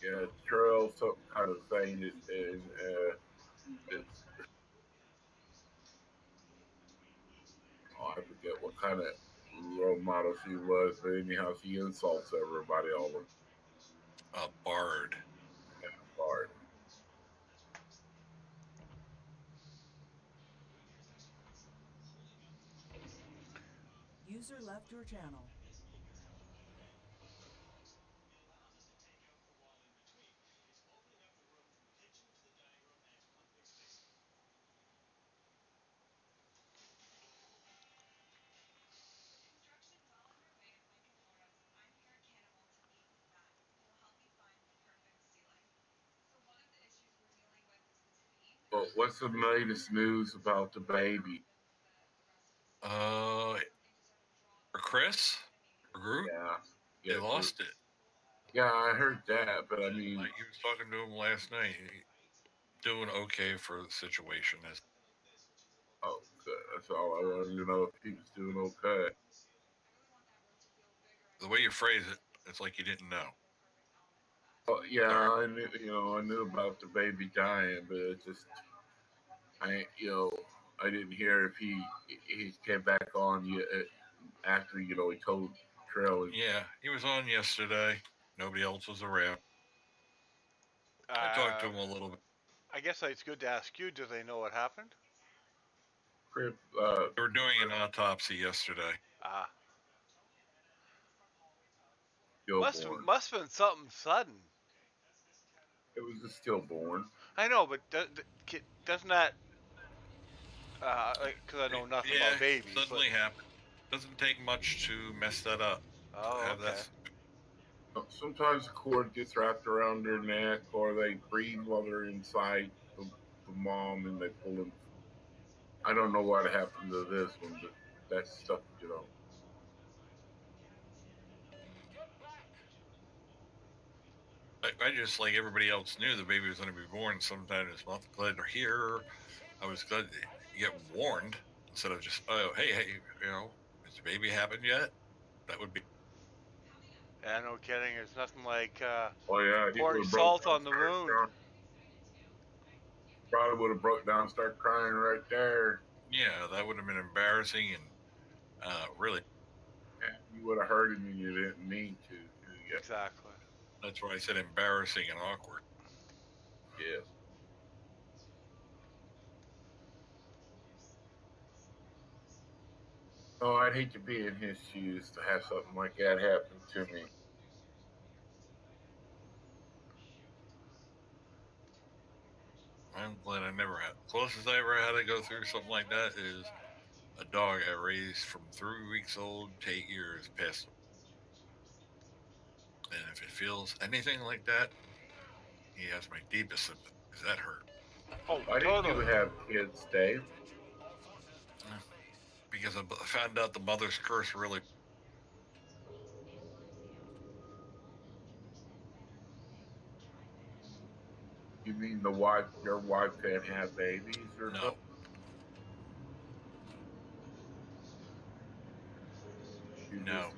Speaker 13: Yeah, trail some kind of thing, and it's, oh, I forget what kind of role model she was, but anyhow, she insults everybody all the
Speaker 9: A bard.
Speaker 13: time.
Speaker 7: User left your channel.
Speaker 13: But what's the latest news about the baby?
Speaker 9: For Chris? For Groot?
Speaker 13: Yeah,
Speaker 9: They lost it.
Speaker 13: Yeah, I heard that, but I mean,
Speaker 9: Like, he was talking to him last night. Doing okay for the situation.
Speaker 13: oh, good. That's all I wanted to know, if he was doing okay.
Speaker 9: The way you phrase it, it's like you didn't know.
Speaker 13: Well, yeah, I knew, I knew about the baby dying, but it just, I didn't hear if he came back on yet after, he told Trail.
Speaker 9: Yeah, he was on yesterday. Nobody else was around. I talked to him a little bit.
Speaker 1: I guess it's good to ask you. Do they know what happened?
Speaker 9: They were doing an autopsy yesterday.
Speaker 1: Must have been something sudden.
Speaker 13: It was a stillborn.
Speaker 1: I know, but doesn't that? Because I know nothing about babies.
Speaker 9: Suddenly happened. Doesn't take much to mess that up.
Speaker 1: Oh, okay.
Speaker 13: Sometimes the cord gets wrapped around their neck, or they breathe while they're inside the mom, and they pull them. I don't know what happened to this one, but that's stuff,
Speaker 9: I just, like everybody else, knew the baby was going to be born sometime this month. Glad they're here. I was glad to get warned instead of just, oh, hey, has the baby happened yet? That would be.
Speaker 1: Yeah, no kidding. It's nothing like
Speaker 13: he
Speaker 1: pouring
Speaker 13: would've
Speaker 1: salt on the wound.
Speaker 13: Probably would have broke down and started crying right there.
Speaker 9: Yeah, that would have been embarrassing and really.
Speaker 13: Yeah, you would have heard him and you didn't mean to.
Speaker 1: Exactly.
Speaker 9: That's why I said embarrassing and awkward.
Speaker 13: Yeah. Oh, I'd hate to be in his shoes to have something like that happen to me.
Speaker 9: I'm glad I never had. Closest I ever had to go through something like that is a dog I raised from 3 weeks old to 8 years passed away. And if it feels anything like that, he has my deepest sympathy, because that hurt.
Speaker 1: Oh,
Speaker 13: why didn't you have kids, Dave?
Speaker 9: Because I found out the mother's curse really.
Speaker 13: You mean your wife can't have babies or
Speaker 9: No.
Speaker 13: something? She
Speaker 9: No.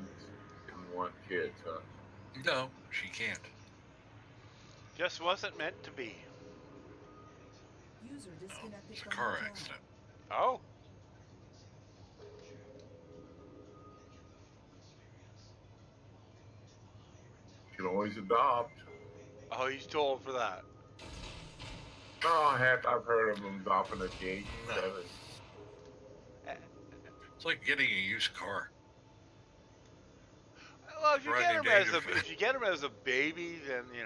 Speaker 13: didn't want kids, huh?
Speaker 9: No, she can't.
Speaker 1: Just wasn't meant to be.
Speaker 7: User disconnected
Speaker 9: It's a
Speaker 7: from
Speaker 9: car
Speaker 7: your
Speaker 9: accident.
Speaker 1: Oh.
Speaker 13: You can always adopt.
Speaker 1: Oh, he's too old for that.
Speaker 13: No, I've heard of them adopting at the age of 7.
Speaker 9: It's like getting a used car.
Speaker 1: Well, if you get him as a baby, then you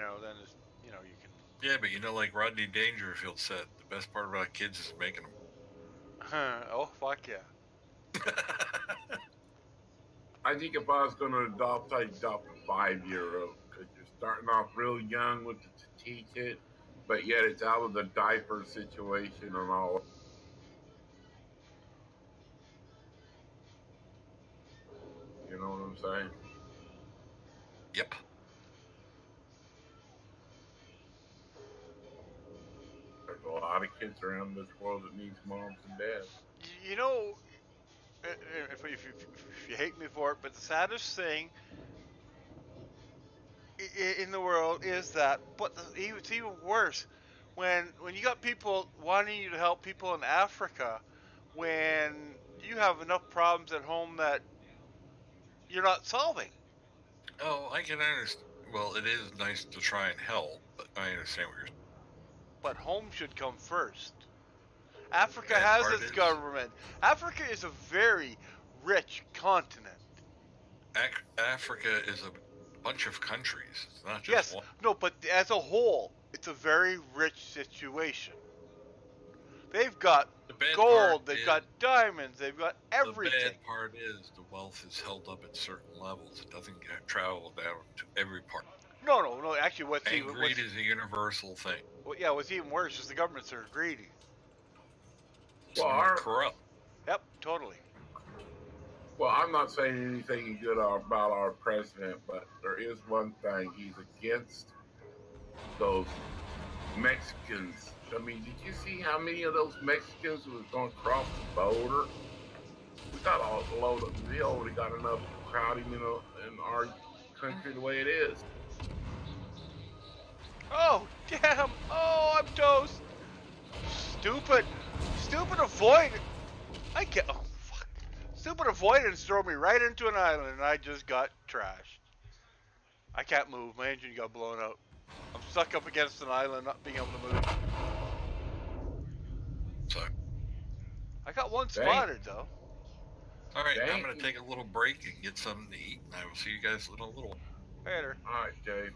Speaker 1: can.
Speaker 9: Yeah, but like Rodney Dangerfield said, the best part about kids is making them.
Speaker 1: Oh, fuck yeah.
Speaker 13: I think if I was going to adopt, I'd adopt a 5-year-old, because you're starting off real young with to teach it, but yet it's out of the diaper situation and all. You know what I'm saying?
Speaker 9: Yep.
Speaker 13: There's a lot of kids around this world that needs moms and dads.
Speaker 1: You know, if you hate me for it, but the saddest thing in the world is that, but it's even worse when you got people wanting you to help people in Africa when you have enough problems at home that you're not solving.
Speaker 9: Oh, I can understand. Well, it is nice to try and help, but I understand what you're
Speaker 1: But home should come first. Africa
Speaker 9: saying. Bad
Speaker 1: has
Speaker 9: part
Speaker 1: its
Speaker 9: is,
Speaker 1: government. Africa is a very rich continent.
Speaker 9: Africa is a bunch of countries. It's not just
Speaker 1: Yes,
Speaker 9: one.
Speaker 1: no, but as a whole, it's a very rich situation. They've got
Speaker 9: The bad part
Speaker 1: gold, they've
Speaker 9: is
Speaker 1: got diamonds, they've got
Speaker 9: the bad
Speaker 1: everything.
Speaker 9: part is the wealth is held up at certain levels. It doesn't travel down to every part.
Speaker 1: No. Actually,
Speaker 9: And greed is a universal thing.
Speaker 1: what's even worse is the governments are greedy.
Speaker 13: Well,
Speaker 9: Some are corrupt.
Speaker 1: Yep, totally.
Speaker 13: well, I'm not saying anything good about our president, but there is one thing: he's against those Mexicans. I mean, did you see how many of those Mexicans was going to cross the border? We got a load of. We already got enough crowding in our country the way it is.
Speaker 1: Oh, damn! Oh, I'm toast! Stupid! Stupid avoid! I can't. Oh, fuck. Stupid avoidance throw me right into an island and I just got trashed. I can't move. My engine got blown out. I'm stuck up against an island, not being able to move.
Speaker 9: So,
Speaker 1: I got one
Speaker 13: Dang.
Speaker 1: spotted, though.
Speaker 9: all right, I'm
Speaker 13: Dang.
Speaker 9: going to take a little break and get something to eat, and I will see you guys in a little.
Speaker 1: Later.
Speaker 13: All right, Dave.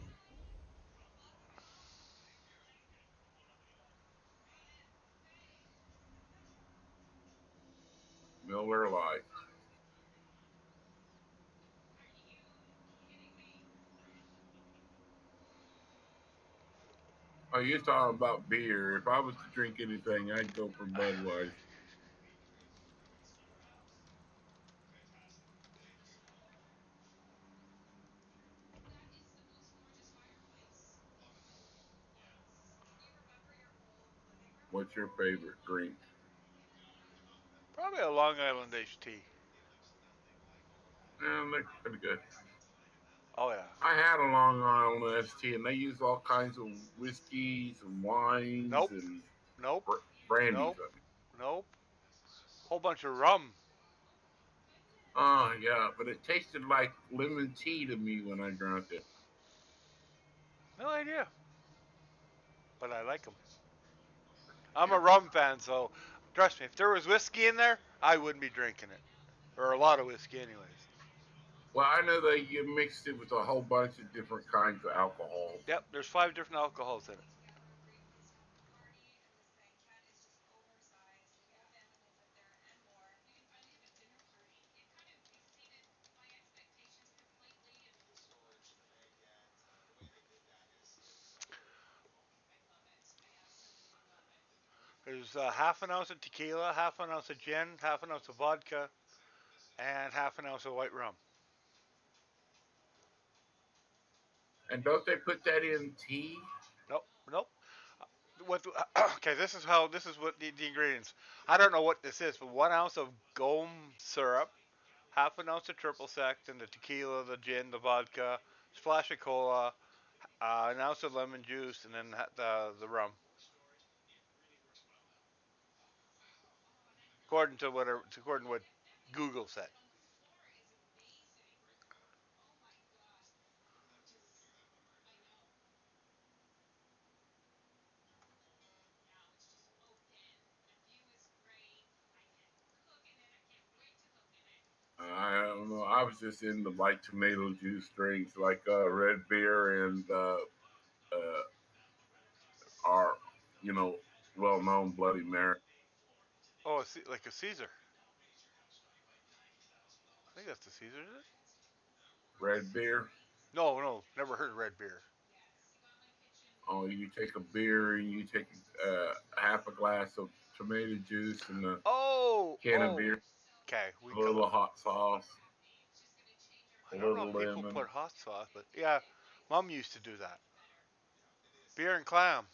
Speaker 13: Miller Lite. Oh, you're talking about beer. If I was to drink anything, I'd go for Budweiser. What's your favorite drink?
Speaker 1: Probably a Long Island iced tea.
Speaker 13: They're pretty good.
Speaker 1: Oh, yeah.
Speaker 13: I had a Long Island ST, and they use all kinds of whiskeys and wines
Speaker 1: Nope.
Speaker 13: and
Speaker 1: Nope.
Speaker 13: brandies.
Speaker 1: Nope. Nope. Whole bunch of rum.
Speaker 13: Oh, yeah, but it tasted like lemon tea to me when I drank it.
Speaker 1: No idea. But I like them. I'm a rum fan, so trust me, if there was whiskey in there, I wouldn't be drinking it. Or a lot of whiskey, anyways.
Speaker 13: Well, I know they you mixed it with a whole bunch of different kinds of alcohol.
Speaker 1: Yep, there's 5 different alcohols in it. There's half an ounce of tequila, half an ounce of gin, half an ounce of vodka, and half an ounce of white rum.
Speaker 13: And don't they put that in tea?
Speaker 1: Nope. What? Okay, this is what the ingredients. I don't know what this is, but 1 ounce of gum syrup, half an ounce of triple sec, and the tequila, the gin, the vodka, splash of cola, an ounce of lemon juice, and then the rum. According to what Google said.
Speaker 13: I don't know. I was just into like tomato juice drinks, like red beer and our, you know, well-known Bloody Mary.
Speaker 1: Oh, like a Caesar. I think that's the Caesar, is it?
Speaker 13: Red beer.
Speaker 1: No, never heard of red beer.
Speaker 13: Oh, you take a beer and you take half a glass of tomato juice and a can of
Speaker 1: Oh.
Speaker 13: beer,
Speaker 1: Okay,
Speaker 13: a little hot sauce, a
Speaker 1: I don't know
Speaker 13: little
Speaker 1: if people
Speaker 13: lemon.
Speaker 1: put hot sauce, but yeah, Mom used to do that. Beer and clam.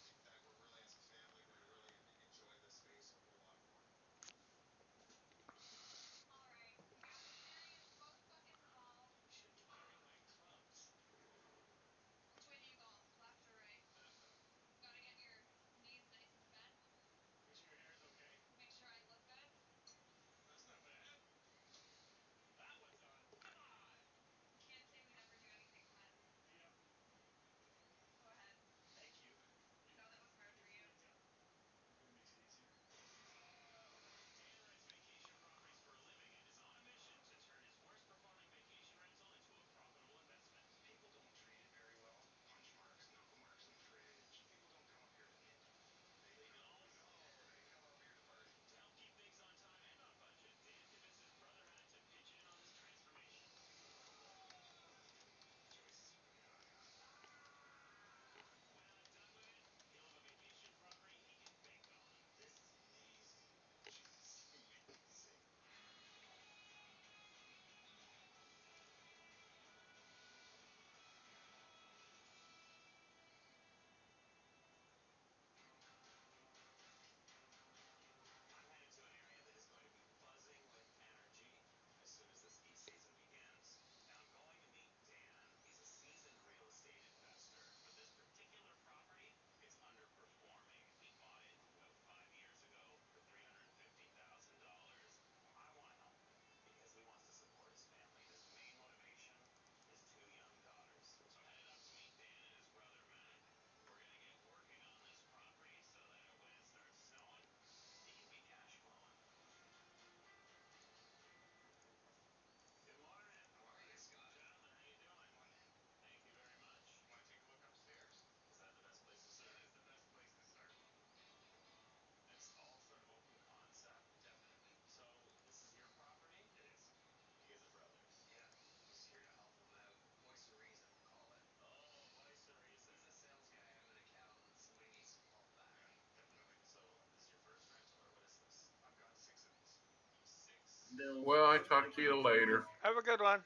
Speaker 13: Well, I talk to you later.
Speaker 1: Have a good one.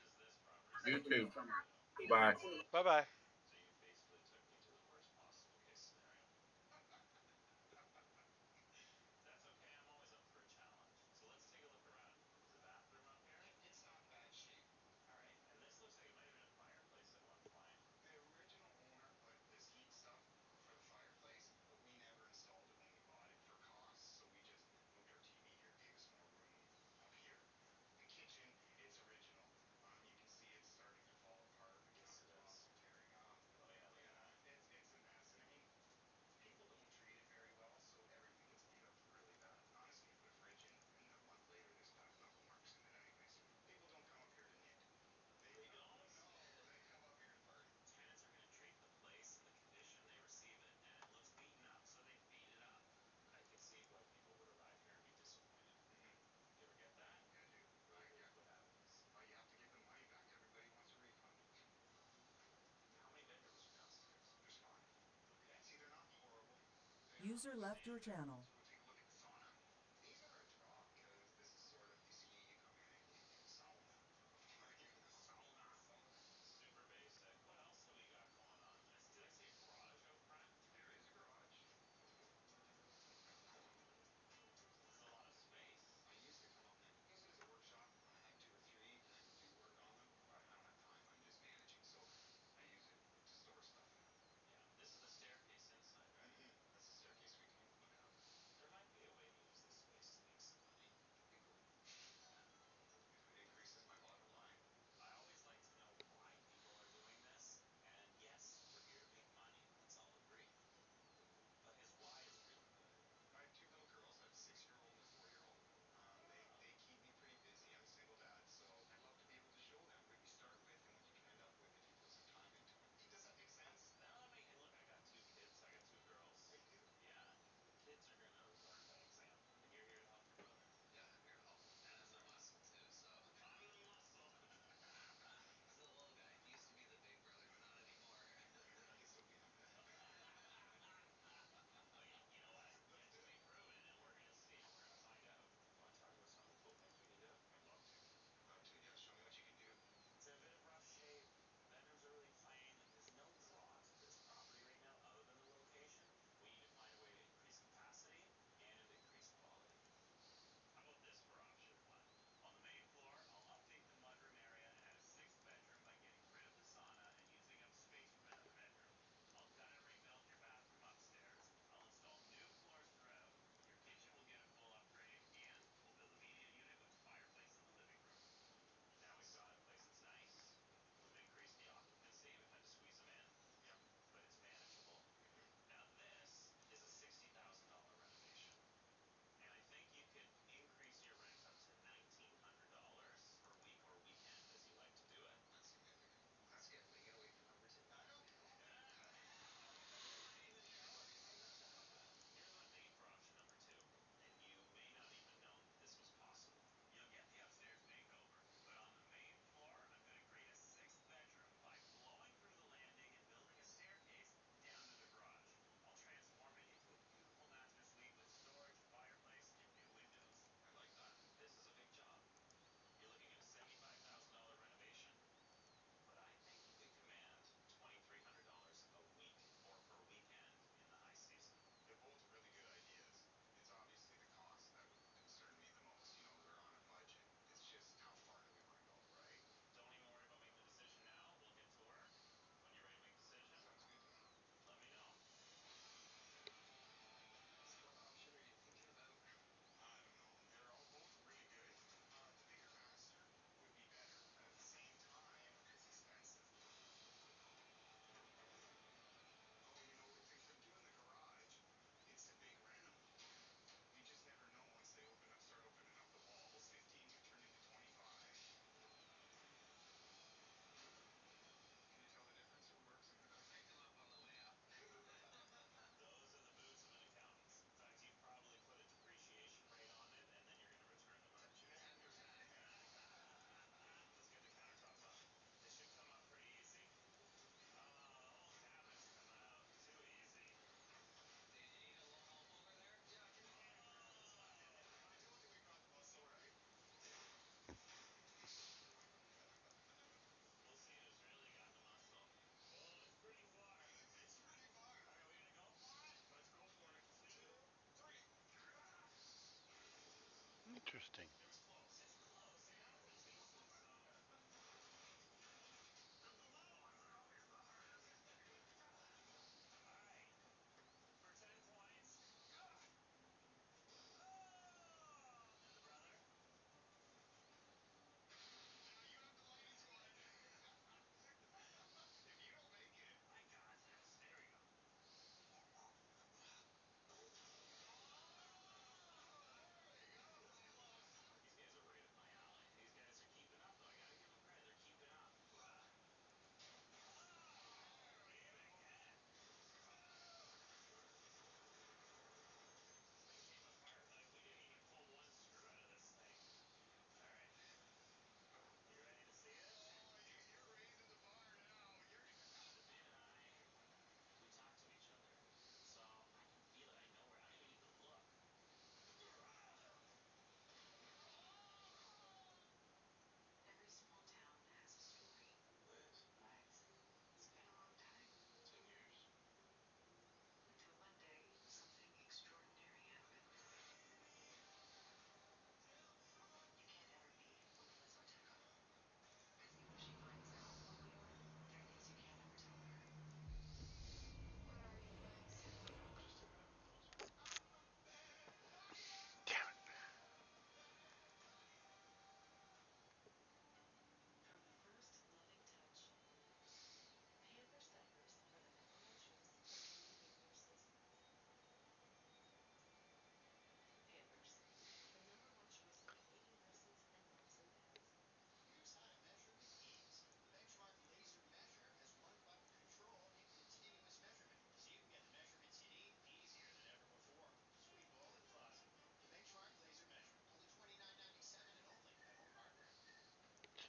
Speaker 13: You too. Bye.
Speaker 1: Bye bye.
Speaker 7: User left your channel.
Speaker 1: interesting.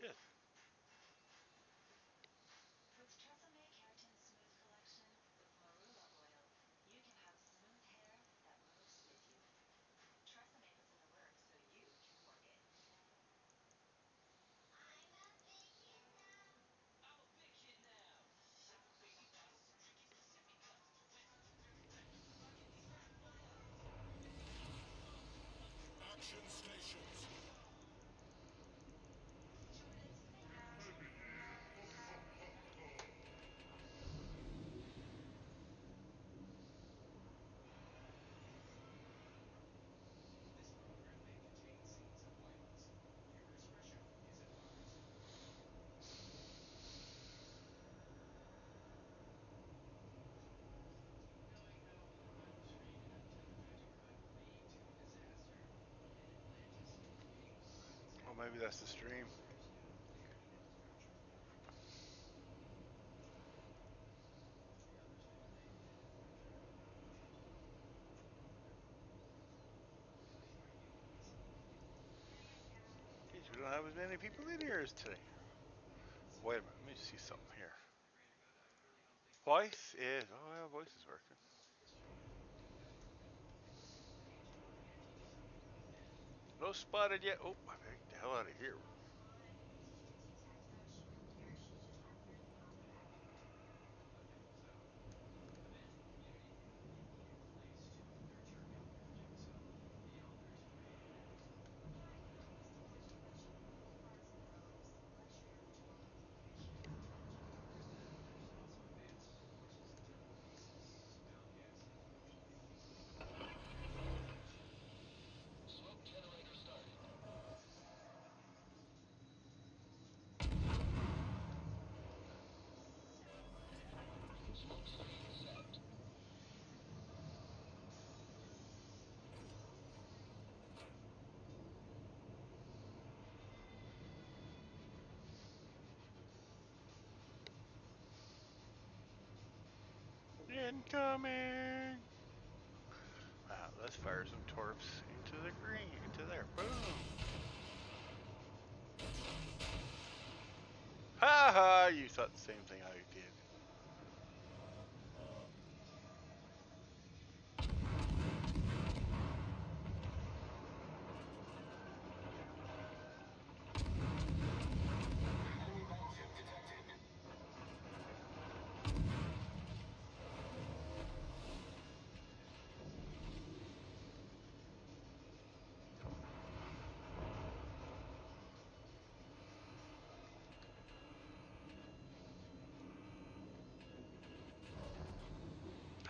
Speaker 1: Shit. Oh, maybe that's the stream. Geez, we don't have as many people in here as today. Wait a minute, let me see something here. Voice is, oh yeah, voice is working. No spotted yet. Oh, I better get the hell out of here. Incoming! Let's fire some torps into the green, into there. Boom! Ha ha! You thought the same thing I did.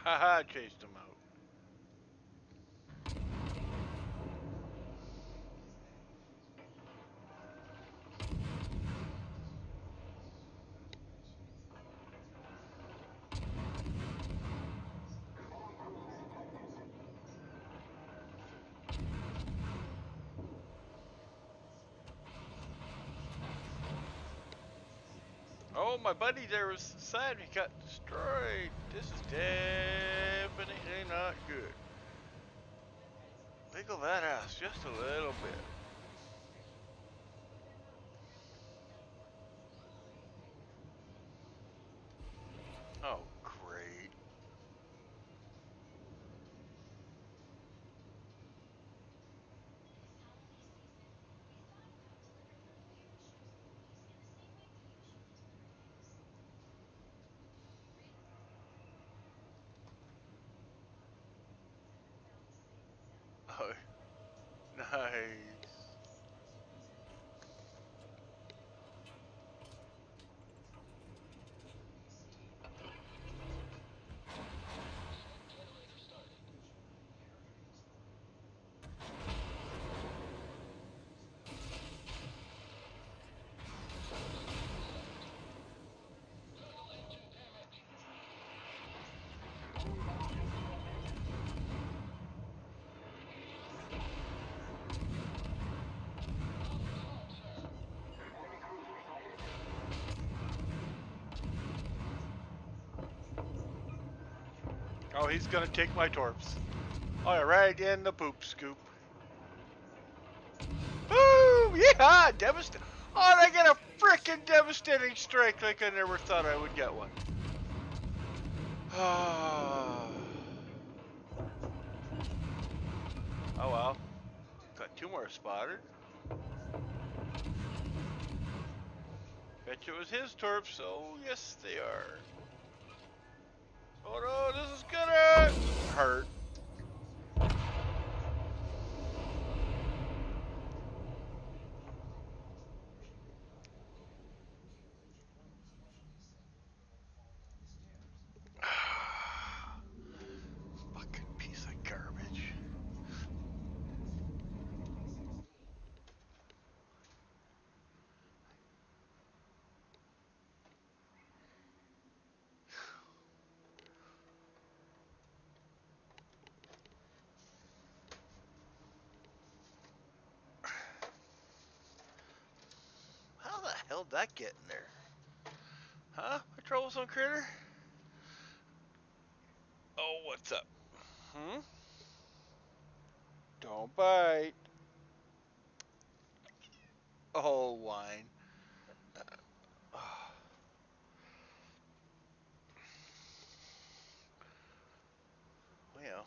Speaker 1: Haha, chased him out. Oh, my buddy there was sad he got destroyed. This is definitely not good. Wiggle that ass just a little bit. Oh, great. Oh, nice. Oh, he's gonna take my torps. Oh, right in the poop scoop. Woo! Yeah! Devastating. Oh, and I get a freaking devastating strike like I never thought I would get one. Oh well. Got two more spotted. Bet you it was his torp, so yes they are. Oh no, this is gonna hurt. Fucking piece of garbage. How the hell did that get in there? Huh? A troublesome critter? Oh, what's up? Hmm? Don't bite. Oh, wine. Well,